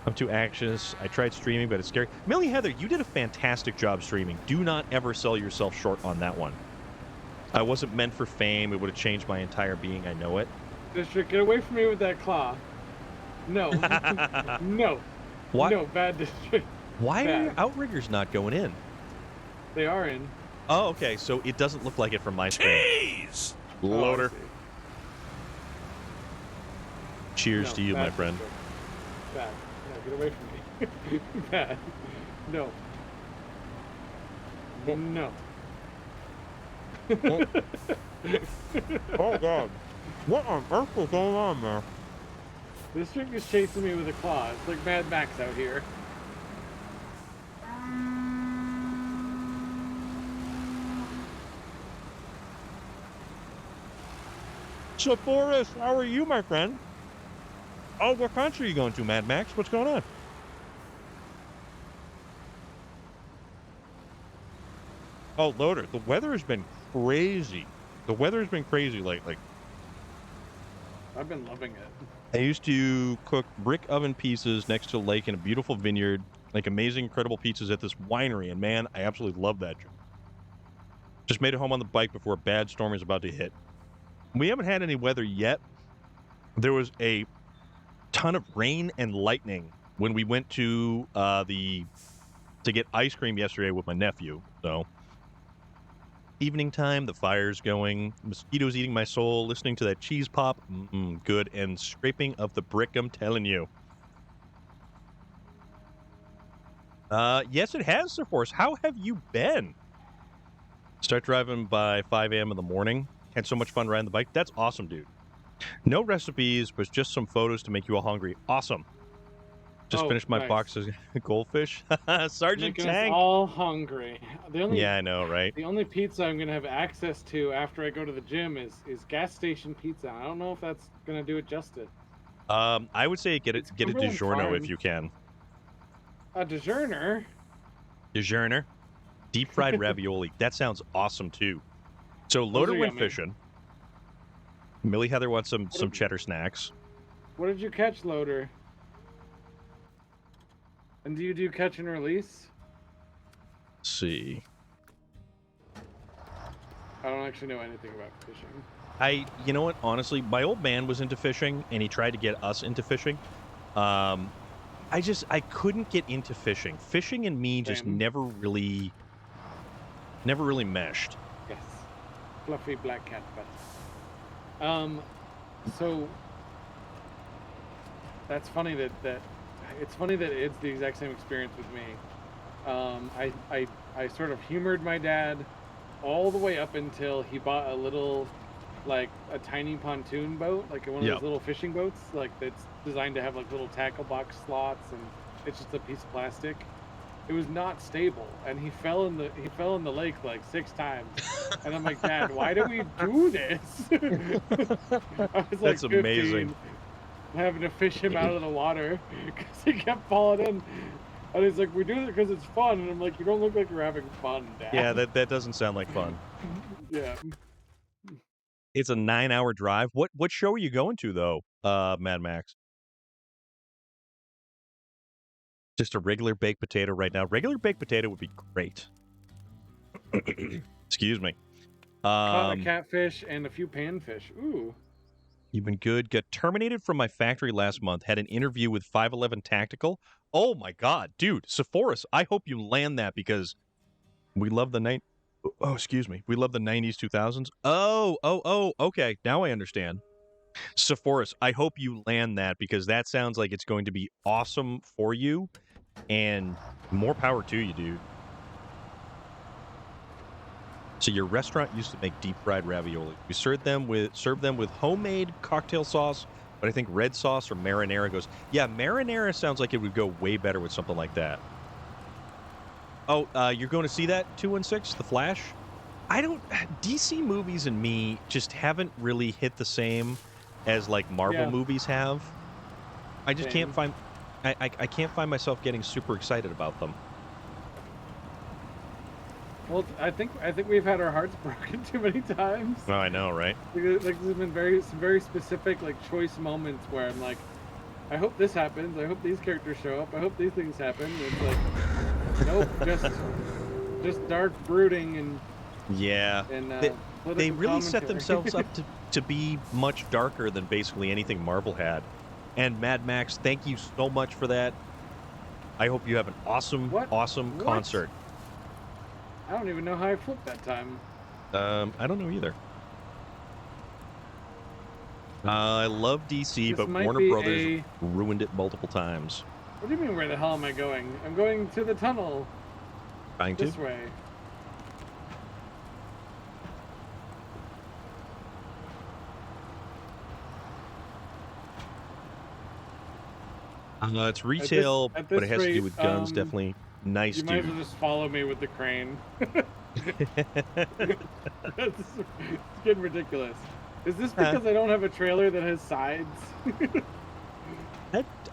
I'm too anxious. I tried streaming, but it's scary. Millie Heather, you did a fantastic job streaming. Do not ever sell yourself short on that one. I wasn't meant for fame. It would have changed my entire being. I know it.
District, get away from me with that claw. No. No.
What?
No, bad district.
Why are
Bad.
your outriggers not going in?
They are in.
Oh, okay. So it doesn't look like it from my screen.
Jeez!
Oh, I
Loader.
see.
Cheers
No,
to you, my
bad
friend.
district. Bad. No, get away from me. Bad. No. No.
Oh, God. What on earth is going on there?
District is chasing me with a claw. It's like Mad Max out here.
So, Forrest, how are you, my friend? Oh, what country are you going to, Mad Max? What's going on? Oh, Loader, the weather has been crazy. The weather has been crazy lately.
I've been loving it.
I used to cook brick oven pizzas next to a lake in a beautiful vineyard, like amazing, incredible pizzas at this winery, and man, I absolutely love that job. Just made it home on the bike before a bad storm is about to hit. We haven't had any weather yet. There was a ton of rain and lightning when we went to get ice cream yesterday with my nephew. So evening time, the fire's going, mosquitoes eating my soul, listening to that cheese pop, good, and scraping of the brick, I'm telling you. Yes, it has, Sir Force. How have you been? Start driving by 5 a.m. in the morning. Had so much fun riding the bike. That's awesome, dude. No recipes, but just some photos to make you all hungry. Awesome. Just finished my
nice.
box of goldfish. Sergeant
Making
Tank.
us all hungry.
Yeah, I know, right?
The only pizza I'm gonna have access to after I go to the gym is gas station pizza. I don't know if that's gonna do it justice.
I would say get a
Cumberland
DiGiorno if
Farms.
you can.
A DiGiorno?
DiGiorno, deep fried ravioli. That sounds awesome too. So Loader
are
went
yummy.
fishing. Millie Heather wants some cheddar snacks.
What did you catch, Loader? And do you do catch and release?
Let's see.
I don't actually know anything about fishing.
You know what? Honestly, my old man was into fishing, and he tried to get us into fishing. I couldn't get into fishing. Fishing and me just
Same.
never really meshed.
Yes. Fluffy black cat butt. So that's funny that it's funny that it's the exact same experience with me. I sort of humored my dad all the way up until he bought a little, like a tiny pontoon boat, like one of those little fishing boats, like that's designed to have like little tackle box slots, and it's just a piece of plastic. It was not stable, and he fell in the lake like 6 times. And I'm like, Dad, why do we do this? I was like
That's amazing.
15, having to fish him out of the water because he kept falling in. And he's like, we do this because it's fun. And I'm like, you don't look like you're having fun, Dad.
Yeah, that doesn't sound like fun.
Yeah.
It's a 9-hour drive. What show are you going to though, Mad Max? Just a regular baked potato right now. Regular baked potato would be great. Excuse me.
Caught a catfish and a few panfish. Ooh.
You've been good. Got terminated from my factory last month. Had an interview with 511 Tactical. Oh my God, dude. Sephoris, I hope you land that because we love the night. Oh, excuse me. We love the 90s, 2000s. Oh, okay. Now I understand. Sephoris, I hope you land that because that sounds like it's going to be awesome for you, and more power to you, dude. So your restaurant used to make deep fried ravioli. We served them with homemade cocktail sauce, but I think red sauce or marinara goes. Yeah, marinara sounds like it would go way better with something like that. Oh, you're going to see that 216, The Flash? DC movies and me just haven't really hit the same as like Marvel movies have. I just can't find I can't find myself getting super excited about them.
Well, I think we've had our hearts broken too many times.
Oh, I know, right?
Like there's been some very specific like choice moments where I'm like, I hope this happens. I hope these characters show up. I hope these things happen. And it's like, nope, just dark brooding and
Yeah. They
political
really set
commentary.
themselves up to be much darker than basically anything Marvel had. And Mad Max, thank you so much for that. I hope you have an awesome
What?
concert.
I don't even know how I flipped that time.
I don't know either. I love DC,
This
but
might
Warner
be
Brothers ruined it multiple times.
What do you mean, where the hell am I going? I'm going to the tunnel.
Trying to?
This way.
It's retail,
at
but
this
it has to do
rate,
with guns. Definitely nice,
You might as
dude.
well just follow me with the crane. It's getting ridiculous. Is this because I don't have a trailer that has sides?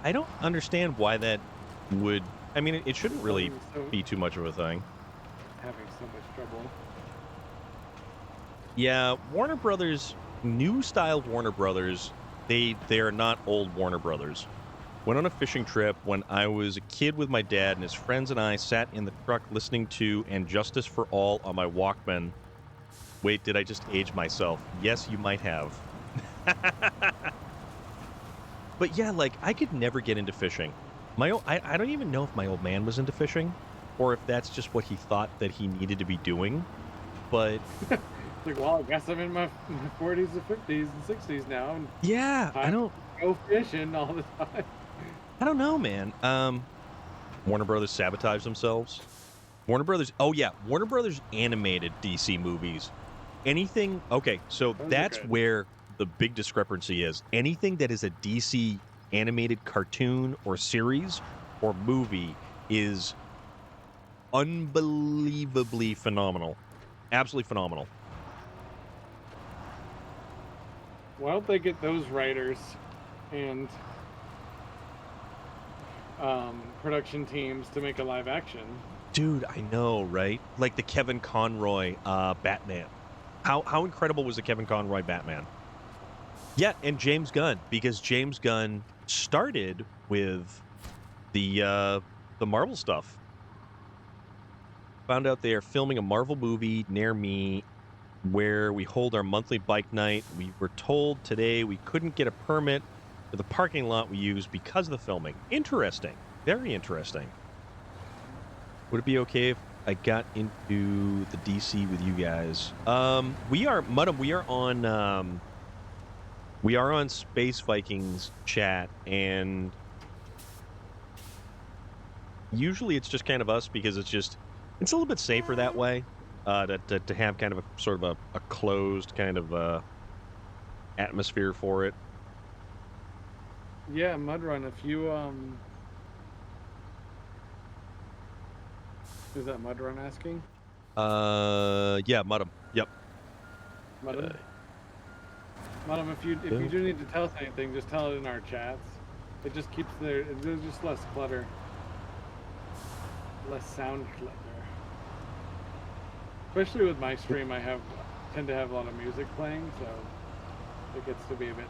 I don't understand why that would. I mean, it shouldn't really be too much of a thing.
Having so much trouble.
Yeah, Warner Brothers, new style Warner Brothers, they are not old Warner Brothers. Went on a fishing trip when I was a kid with my dad, and his friends and I sat in the truck listening to And Justice for All on my Walkman. Wait, did I just age myself? Yes, you might have. But yeah, like, I could never get into fishing. I don't even know if my old man was into fishing, or if that's just what he thought that he needed to be doing. But
Like, well, I guess I'm in my 40s and 50s and 60s now. And
yeah, I don't
go fishing all the time.
I don't know, man. Warner Brothers sabotaged themselves. Warner Brothers. Oh yeah, Warner Brothers animated DC movies. Anything. Okay, so that's where the big discrepancy is. Anything that is a DC animated cartoon or series or movie is unbelievably phenomenal. Absolutely phenomenal.
Why don't they get those writers and production teams to make a live action?
Dude, I know, right? Like the Kevin Conroy Batman. How incredible was the Kevin Conroy Batman? Yeah, and James Gunn, because James Gunn started with the Marvel stuff. Found out they are filming a Marvel movie near me where we hold our monthly bike night. We were told today we couldn't get a permit for the parking lot we use because of the filming. Interesting. Very interesting. Would it be okay if I got into the DC with you guys? We are on Space Vikings chat, and usually it's just kind of us because it's a little bit safer that way. To have kind of a sort of a closed kind of atmosphere for it.
Yeah, Mudrun, if you is that Mudrun asking?
Yeah, Mudum. Yep.
Mudum? Mudum, if you do need to tell us anything, just tell it in our chats. It just keeps there's just less clutter. Less sound clutter. Especially with my stream, I tend to have a lot of music playing, so it gets to be a bit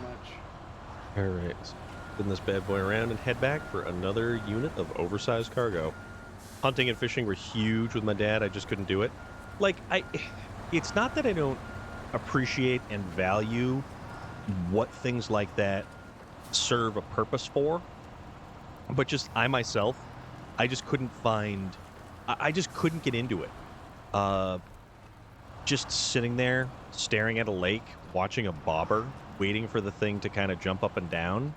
much.
All right, spin this bad boy around and head back for another unit of oversized cargo. Hunting and fishing were huge with my dad. I just couldn't do it. Like it's not that I don't appreciate and value what things like that serve a purpose for, but just I myself, I just couldn't get into it. Just sitting there, staring at a lake, watching a bobber, waiting for the thing to kind of jump up and down.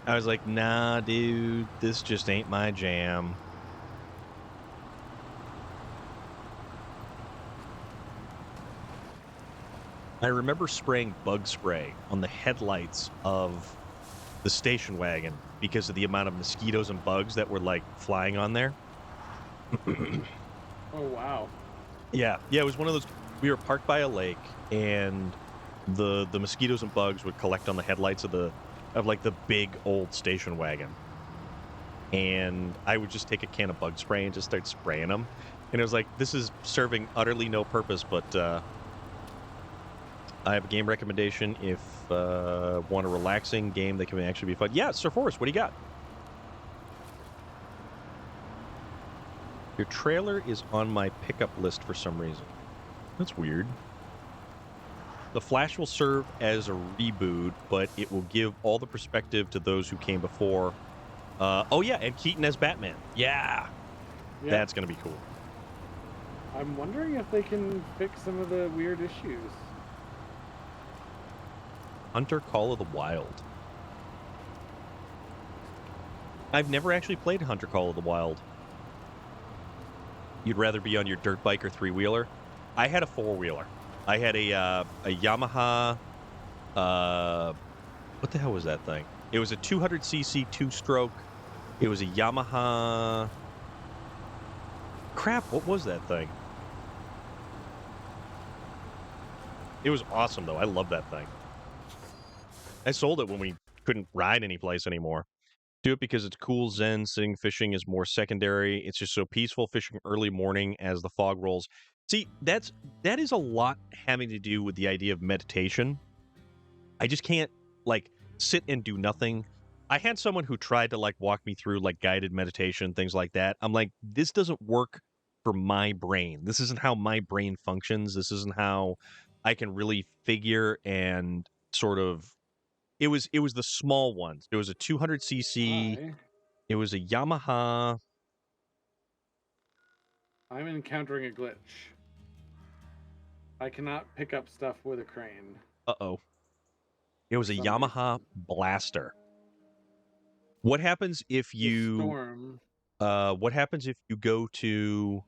I was like, nah, dude, this just ain't my jam. I remember spraying bug spray on the headlights of the station wagon because of the amount of mosquitoes and bugs that were like flying on there.
Oh, wow.
Yeah, it was one of those. We were parked by a lake, and the mosquitoes and bugs would collect on the headlights of like the big old station wagon. And I would just take a can of bug spray and just start spraying them. And it was like, this is serving utterly no purpose, but I have a game recommendation if want a relaxing game that can actually be fun. Yeah, Sir Forrest, what do you got? Your trailer is on my pickup list for some reason. That's weird. The Flash will serve as a reboot, but it will give all the perspective to those who came before. Oh, yeah, and Keaton as Batman. Yeah. That's going to be cool.
I'm wondering if they can fix some of the weird issues.
Hunter Call of the Wild. I've never actually played Hunter Call of the Wild. You'd rather be on your dirt bike or three-wheeler? I had a four-wheeler. I had a Yamaha. What the hell was that thing? It was a 200cc two-stroke. It was a Yamaha. Crap! What was that thing? It was awesome though. I love that thing. I sold it when we couldn't ride any place anymore. Do it because it's cool, zen. Sitting fishing is more secondary. It's just so peaceful fishing early morning as the fog rolls. See, that is a lot having to do with the idea of meditation. I just can't like sit and do nothing. I had someone who tried to like walk me through like guided meditation, things like that. I'm like, this doesn't work for my brain. This isn't how my brain functions. This isn't how I can really figure and sort of. It was the small ones. It was a 200cc. It was a Yamaha.
I'm encountering a glitch. I cannot pick up stuff with a crane.
Uh-oh. It was a Yamaha Blaster. What happens if you
Storm.
What happens if you go to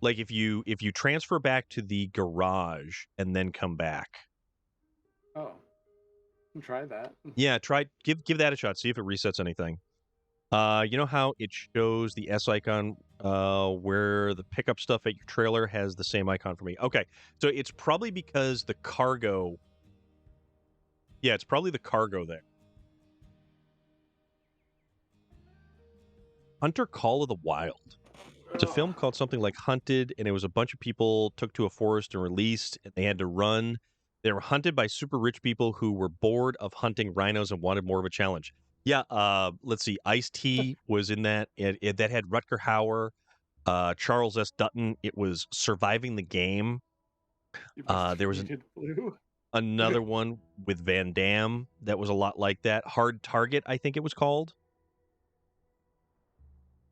like if you transfer back to the garage and then come back?
Oh. Try that.
Yeah, give that a shot. See if it resets anything. You know how it shows the S icon where the pickup stuff at your trailer has the same icon for me? Okay, so it's probably because the cargo. Yeah, it's probably the cargo there. Hunter Call of the Wild. It's a film called something like Hunted, and it was a bunch of people took to a forest and released, and they had to run. They were hunted by super rich people who were bored of hunting rhinos and wanted more of a challenge. Yeah, let's see. Ice-T was in that. That had Rutger Hauer, Charles S. Dutton. It was Surviving the Game. There was another one with Van Damme that was a lot like that. Hard Target, I think it was called.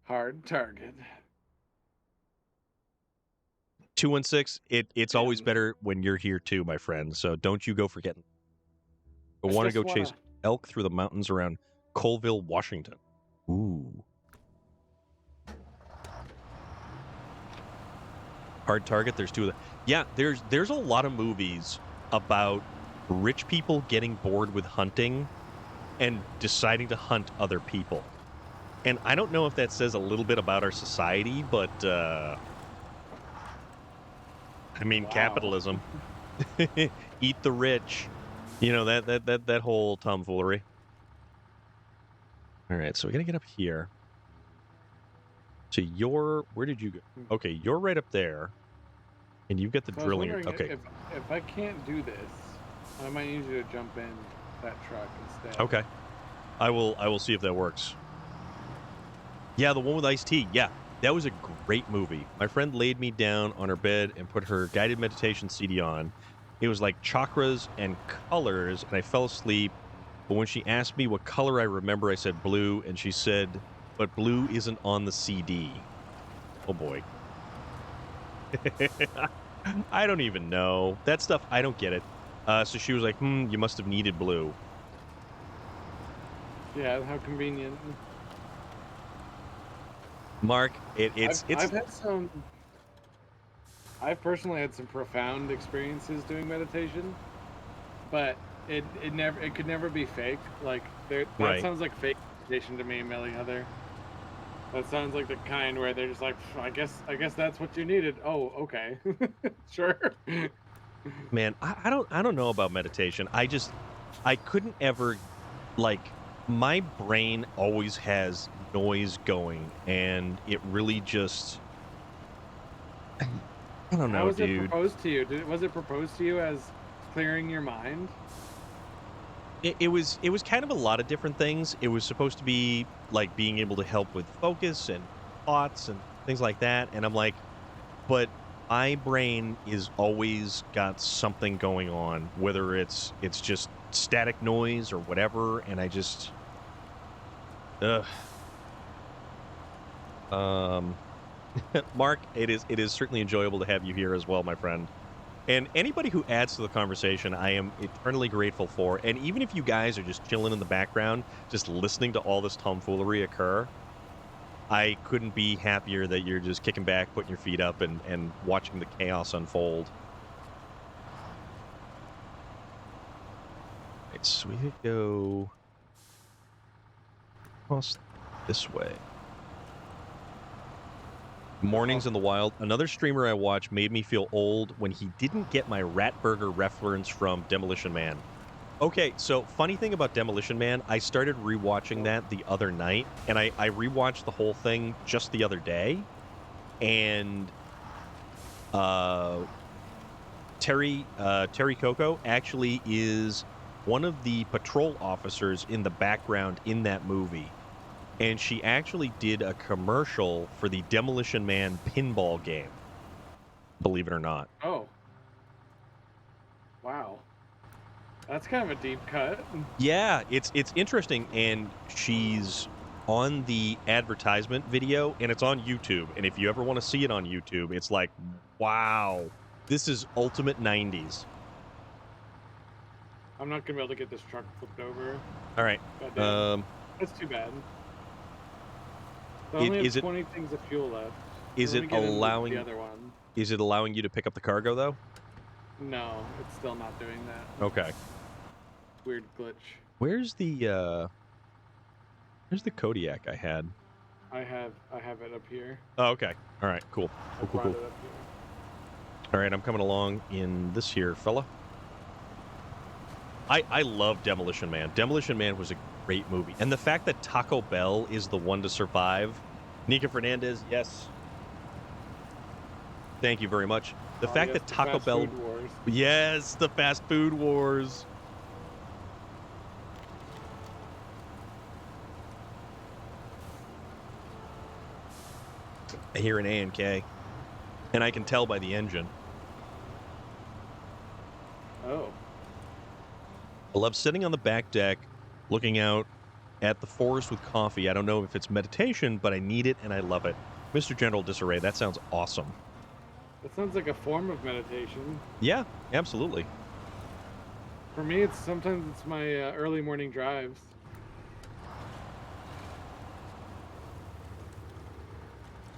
Hard Target.
216. It's always better when you're here too, my friend. So don't you go forgetting. I want to go chase elk through the mountains around Colville, Washington. Ooh. Hard Target. There's two of them. Yeah, there's a lot of movies about rich people getting bored with hunting and deciding to hunt other people. And I don't know if that says a little bit about our society, but I mean, capitalism. Eat the rich. You know, that whole tomfoolery. All right, so we got to get up here. So where did you go? Okay, you're right up there. And you've got the drilling. Okay.
If I can't do this, I might need you to jump in that truck instead.
Okay. I will see if that works. Yeah, the one with Ice-T. Yeah, that was a great movie. My friend laid me down on her bed and put her guided meditation CD on. It was like chakras and colors, and I fell asleep. But when she asked me what color I remember, I said blue, and she said, but blue isn't on the CD. Oh, boy. I don't even know. That stuff, I don't get it. So she was like, you must have needed blue.
Yeah, how convenient.
Mark,
I've personally had some profound experiences doing meditation, but it could never be fake. Like that sounds like fake meditation to me, Millie Heather. That sounds like the kind where they're just like, I guess that's what you needed. Oh, okay, sure.
Man, I don't know about meditation. I couldn't ever, like, my brain always has noise going, and it really just I don't
How
know,
was it
dude.
proposed to you? Was it proposed to you as clearing your mind?
It was kind of a lot of different things. It was supposed to be like being able to help with focus and thoughts and things like that. And I'm like, but my brain is always got something going on, whether it's just static noise or whatever. And I just, ugh. Mark, it is certainly enjoyable to have you here as well, my friend. And anybody who adds to the conversation, I am eternally grateful for. And even if you guys are just chilling in the background, just listening to all this tomfoolery occur, I couldn't be happier that you're just kicking back, putting your feet up, and watching the chaos unfold. Right, so we could go across this way. Mornings in the Wild. Another streamer I watched made me feel old when he didn't get my Ratburger reference from Demolition Man. Okay, so funny thing about Demolition Man, I started rewatching that the other night, and I rewatched the whole thing just the other day, and Terry Coco actually is one of the patrol officers in the background in that movie. And she actually did a commercial for the Demolition Man pinball game. Believe it or not.
Oh. Wow. That's kind of a deep cut.
Yeah, it's interesting, and she's on the advertisement video, and it's on YouTube. And if you ever want to see it on YouTube, it's like, wow, this is ultimate 90s.
I'm not gonna be able to get this truck flipped over.
All right.
That's too bad. I only have 20 things of fuel left.
Is it allowing
the other one?
Is it allowing you to pick up the cargo though?
No, it's still not doing that.
Okay.
Weird glitch.
Where's the Kodiak I had?
I have it up here.
Oh, okay. All right. Cool. Cool. All right, I'm coming along in this here, fella. I love Demolition Man. Demolition Man was a great movie. And the fact that Taco Bell is the one to survive. Nika Fernandez, yes. Thank you very much. The fact that Taco Bell...
Food wars.
Yes, the fast food wars. I hear an A&K, and I can tell by the engine.
Oh.
I love sitting on the back deck, looking out at the forest with coffee. I don't know if it's meditation, but I need it, and I love it. Mr. General Disarray, that sounds awesome.
That sounds like a form of meditation.
Yeah, absolutely.
For me, sometimes it's my early morning drives.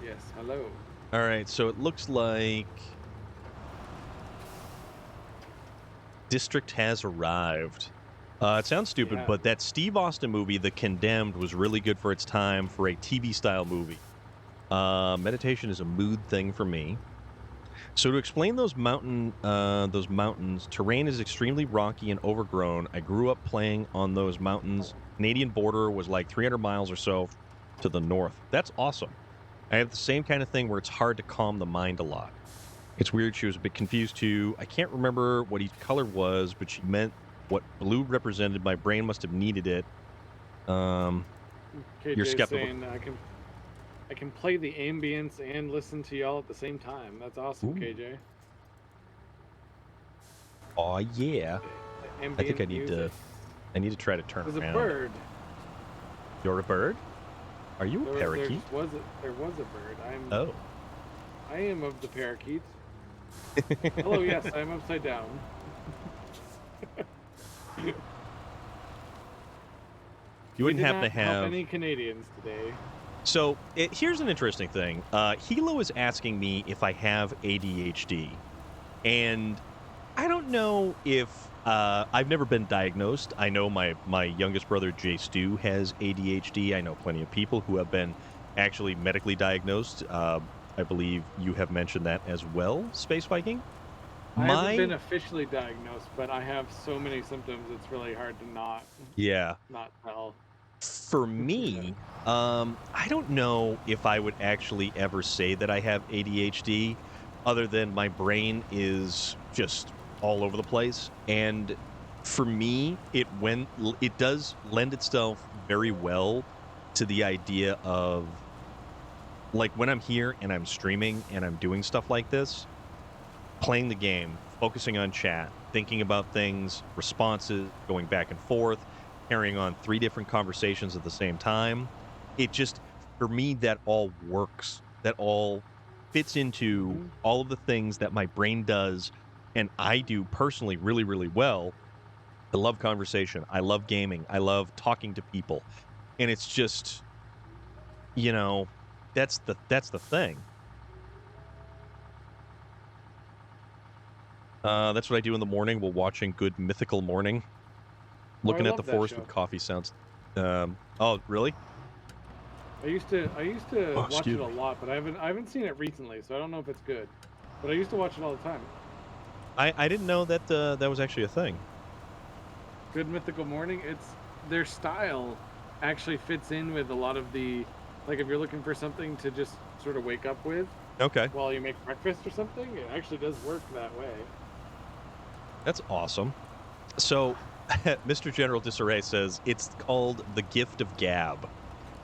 Yes, hello.
All right, so it looks like District has arrived. It sounds stupid, but that Steve Austin movie, The Condemned, was really good for its time for a TV-style movie. Meditation is a mood thing for me. So to explain those mountains, terrain is extremely rocky and overgrown. I grew up playing on those mountains. Canadian border was like 300 miles or so to the north. That's awesome. I have the same kind of thing where it's hard to calm the mind a lot. It's weird. She was a bit confused too. I can't remember what each color was, but she meant what blue represented. My brain must have needed it.
KJ
You're skeptical.
Saying, I can play the ambience and listen to y'all at the same time. That's awesome,
Ooh.
KJ.
Oh yeah. I think I need to try to turn around.
There's a bird.
You're a bird? Are you a parakeet?
There was a bird. I am of the parakeet. Hello, yes, I am upside down.
You wouldn't happen to have
any Canadians today.
So here's an interesting thing. Hilo is asking me if I have ADHD, and I don't know if I've never been diagnosed. I know my youngest brother Jay Stu has ADHD. I know plenty of people who have been actually medically diagnosed. I believe you have mentioned that as well, Space Viking.
I haven't been officially diagnosed, but I have so many symptoms. It's really hard to not tell.
For me, I don't know if I would actually ever say that I have ADHD, other than my brain is just all over the place. And for me, it does lend itself very well to the idea of, like, when I'm here and I'm streaming and I'm doing stuff like this, playing the game, focusing on chat, thinking about things, responses, going back and forth, carrying on 3 different conversations at the same time. It just, for me, that all works. That all fits into all of the things that my brain does and I do personally really, really well. I love conversation. I love gaming. I love talking to people. And it's just, you know, that's the thing. That's what I do in the morning while watching Good Mythical Morning. Looking at the forest with coffee sounds. Oh, really?
I used to
Oh,
watch it
excuse
a
me.
lot, but I haven't seen it recently, so I don't know if it's good. But I used to watch it all the time.
I didn't know that that was actually a thing.
Good Mythical Morning. It's their style actually fits in with a lot of the, like, if you're looking for something to just sort of wake up with
Okay,
while you make breakfast or something, it actually does work that way.
that's awesome. So, Mr. General Disarray says it's called The Gift of Gab.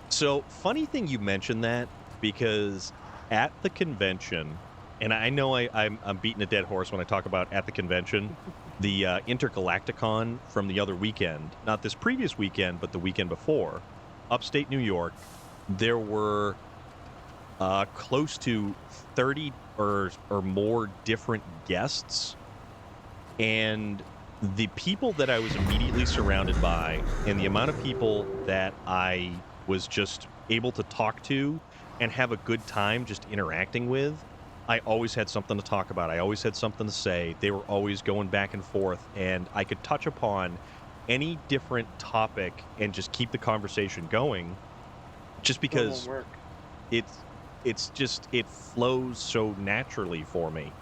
So, funny thing you mentioned that, because at the convention, and I know I'm beating a dead horse when I talk about at the convention, the Intergalacticon from the other weekend, not this previous weekend, but the weekend before, upstate New York, there were close to 30 or more different guests, and the people that I was immediately surrounded by and the amount of people that I was just able to talk to and have a good time just interacting with, I always had something to talk about. I always had something to say. They were always going back and forth, and I could touch upon any different topic and just keep the conversation going, just
Still won't
because
work.
it's just, it flows so naturally for me.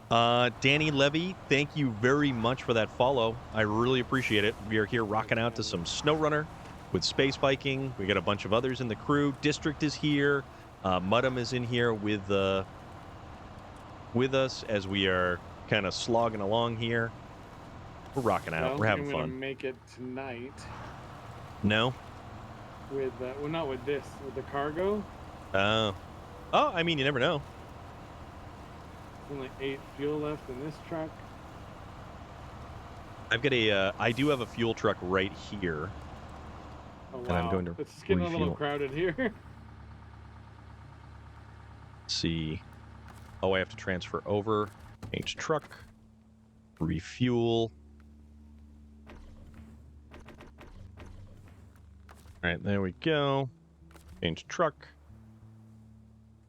Danny Levy, thank you very much for that follow. I really appreciate it. We are here rocking out to some SnowRunner with Space Viking. We got a bunch of others in the crew. District is here. Muddum is in here with us as we are kind of slogging along here. We're rocking
I
out.
don't
We're
think
having
I'm gonna
fun.
make it tonight
No?
with well, not with this, with the cargo.
Oh, I mean, you never know.
Only 8 fuel left in this truck.
I've got I do have a fuel truck right here.
Oh wow,
And I'm going to
it's getting a little
refuel.
crowded here.
Let's see. Oh, I have to transfer over. Change truck. Refuel. All right, there we go. Change truck.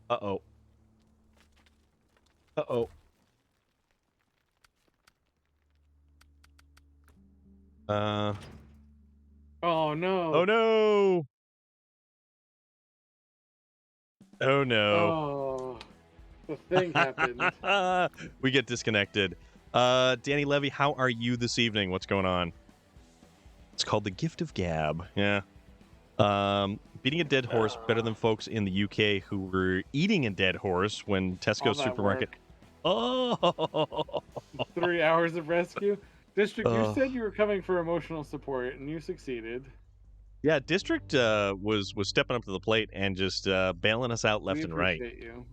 Uh-oh. Uh-oh.
Oh no.
Oh no! Oh no.
Oh, the thing happened.
We get disconnected. Danny Levy, how are you this evening? What's going on? It's called The Gift of Gab. Yeah. Beating a dead horse better than folks in the UK who were eating a dead horse when Tesco
All that
supermarket.
work.
Oh.
3 hours of rescue. District, you
Oh.
said you were coming for emotional support, and you succeeded.
Yeah, District was stepping up to the plate and just bailing us out left
We
and right.
appreciate you.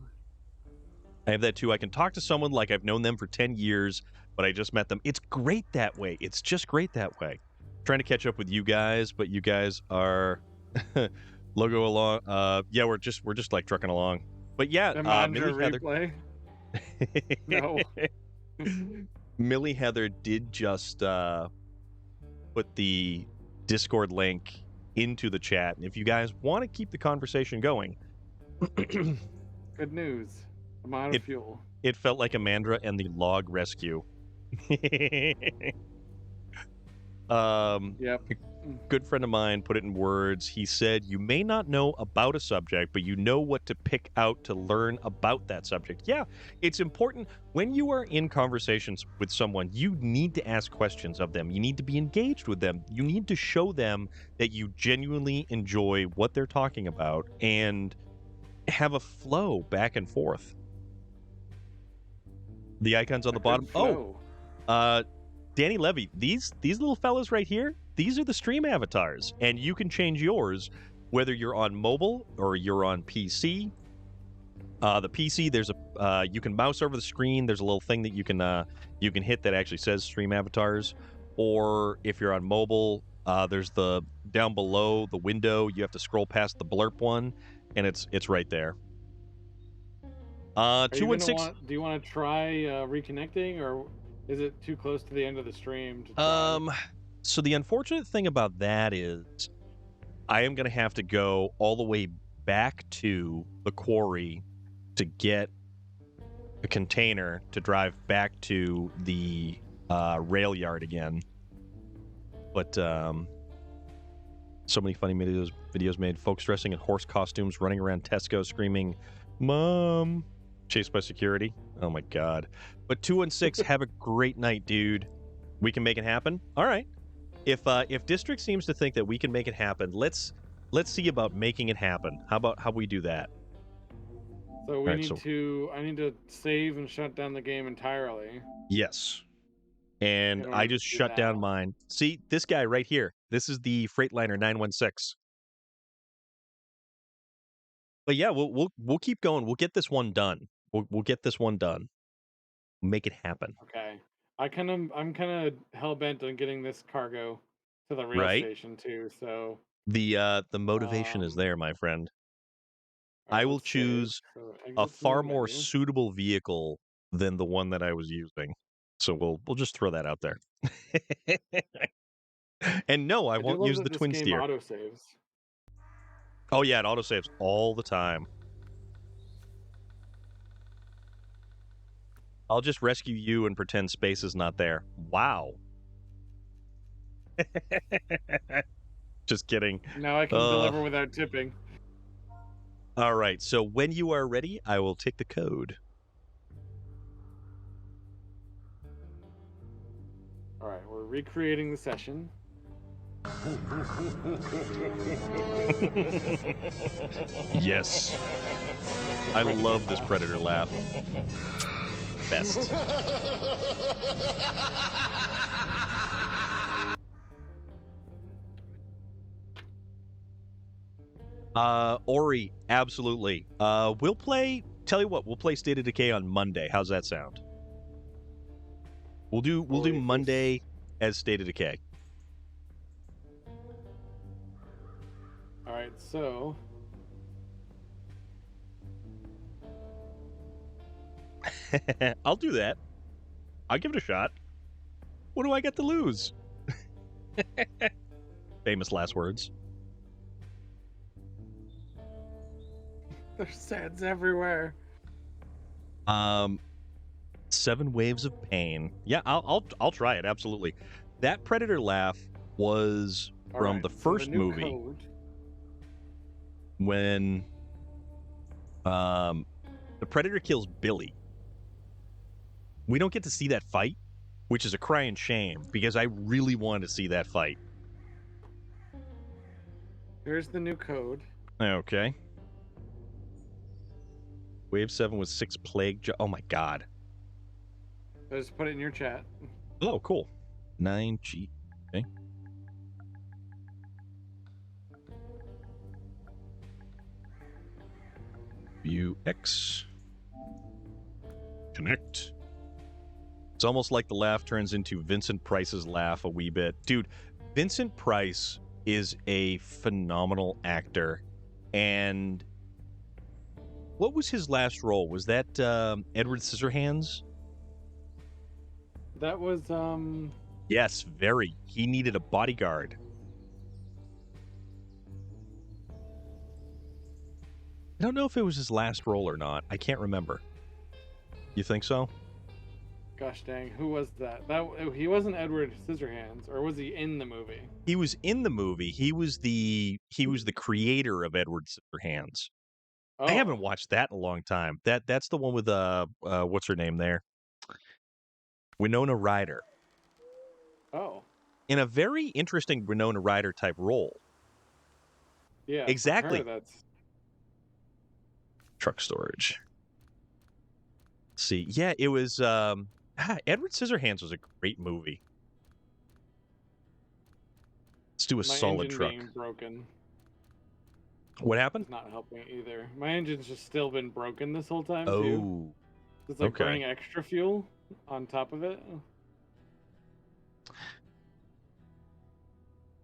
I have that too. I can talk to someone like I've known them for 10 years, but I just met them. It's great that way. It's just great that way. Trying to catch up with you guys, but you guys are logo along. Yeah, we're just like trucking along. But yeah,
The Mandra
Millie Heather.
replay. No.
Millie Heather did just put the Discord link into the chat. And if you guys want to keep the conversation going,
Good news. I'm out of fuel.
it felt like Amandra and the log rescue.
Yep.
A good friend of mine put it in words. He said, you may not know about a subject, but you know what to pick out to learn about that subject. Yeah, it's important. When you are in conversations with someone, you need to ask questions of them. You need to be engaged with them. You need to show them that you genuinely enjoy what they're talking about and have a flow back and forth. The icons on the
A
bottom.
good flow.
Danny Levy, these little fellas right here, these are the stream avatars, and you can change yours whether you're on mobile or you're on PC. The PC, there's a you can mouse over the screen. There's a little thing that you can hit that actually says stream avatars. Or if you're on mobile, there's the down below the window. You have to scroll past the blurb one, and it's right there.
Are you gonna
216.
do you want to try reconnecting, or is it too close to the end of the stream to try?
So the unfortunate thing about that is I am going to have to go all the way back to the quarry to get a container to drive back to the rail yard again. But so many funny videos made. Folks dressing in horse costumes, running around Tesco screaming, "Mom!" Chased by security. Oh my god. But 216, have a great night, dude. We can make it happen. All right. If District seems to think that we can make it happen, let's see about making it happen. How we do that?
So I need to save and shut down the game entirely.
Yes. And
In
I
order
just
to do
shut down
that.
mine. See, this guy right here. This is the Freightliner 916. But yeah, we'll keep going. We'll get this one done. We'll get this one done. Make it happen.
Okay. I'm kind of hell bent on getting this cargo to the rail
Right?
station too. So
The motivation is there, my friend.
all
I
right,
will
let's save.
choose
So
a
exit the
far
main
more
menu.
suitable vehicle than the one that I was using. So we'll just throw that out there. And no, I
I do
won't
love
use
that
the
this
twin
game
steer.
auto saves.
Oh yeah, it autosaves all the time. I'll just rescue you and pretend space is not there. Wow. Just kidding.
Now I can deliver without tipping.
All right, so when you are ready, I will take the code.
All right, we're recreating the session.
Yes. I love this Predator laugh. Best. Ori, absolutely. We'll play, tell you what, we'll play State of Decay on Monday. How's that sound? We'll do Monday as State of Decay.
All right, so
I'll do that. I'll give it a shot. What do I got to lose? Famous last words.
there's SADs everywhere.
7 Waves of Pain. Yeah, I'll try it, absolutely. That Predator laugh was
All
from
right,
the
so
first
new
movie
code.
when the Predator kills Billy. We don't get to see that fight, which is a crying shame because I really wanted to see that fight.
Here's the new code.
Okay. Wave 7 was 6 plague. Oh my god.
I just put it in your chat.
Oh, cool. 9G. Okay. View X. Connect. It's almost like the laugh turns into Vincent Price's laugh a wee bit. Dude, Vincent Price is a phenomenal actor. And what was his last role? Was that Edward Scissorhands?
That was
Yes, very. He needed a bodyguard. I don't know if it was his last role or not. I can't remember. You think so?
gosh dang, who was that? He wasn't Edward Scissorhands, or was he in the movie?
He was in the movie. He was the creator of Edward Scissorhands.
Oh.
I haven't watched that in a long time. That's the one with what's her name there? Winona Ryder.
Oh.
In a very interesting Winona Ryder type role.
Yeah.
Exactly.
For her, that's
Truck storage. Let's see. Yeah, it was Edward Scissorhands was a great movie. Let's do a
My
solid
engine
truck.
being broken
What happened?
is not helping either. My engine's just still been broken this whole time too.
Oh,
It's like
okay.
burning extra fuel on top of it.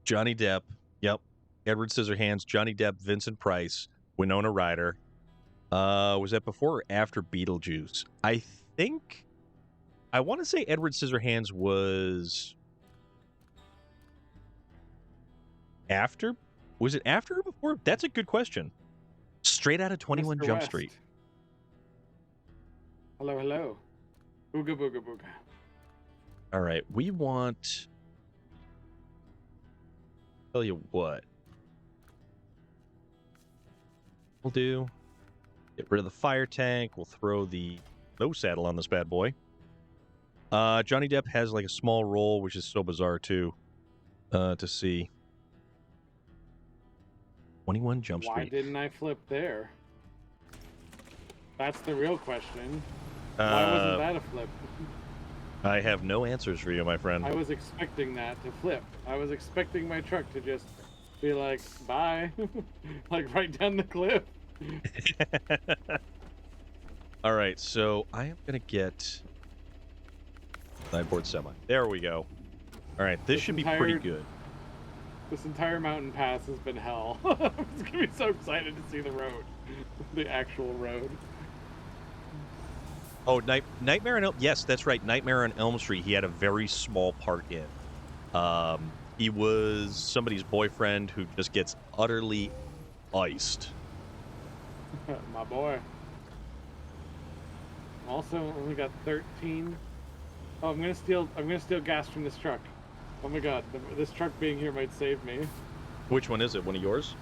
Johnny Depp. Yep. Edward Scissorhands, Johnny Depp, Vincent Price, Winona Ryder. Was that before or after Beetlejuice? I want to say Edward Scissorhands was after. Was it after or before? That's a good question. Straight out of 21
Mr.
Jump
West.
Street.
Hello, hello. Booga booga booga.
All right, we want. Tell you what. We'll do. Get rid of the fire tank. We'll throw the nose saddle on this bad boy. Johnny Depp has like a small role, which is so bizarre too. To see. 21 Jump Street.
Why didn't I flip there? That's the real question. Why wasn't that a flip?
I have no answers for you, my friend.
I was expecting that to flip. I was expecting my truck to just be like, bye. Like right down the cliff.
All right, so I am going to get sideboard semi. There we go. All right, this should be pretty good.
This entire mountain pass has been hell. I'm just going to be so excited to see the road. The actual road.
Oh, Nightmare on Elm. Yes, that's right. Nightmare on Elm Street. He had a very small part in. He was somebody's boyfriend who just gets utterly iced.
My boy. Also, only got 13. Oh, I'm gonna steal gas from this truck. Oh my god, this truck being here might save me.
Which one is it? One of yours?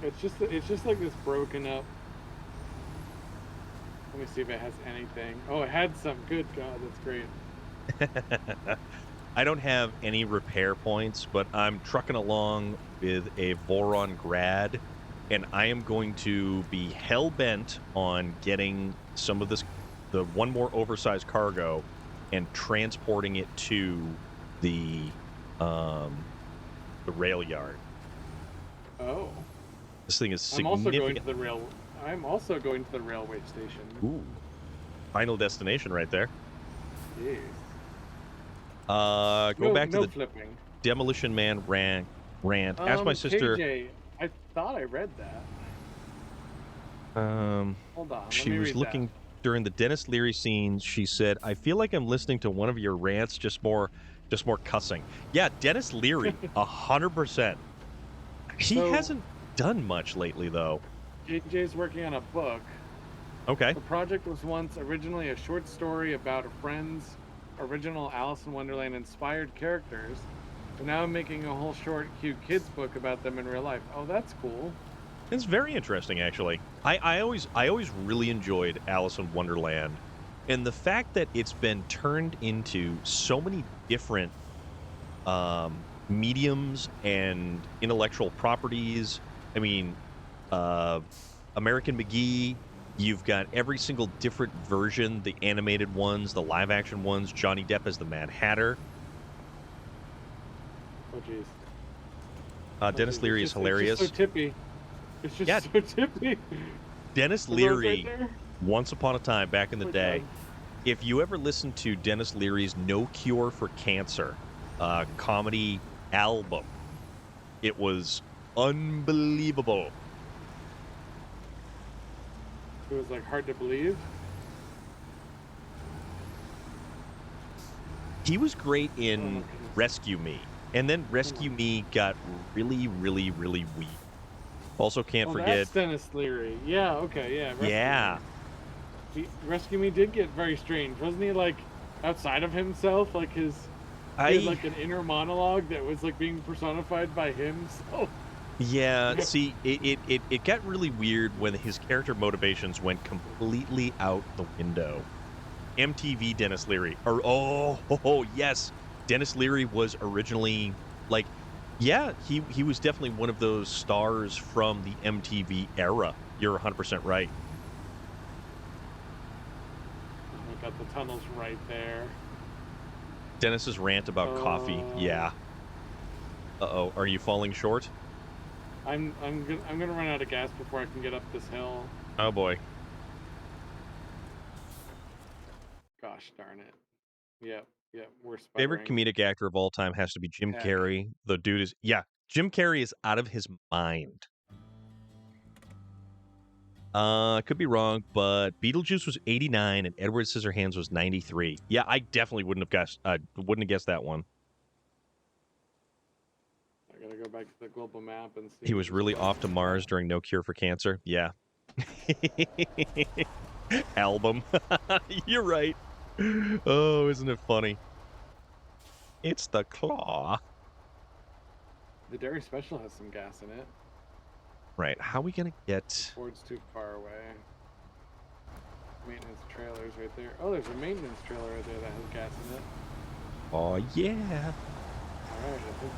It's just like this broken up. Let me see if it has anything. Oh, it had some. Good God, that's great.
I don't have any repair points, but I'm trucking along with a Voron Grad, and I am going to be hell-bent on getting some of the one more oversized cargo and transporting it to the rail yard.
Oh.
This thing is significant.
I'm also going to the railway station.
Ooh. Final destination right there.
Jeez.
Go back to the
flipping.
Demolition Man rant. Ask my sister.
KJ, I thought I read that. Hold on.
She was looking during the Dennis Leary scenes. She said, "I feel like I'm listening to one of your rants, just more cussing." Yeah, Dennis Leary, 100%. He hasn't done much lately, though.
KJ's working on a book.
Okay.
The project was once originally a short story about a friend's original Alice in Wonderland inspired characters. So now I'm making a whole short, cute kids book about them in real life. Oh, that's cool.
It's very interesting, actually. I always really enjoyed Alice in Wonderland, and the fact that it's been turned into so many different mediums and intellectual properties. I mean, American McGee. You've got every single different version, the animated ones, the live-action ones. Johnny Depp as the Mad Hatter.
Oh, jeez.
Dennis Leary is hilarious.
It's just so tippy. It's just so tippy.
Dennis Leary, once upon a time, back in the day, if you ever listen to Dennis Leary's No Cure for Cancer comedy album, it was unbelievable.
It was like hard to believe.
He was great in Rescue Me, and then Rescue Me got really, really, really weak. Also, can't forget.
That's Dennis Leary. Yeah. Okay. Yeah. Rescue Me did get very strange, wasn't he? Like outside of himself, like he had like an inner monologue that was like being personified by him. So.
Yeah, see, it got really weird when his character motivations went completely out the window. MTV Dennis Leary. Yes. Dennis Leary was originally, like, yeah, he was definitely one of those stars from the MTV era. You're 100% right.
got the tunnels right there.
Dennis's rant about coffee. Yeah. Uh-oh. Are you falling short?
I'm gonna run out of gas before I can get up this hill.
Oh, boy.
Gosh darn it. Yep, we're
Favorite
sputtering.
comedic actor of all time has to be Jim
Heck.
Carrey. The dude is... Yeah, Jim Carrey is out of his mind. Could be wrong, but Beetlejuice was 89 and Edward Scissorhands was 93. Yeah, I definitely wouldn't have guessed that one.
I gotta go back to the global map and see.
He was really off to Mars during No Cure for Cancer. Yeah. Album. You're right. Oh, isn't it funny? It's the claw.
The dairy special has some gas in it.
Right. How are we gonna get...
Ford's too far away. Maintenance trailers right there. Oh, there's a maintenance trailer right there that has gas in it.
Oh, yeah.
All right, I think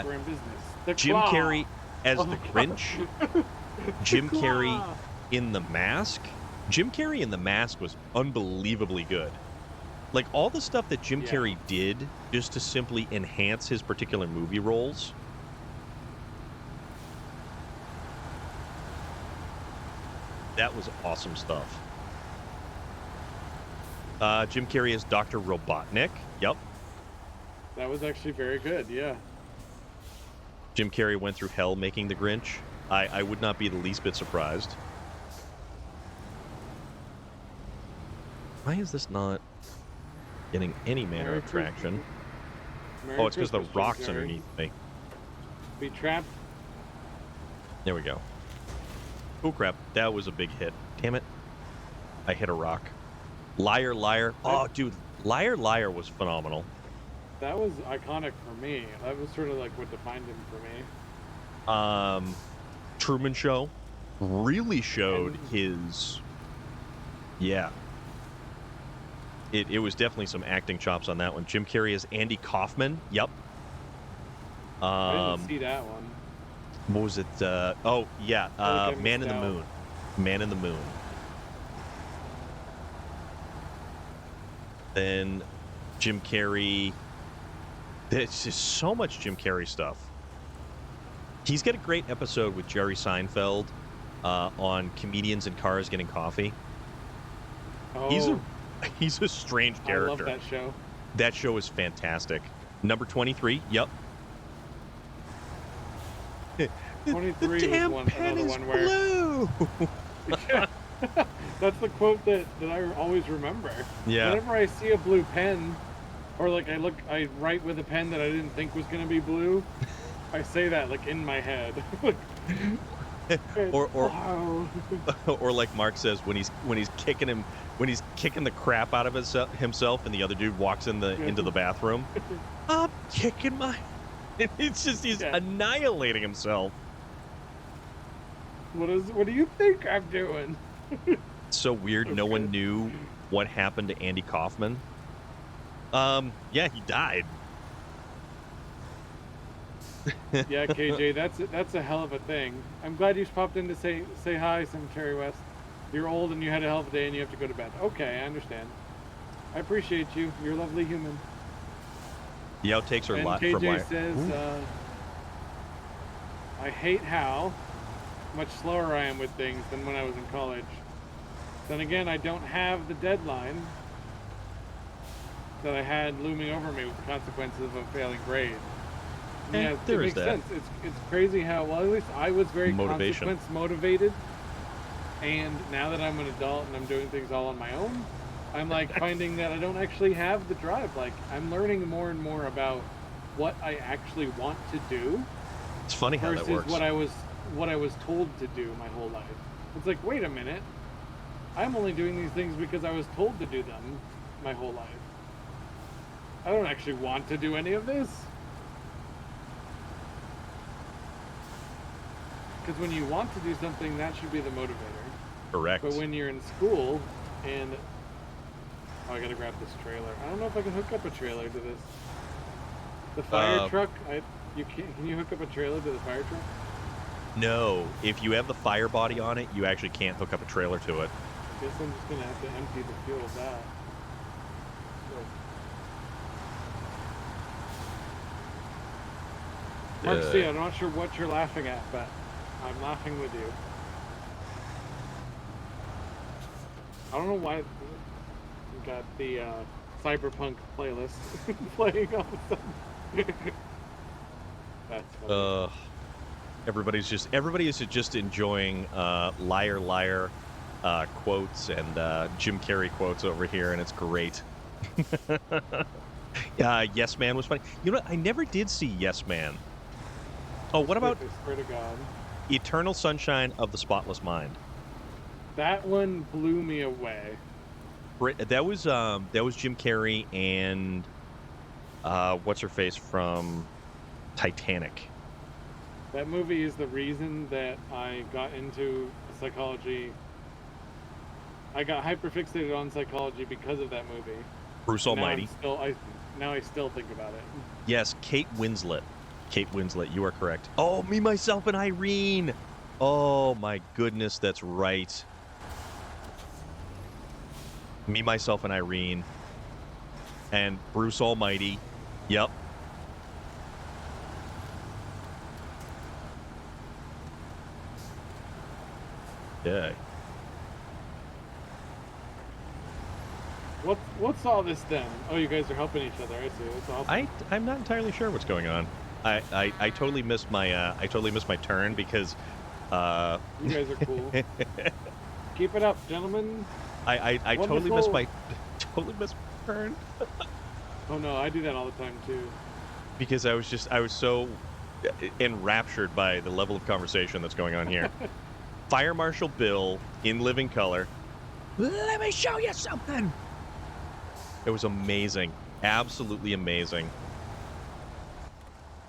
we're in business. The
Jim
claw!
Carrey as the Grinch. Jim Carrey in The Mask. Jim Carrey in The Mask was unbelievably good. Like, all the stuff that Jim Carrey did just to simply enhance his particular movie roles. That was awesome stuff. Jim Carrey as Dr. Robotnik. Yep.
That was actually very good, yeah.
Jim Carrey went through hell making the Grinch. I would not be the least bit surprised. Why is this not getting any manner of traction? Oh, it's because the rock's underneath me.
Be trapped.
There we go. Oh, crap. That was a big hit. Damn it. I hit a rock. Liar, liar. Oh, dude. Liar, liar was phenomenal.
That was iconic for me. That was sort of like what defined him for me.
Truman Show really showed his... Yeah. It was definitely some acting chops on that one. Jim Carrey as Andy Kaufman. Yep.
I didn't see that one.
What was it? Oh, yeah. Man in the Moon. Man in the Moon. Then Jim Carrey. There's just so much Jim Carrey stuff. He's got a great episode with Jerry Seinfeld on comedians in cars getting coffee.
Oh.
He's a strange character.
I love that show.
That show is fantastic. Number 23. Yep.
23
the damn
was
pen
another
is
one where
blue.
that's the quote that I always remember.
Yeah.
Whenever I see a blue pen, or like I write with a pen that I didn't think was gonna be blue, I say that like in my head.
or like Mark says when he's kicking the crap out of himself and the other dude walks into the bathroom. I'm kicking my... It's just he's annihilating himself.
What do you think I'm doing?
So weird. No one knew what happened to Andy Kaufman. Yeah, he died.
Yeah, KJ, that's a hell of a thing. I'm glad you popped in to say hi, Cemetery West. You're old and you had a hell of a day and you have to go to bed. Okay, I understand. I appreciate you. You're a lovely human.
The outtakes are a lot from
KJ says, I hate how much slower I am with things than when I was in college. Then again, I don't have the deadline that I had looming over me with the consequences of a failing grade. Yeah, it makes sense. It's crazy how, well, at least I was very consequence motivated. And now that I'm an adult and I'm doing things all on my own, I'm like finding that I don't actually have the drive. Like, I'm learning more and more about what I actually want to do.
It's funny how that works.
Versus what I was told to do my whole life. It's like, wait a minute. I'm only doing these things because I was told to do them my whole life. I don't actually want to do any of this. Because when you want to do something, that should be the motivator.
Correct.
But when you're in school and... Oh, I gotta grab this trailer. I don't know if I can hook up a trailer to this. The fire truck, can you hook up a trailer to the fire truck?
No. If you have the fire body on it, you actually can't hook up a trailer to it.
I guess I'm just gonna have to empty the fuel of that. Mark C, I'm not sure what you're laughing at, but I'm laughing with you. I don't know why we got the Cyberpunk playlist playing all of a sudden. That's funny.
Everybody is just enjoying liar liar quotes and Jim Carrey quotes over here, and it's great. Yes Man was funny. You know what? I never did see Yes Man. Oh, what about
I swear to God.
Eternal Sunshine of the Spotless Mind?
That one blew me away.
That was Jim Carrey and what's her face from Titanic.
That movie is the reason that I got into psychology. I got hyperfixated on psychology because of that movie.
Bruce Almighty.
Now I still think about it.
Yes, Kate Winslet. Kate Winslet, you are correct. Oh, Me, Myself, and Irene. Oh my goodness, that's right. Me, Myself, and Irene. And Bruce Almighty. Yep. Yeah.
What's all this then? Oh, you guys are helping each other. I see. That's awesome.
I'm not entirely sure what's going on. I totally missed my turn because
you guys are cool. Keep it up, gentlemen.
I totally missed my turn.
Oh no, I do that all the time too.
Because I was so enraptured by the level of conversation that's going on here. Fire Marshal Bill in living color. Let me show you something. It was amazing. Absolutely amazing.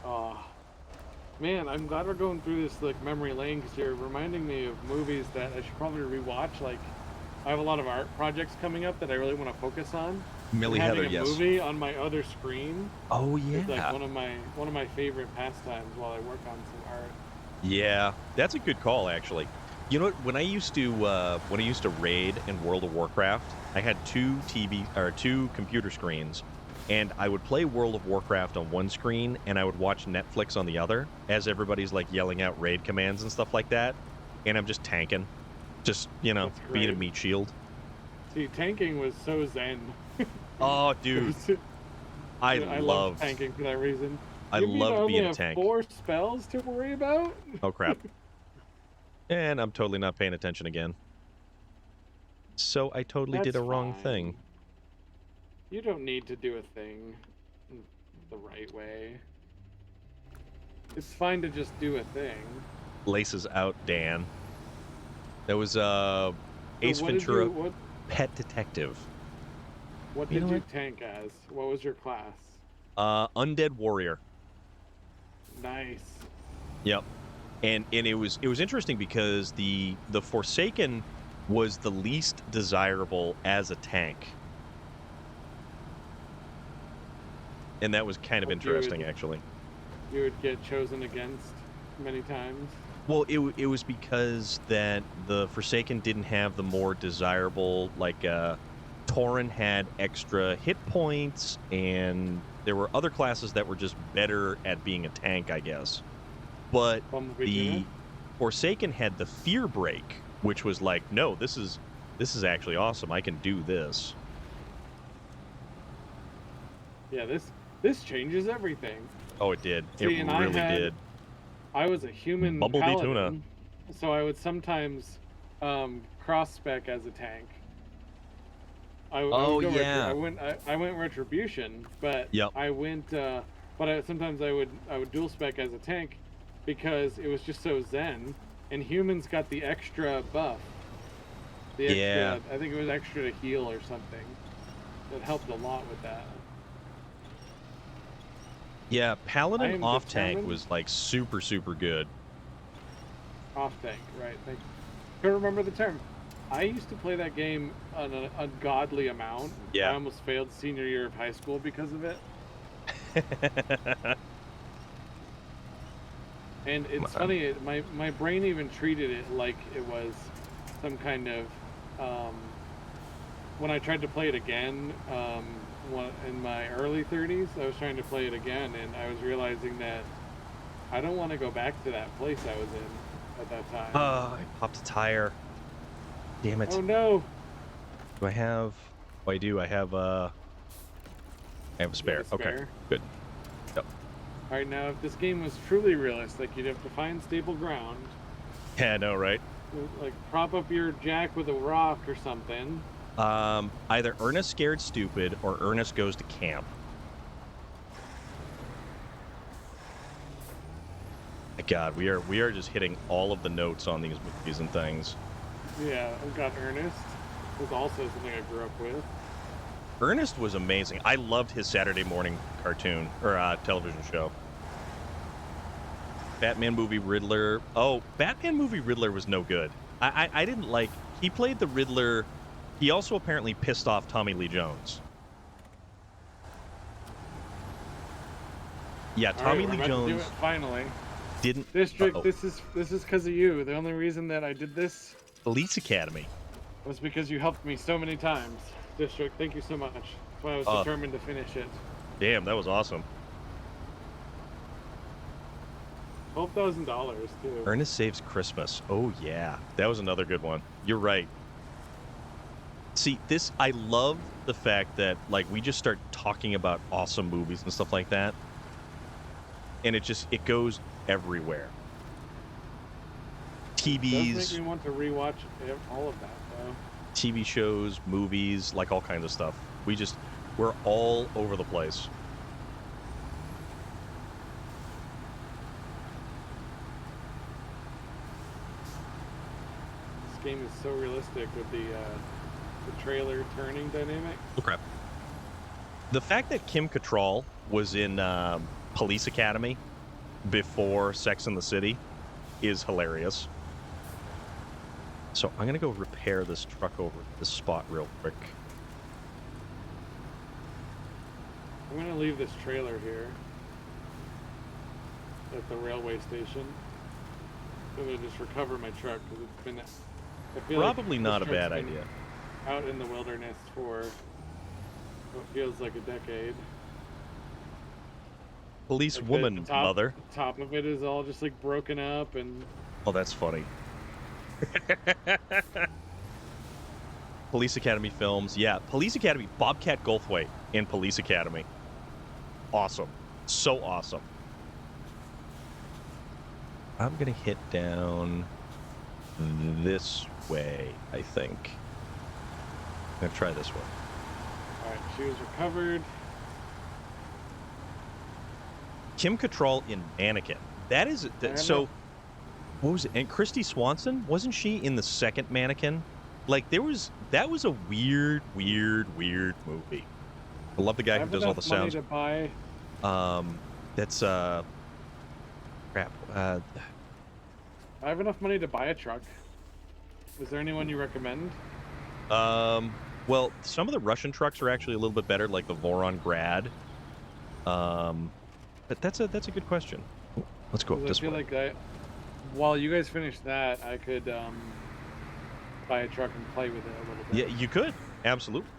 Oh, man, I'm glad we're going through this like memory lane because you're reminding me of movies that I should probably rewatch. Like, I have a lot of art projects coming up that I really want to focus on.
Millie Heather, yes.
Having a movie on my other screen.
Oh yeah.
It's like one of my favorite pastimes while I work on some art.
Yeah, that's a good call actually. You know what? When I used to raid in World of Warcraft, I had two computer screens, and I would play World of Warcraft on one screen, and I would watch Netflix on the other, as everybody's like yelling out raid commands and stuff like that, and I'm just tanking, just being a meat shield.
See, tanking was so zen.
Oh, dude, I love
tanking for that reason.
I love being a tank.
4 spells to worry about.
Oh crap. And I'm totally not paying attention again. So I totally did a wrong thing.
You don't need to do a thing the right way. It's fine to just do a thing.
Laces out, Dan. That was Ace Ventura Pet Detective.
What did you tank as? What was your class?
Undead Warrior.
Nice.
Yep. And it was interesting because the Forsaken was the least desirable as a tank. And that was kind of interesting, actually.
You would get chosen against many times?
Well, it was because that the Forsaken didn't have the more desirable, like, Tauren had extra hit points, and there were other classes that were just better at being a tank, I guess. But the Forsaken had the Fear Break, which was like, no, this is actually awesome. I can do this.
Yeah, this changes everything.
Oh, it did. See, it really did.
I was a human
Bumblebee
paladin, so I would sometimes cross-spec as a tank. I went Retribution, but sometimes I would dual spec as a tank because it was just so zen, and humans got the extra buff. I think it was extra to heal or something. It helped a lot with that.
Yeah, Paladin off tank was like super good.
Off tank, right? Thank you. Couldn't remember the term. I used to play that game an ungodly amount.
Yeah.
I almost failed senior year of high school because of it. And it's funny, my brain even treated it like it was some kind of, when I tried to play it again, in my early 30s, I was trying to play it again, and I was realizing that I don't want to go back to that place I was in at that time.
Oh, I popped a tire. Damn it.
Oh no!
Do I have... Oh, I do. I have a spare. Okay, good. Yep.
All right, now if this game was truly realistic, you'd have to find stable ground.
Yeah, I know, right?
Like prop up your jack with a rock or something.
Either Ernest Scared Stupid or Ernest Goes to Camp. My God, we are just hitting all of the notes on these movies and things.
Yeah, I've got Ernest. Was also something I grew up with.
Ernest was amazing. I loved his Saturday morning cartoon or television show. Batman movie Riddler. Oh, Batman movie Riddler was no good. I didn't like. He played the Riddler. He also apparently pissed off Tommy Lee Jones. Yeah, Tommy Lee Jones.
Do it finally.
Didn't.
District. This is because of you. The only reason that I did this.
Police Academy.
Was because you helped me so many times. District, thank you so much. That's why I was determined to finish it.
Damn, that was awesome.
$12,000 too.
Ernest Saves Christmas. Oh yeah, that was another good one. You're right. See, I love the fact that like we just start talking about awesome movies and stuff like that, and it goes everywhere. TVs.
It does make me want to rewatch all of that though.
TV shows, movies, like all kinds of stuff. We're all over the place.
This game is so realistic with the trailer turning dynamic.
Okay. The fact that Kim Cattrall was in Police Academy before Sex and the City is hilarious. So I'm going to go repair this truck over this spot real quick.
I'm going to leave this trailer here at the railway station. I'm going to just recover my truck because it's been... I feel
probably
like
not a bad idea.
Out in the wilderness for what feels like a decade.
Police like woman, mother.
The top of it is all just like broken up and...
Oh, that's funny. Police Academy films. Yeah, Police Academy. Bobcat Goldthwait in Police Academy. Awesome. So awesome. I'm going to hit down this way, I think. I'm going to try this one.
All right, she was recovered.
Kim Cattrall in Mannequin. That is... so... What was it? And Christy Swanson, wasn't she in the second Mannequin? Like that was a weird movie. I love the guy who does all the sounds.
To buy...
That's crap.
I have enough money to buy a truck. Is there anyone you recommend?
Well, some of the Russian trucks are actually a little bit better, like the Voron Grad. But that's a good question. Let's go up this way.
I feel like while you guys finish that, I could buy a truck and play with it a little bit.
Yeah, you could. Absolutely.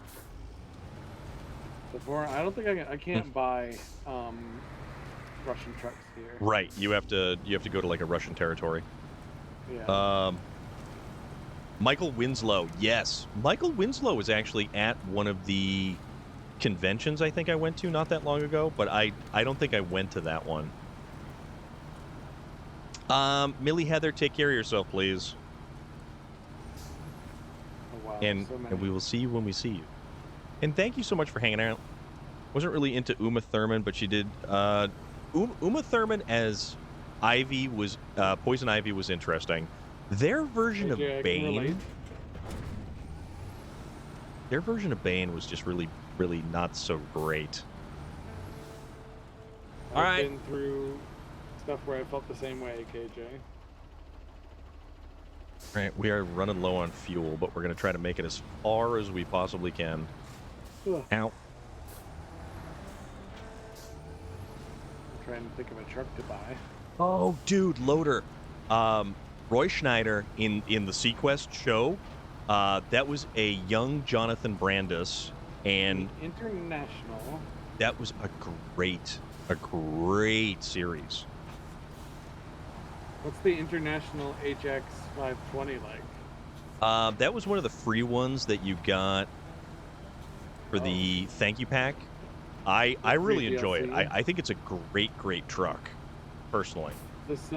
Before, I don't think I can't buy Russian trucks here.
Right. You have to go to like a Russian territory.
Yeah.
Michael Winslow. Yes. Michael Winslow was actually at one of the conventions I think I went to not that long ago, but I don't think I went to that one. Millie Heather, take care of yourself, please.
Oh, wow.
And we will see you when we see you. And thank you so much for hanging out. Wasn't really into Uma Thurman, but she did. Uma Thurman as Ivy was Poison Ivy was interesting. Their version of Bane. Their version of Bane was just really not so great.
I've been through stuff where I felt the same way, KJ.
Right, we are running low on fuel, but we're going to try to make it as far as we possibly can.
Ugh.
Ow.
I'm trying to think of a truck to buy.
Oh, dude, loader. Roy Schneider in the Sequest show, that was a young Jonathan Brandis, and
International.
That was a great series.
What's the international HX 520 like?
That was one of the free ones that you got for the thank you pack. I really enjoy it. I think it's a great truck, personally.
This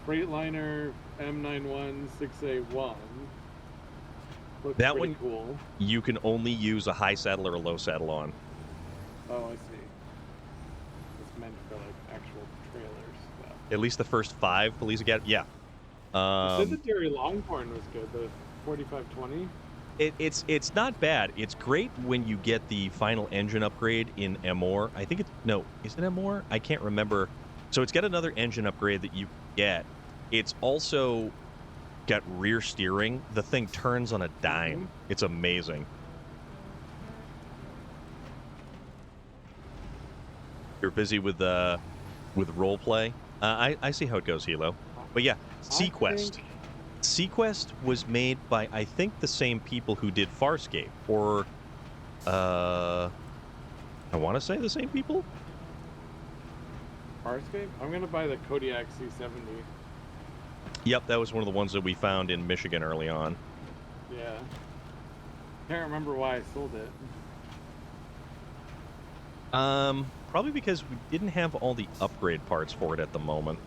Freightliner M91 6A1 looks
That
pretty
one
cool.
you can only use a high saddle or a low saddle on.
Oh, I see. It's meant for like actual trailers stuff.
At least the first 5 police get. Yeah.
You said the Derry Longhorn was good, the 4520.
It's not bad. It's great when you get the final engine upgrade in MOR. I think is it MOR? I can't remember. So it's got another engine upgrade that you get. It's also got rear steering. The thing turns on a dime.
Mm-hmm.
It's amazing. You're busy with role play. I see how it goes, Hilo. But yeah, Sequest. Sequest was made by, I think, the same people who did Farscape, or I want to say the same people.
Farscape? I'm gonna buy the Kodiak C70.
Yep, that was one of the ones that we found in Michigan early on.
Yeah. Can't remember why I sold it.
Probably because we didn't have all the upgrade parts for it at the moment.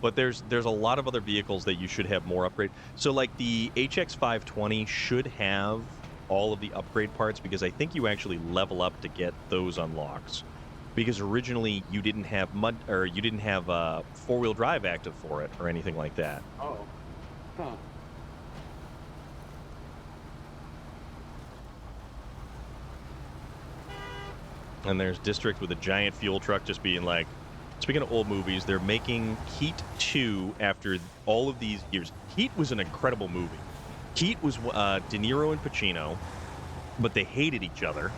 But there's a lot of other vehicles that you should have more upgrade. So like the HX 520 should have all of the upgrade parts, because I think you actually level up to get those unlocks. Because originally you didn't have four-wheel drive active for it or anything like that.
Oh. Huh.
And there's District with a giant fuel truck just being like, speaking of old movies, they're making Heat 2 after all of these years. Heat was an incredible movie. Heat was De Niro and Pacino, but they hated each other,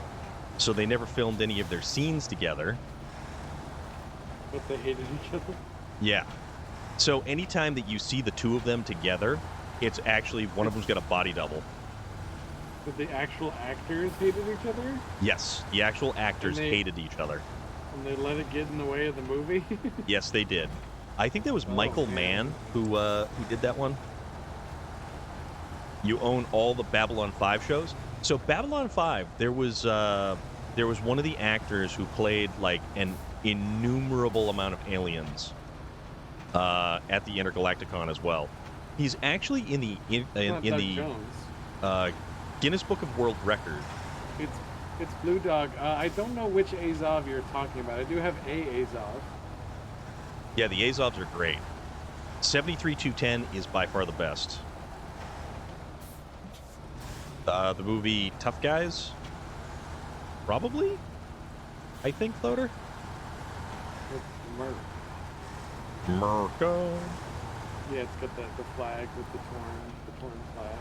so they never filmed any of their scenes together.
But they hated each other?
Yeah. So anytime that you see the two of them together, it's actually one of them's got a body double.
But the actual actors hated each other?
Yes, the actual actors hated each other.
And they let it get in the way of the movie?
Yes, they did. I think that was Michael Mann who did that one. You own all the Babylon 5 shows. So Babylon 5, there was one of the actors who played like an innumerable amount of aliens at the Intergalacticon as well. He's actually in the Guinness Book of World Record.
It's Blue Dog. I don't know which Azov you're talking about. I do have a Azov.
Yeah, the Azovs are great. 73-210 is by far the best. The movie Tough Guys? Probably? I think, Floater? Merco.
Yeah, it's got the flag with the torn flag.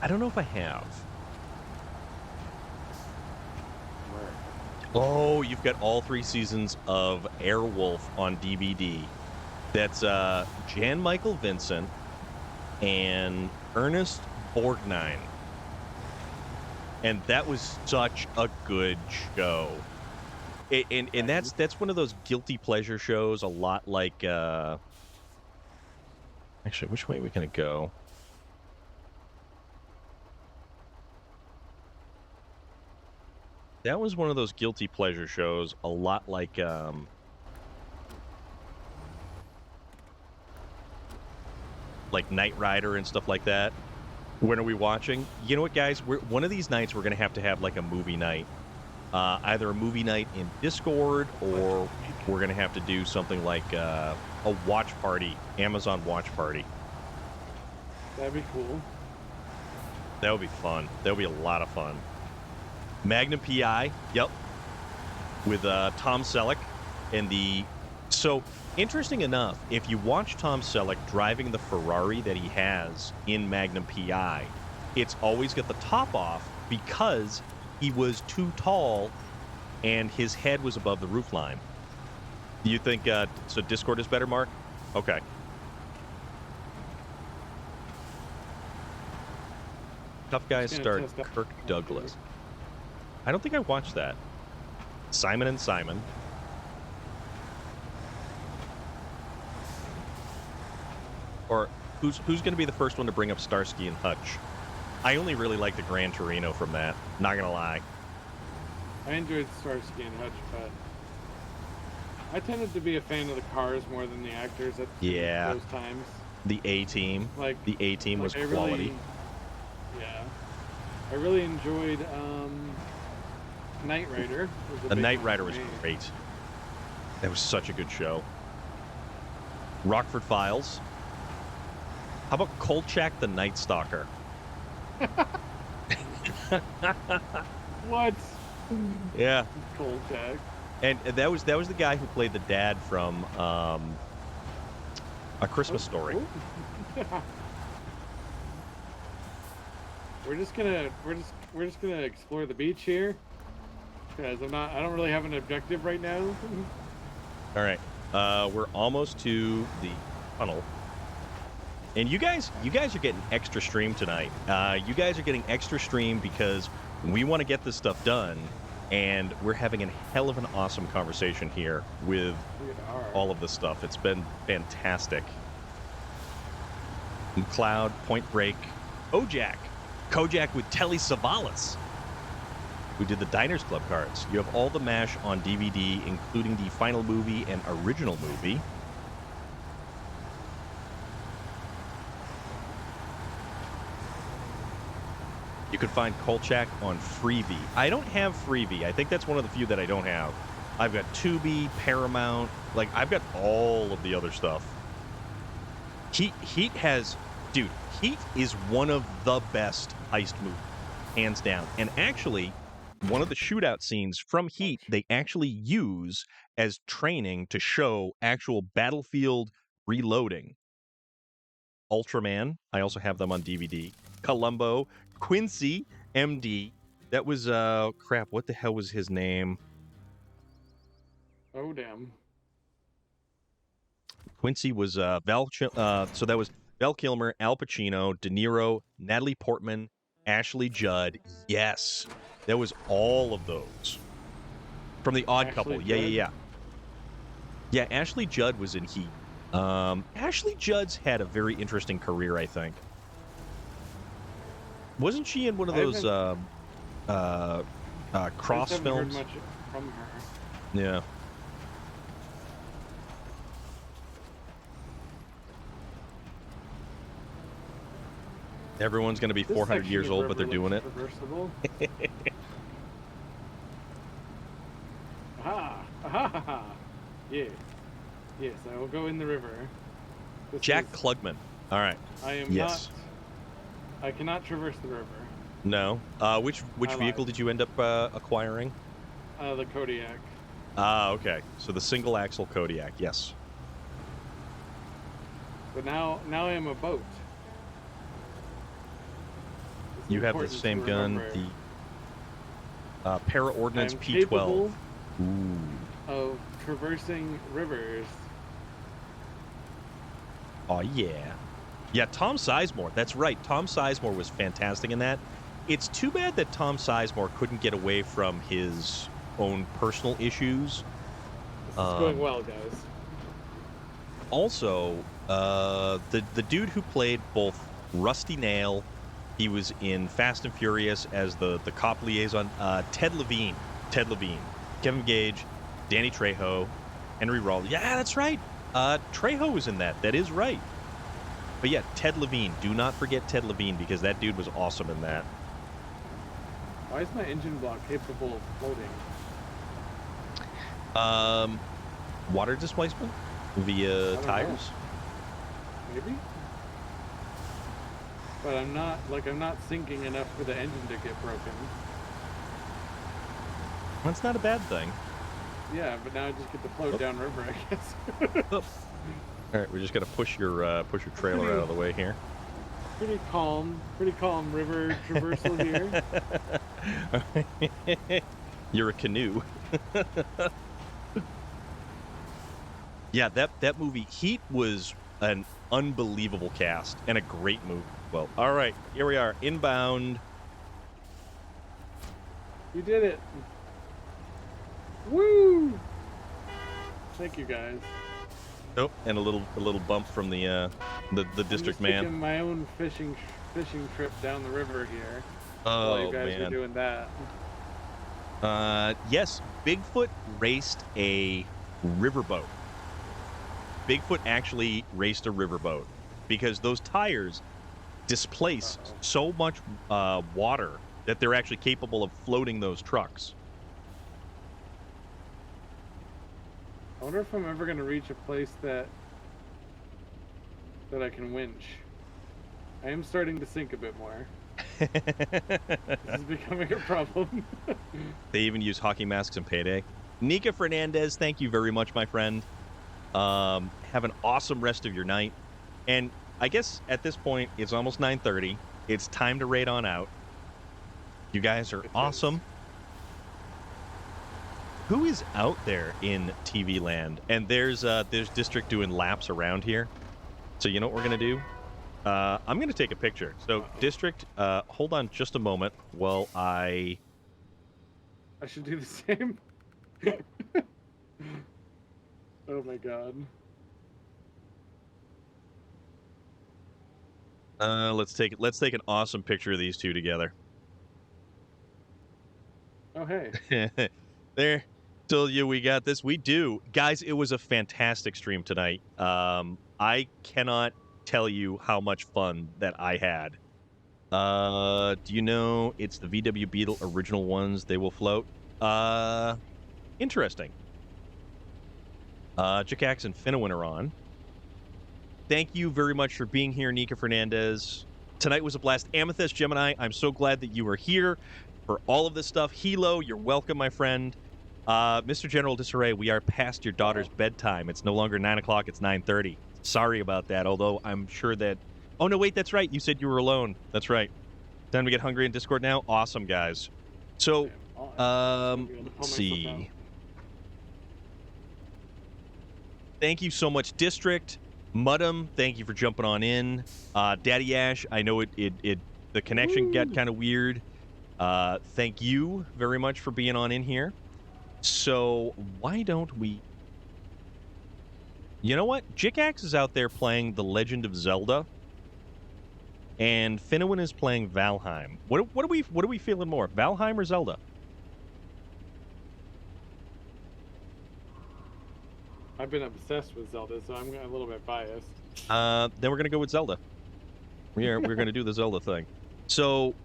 I don't know if I have. Oh, you've got all 3 seasons of Airwolf on DVD. That's Jan Michael Vincent and Ernest Borgnine. And that was such a good show. And that's one of those guilty pleasure shows, a lot like actually, which way are we gonna go? That was one of those guilty pleasure shows, a lot like Knight Rider and stuff like that. When are we watching? You know what, guys? One of these nights we're going to have like a movie night. Either a movie night in Discord, or we're going to have to do something like a watch party, Amazon watch party.
That'd be cool.
That would be fun. That would be a lot of fun. Magnum PI, yep, with Tom Selleck and so interesting enough, if you watch Tom Selleck driving the Ferrari that he has in Magnum PI, it's always got the top off because he was too tall and his head was above the roofline. Do you think so Discord is better, Mark? Okay. Tough Guys starred Kirk Douglas. I don't think I watched that. Simon and Simon. Who's going to be the first one to bring up Starsky and Hutch? I only really like the Gran Torino from that. Not gonna lie.
I enjoyed Starsky and Hutch, but I tended to be a fan of the cars more than the actors at those times.
The A-Team. The A-Team was quality.
Yeah. I really enjoyed Knight Rider.
The Knight Rider was great. That was such a good show. Rockford Files. How about Kolchak the Night Stalker?
What?
Yeah.
Kolchak.
And that was the guy who played the dad from A Christmas Story.
We're just gonna explore the beach here, because I don't really have an objective right now.
All right, we're almost to the tunnel, and you guys are getting extra stream tonight. You guys are getting extra stream because we want to get this stuff done, and we're having a hell of an awesome conversation here with all of this stuff. It's been fantastic. McLeod, Point Break, Kojak with Telly Savalas, who did the Diners Club cards. You have all the MASH on DVD, including the final movie and original movie. You can find Kolchak on Freevee. I don't have Freevee. I think that's one of the few that I don't have. I've got Tubi, Paramount. Like, I've got all of the other stuff. Heat has... Dude, Heat is one of the best heist movies, hands down. And actually, one of the shootout scenes from Heat, they actually use as training to show actual battlefield reloading. Ultraman, I also have them on DVD. Columbo, Quincy, MD. That was, crap, what the hell was his name?
Oh, damn.
Quincy was, so that was Val Kilmer, Al Pacino, De Niro, Natalie Portman, Ashley Judd. Yes, that was all of those. From The Odd Couple. Yeah. Yeah, Ashley Judd was in Heat. Ashley Judd's had a very interesting career, I think. Wasn't she in one of those Cross films?
Heard much from her.
Yeah. Everyone's going to be 400 years old, but they're doing it.
Aha! Yeah. Yes, I will go in the river.
Jack Klugman. All right.
I am not. I cannot traverse the river.
No. Which vehicle did you end up acquiring?
The Kodiak.
Okay. So the single axle Kodiak. Yes.
But now I am a boat.
You have the same gun, the Para-Ordnance P12. Ooh.
Of traversing rivers.
Oh, yeah. Yeah, Tom Sizemore. That's right. Tom Sizemore was fantastic in that. It's too bad that Tom Sizemore couldn't get away from his own personal issues.
This is going well, guys.
Also, the dude who played both Rusty Nail, he was in Fast and Furious as the cop liaison, Ted Levine, Kevin Gage, Danny Trejo, Henry Rollins. Yeah, that's right. Trejo was in that. That is right. But yeah, Ted Levine. Do not forget Ted Levine, because that dude was awesome in that.
Why is my engine block capable of floating?
Water displacement via tires.
Know. Maybe. But I'm not sinking enough for the engine to get broken.
That's not a bad thing.
Yeah, but now I just get to float downriver, I guess.
All right, we're just gonna push your trailer out of the way here.
Pretty calm river traversal here.
You're a canoe. Yeah, that movie, Heat, was an unbelievable cast and a great movie. Well, all right, here we are, inbound.
You did it. Woo! Thank you, guys.
Oh, and a little bump from the district
I'm just
man.
taking my own fishing trip down the river here.
Oh
while you guys
man.
are doing that.
Yes, Bigfoot raced a riverboat. Bigfoot actually raced a riverboat because those tires displace so much water that they're actually capable of floating those trucks.
I wonder if I'm ever going to reach a place that I can winch. I am starting to sink a bit more. This is becoming a problem.
They even use hockey masks in Payday. Nika Fernandez, thank you very much, my friend. Have an awesome rest of your night. And I guess at this point, it's almost 9:30. It's time to raid on out. You guys are awesome. Who is out there in TV land? And there's District doing laps around here. So you know what we're going to do? I'm going to take a picture. So District, hold on just a moment while I
should do the same. Oh my god.
let's take an awesome picture of these two together.
Oh hey.
There. Told you we got this. We do. Guys, it was a fantastic stream tonight. I cannot tell you how much fun that I had. Do you know it's the VW Beetle original ones? They will float. Interesting. Jikax and Finowin are on. Thank you very much for being here, Nika Fernandez. Tonight was a blast. Amethyst Gemini, I'm so glad that you were here for all of this stuff. Hilo, you're welcome, my friend. Mr. General Disarray, we are past your daughter's bedtime. It's no longer 9 o'clock, it's 9:30. Sorry about that, although I'm sure that... Oh, no, wait, that's right. You said you were alone. That's right. Time to get hungry in Discord now? Awesome, guys. So, let's see. Thank you so much, District. Muddum, thank you for jumping on in. Daddy Ash, I know the connection got kind of weird. Thank you very much for being on in here. So, why don't we... You know what? Jikax is out there playing The Legend of Zelda. And Finowin is playing Valheim. What are we feeling more? Valheim or Zelda?
I've been obsessed with Zelda, so I'm a little bit biased.
Then we're gonna go with Zelda. We're gonna do the Zelda thing. So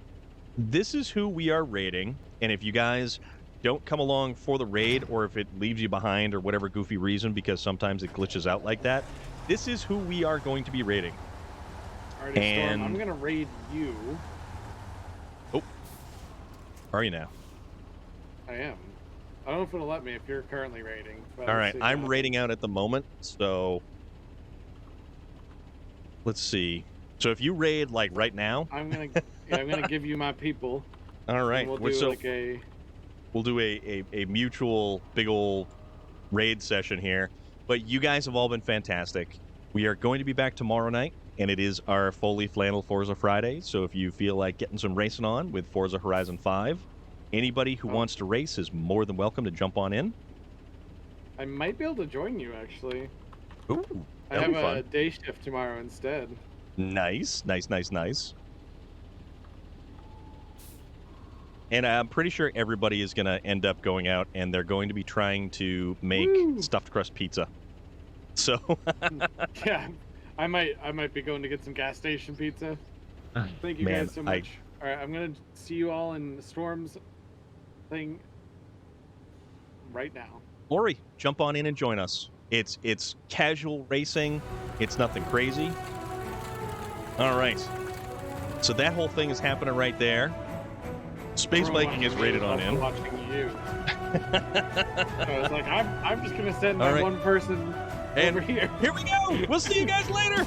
this is who we are raiding, and if you guys don't come along for the raid, or if it leaves you behind or whatever goofy reason, because sometimes it glitches out like that, this is who we are going to be raiding.
Alrighty, and Storm, I'm gonna raid you.
Oh, are you now?
I am. I don't know if it'll let me if you're currently raiding.
All right, I'm raiding out at the moment, so let's see. So if you raid like right now,
I'm gonna give you my people.
All right,
we'll do
we'll do a mutual big old raid session here. But you guys have all been fantastic. We are going to be back tomorrow night, and it is our Foley Flannel Forza Friday. So if you feel like getting some racing on with Forza Horizon 5, anybody who wants to race is more than welcome to jump on in.
I might be able to join you, actually.
Ooh,
I have a day shift tomorrow instead.
Nice, nice, nice, nice. And I'm pretty sure everybody is going to end up going out, and they're going to be trying to make stuffed crust pizza. So
yeah, I might be going to get some gas station pizza. Thank you guys so much. All right, I'm gonna see you all in the Storm's thing right now.
Lori, jump on in and join us. It's casual racing. It's nothing crazy. All right. So that whole thing is happening right there. Space Viking is rated on in.
Watching you. So it's like I'm just gonna send my one person over here.
Here we go. We'll see you guys later.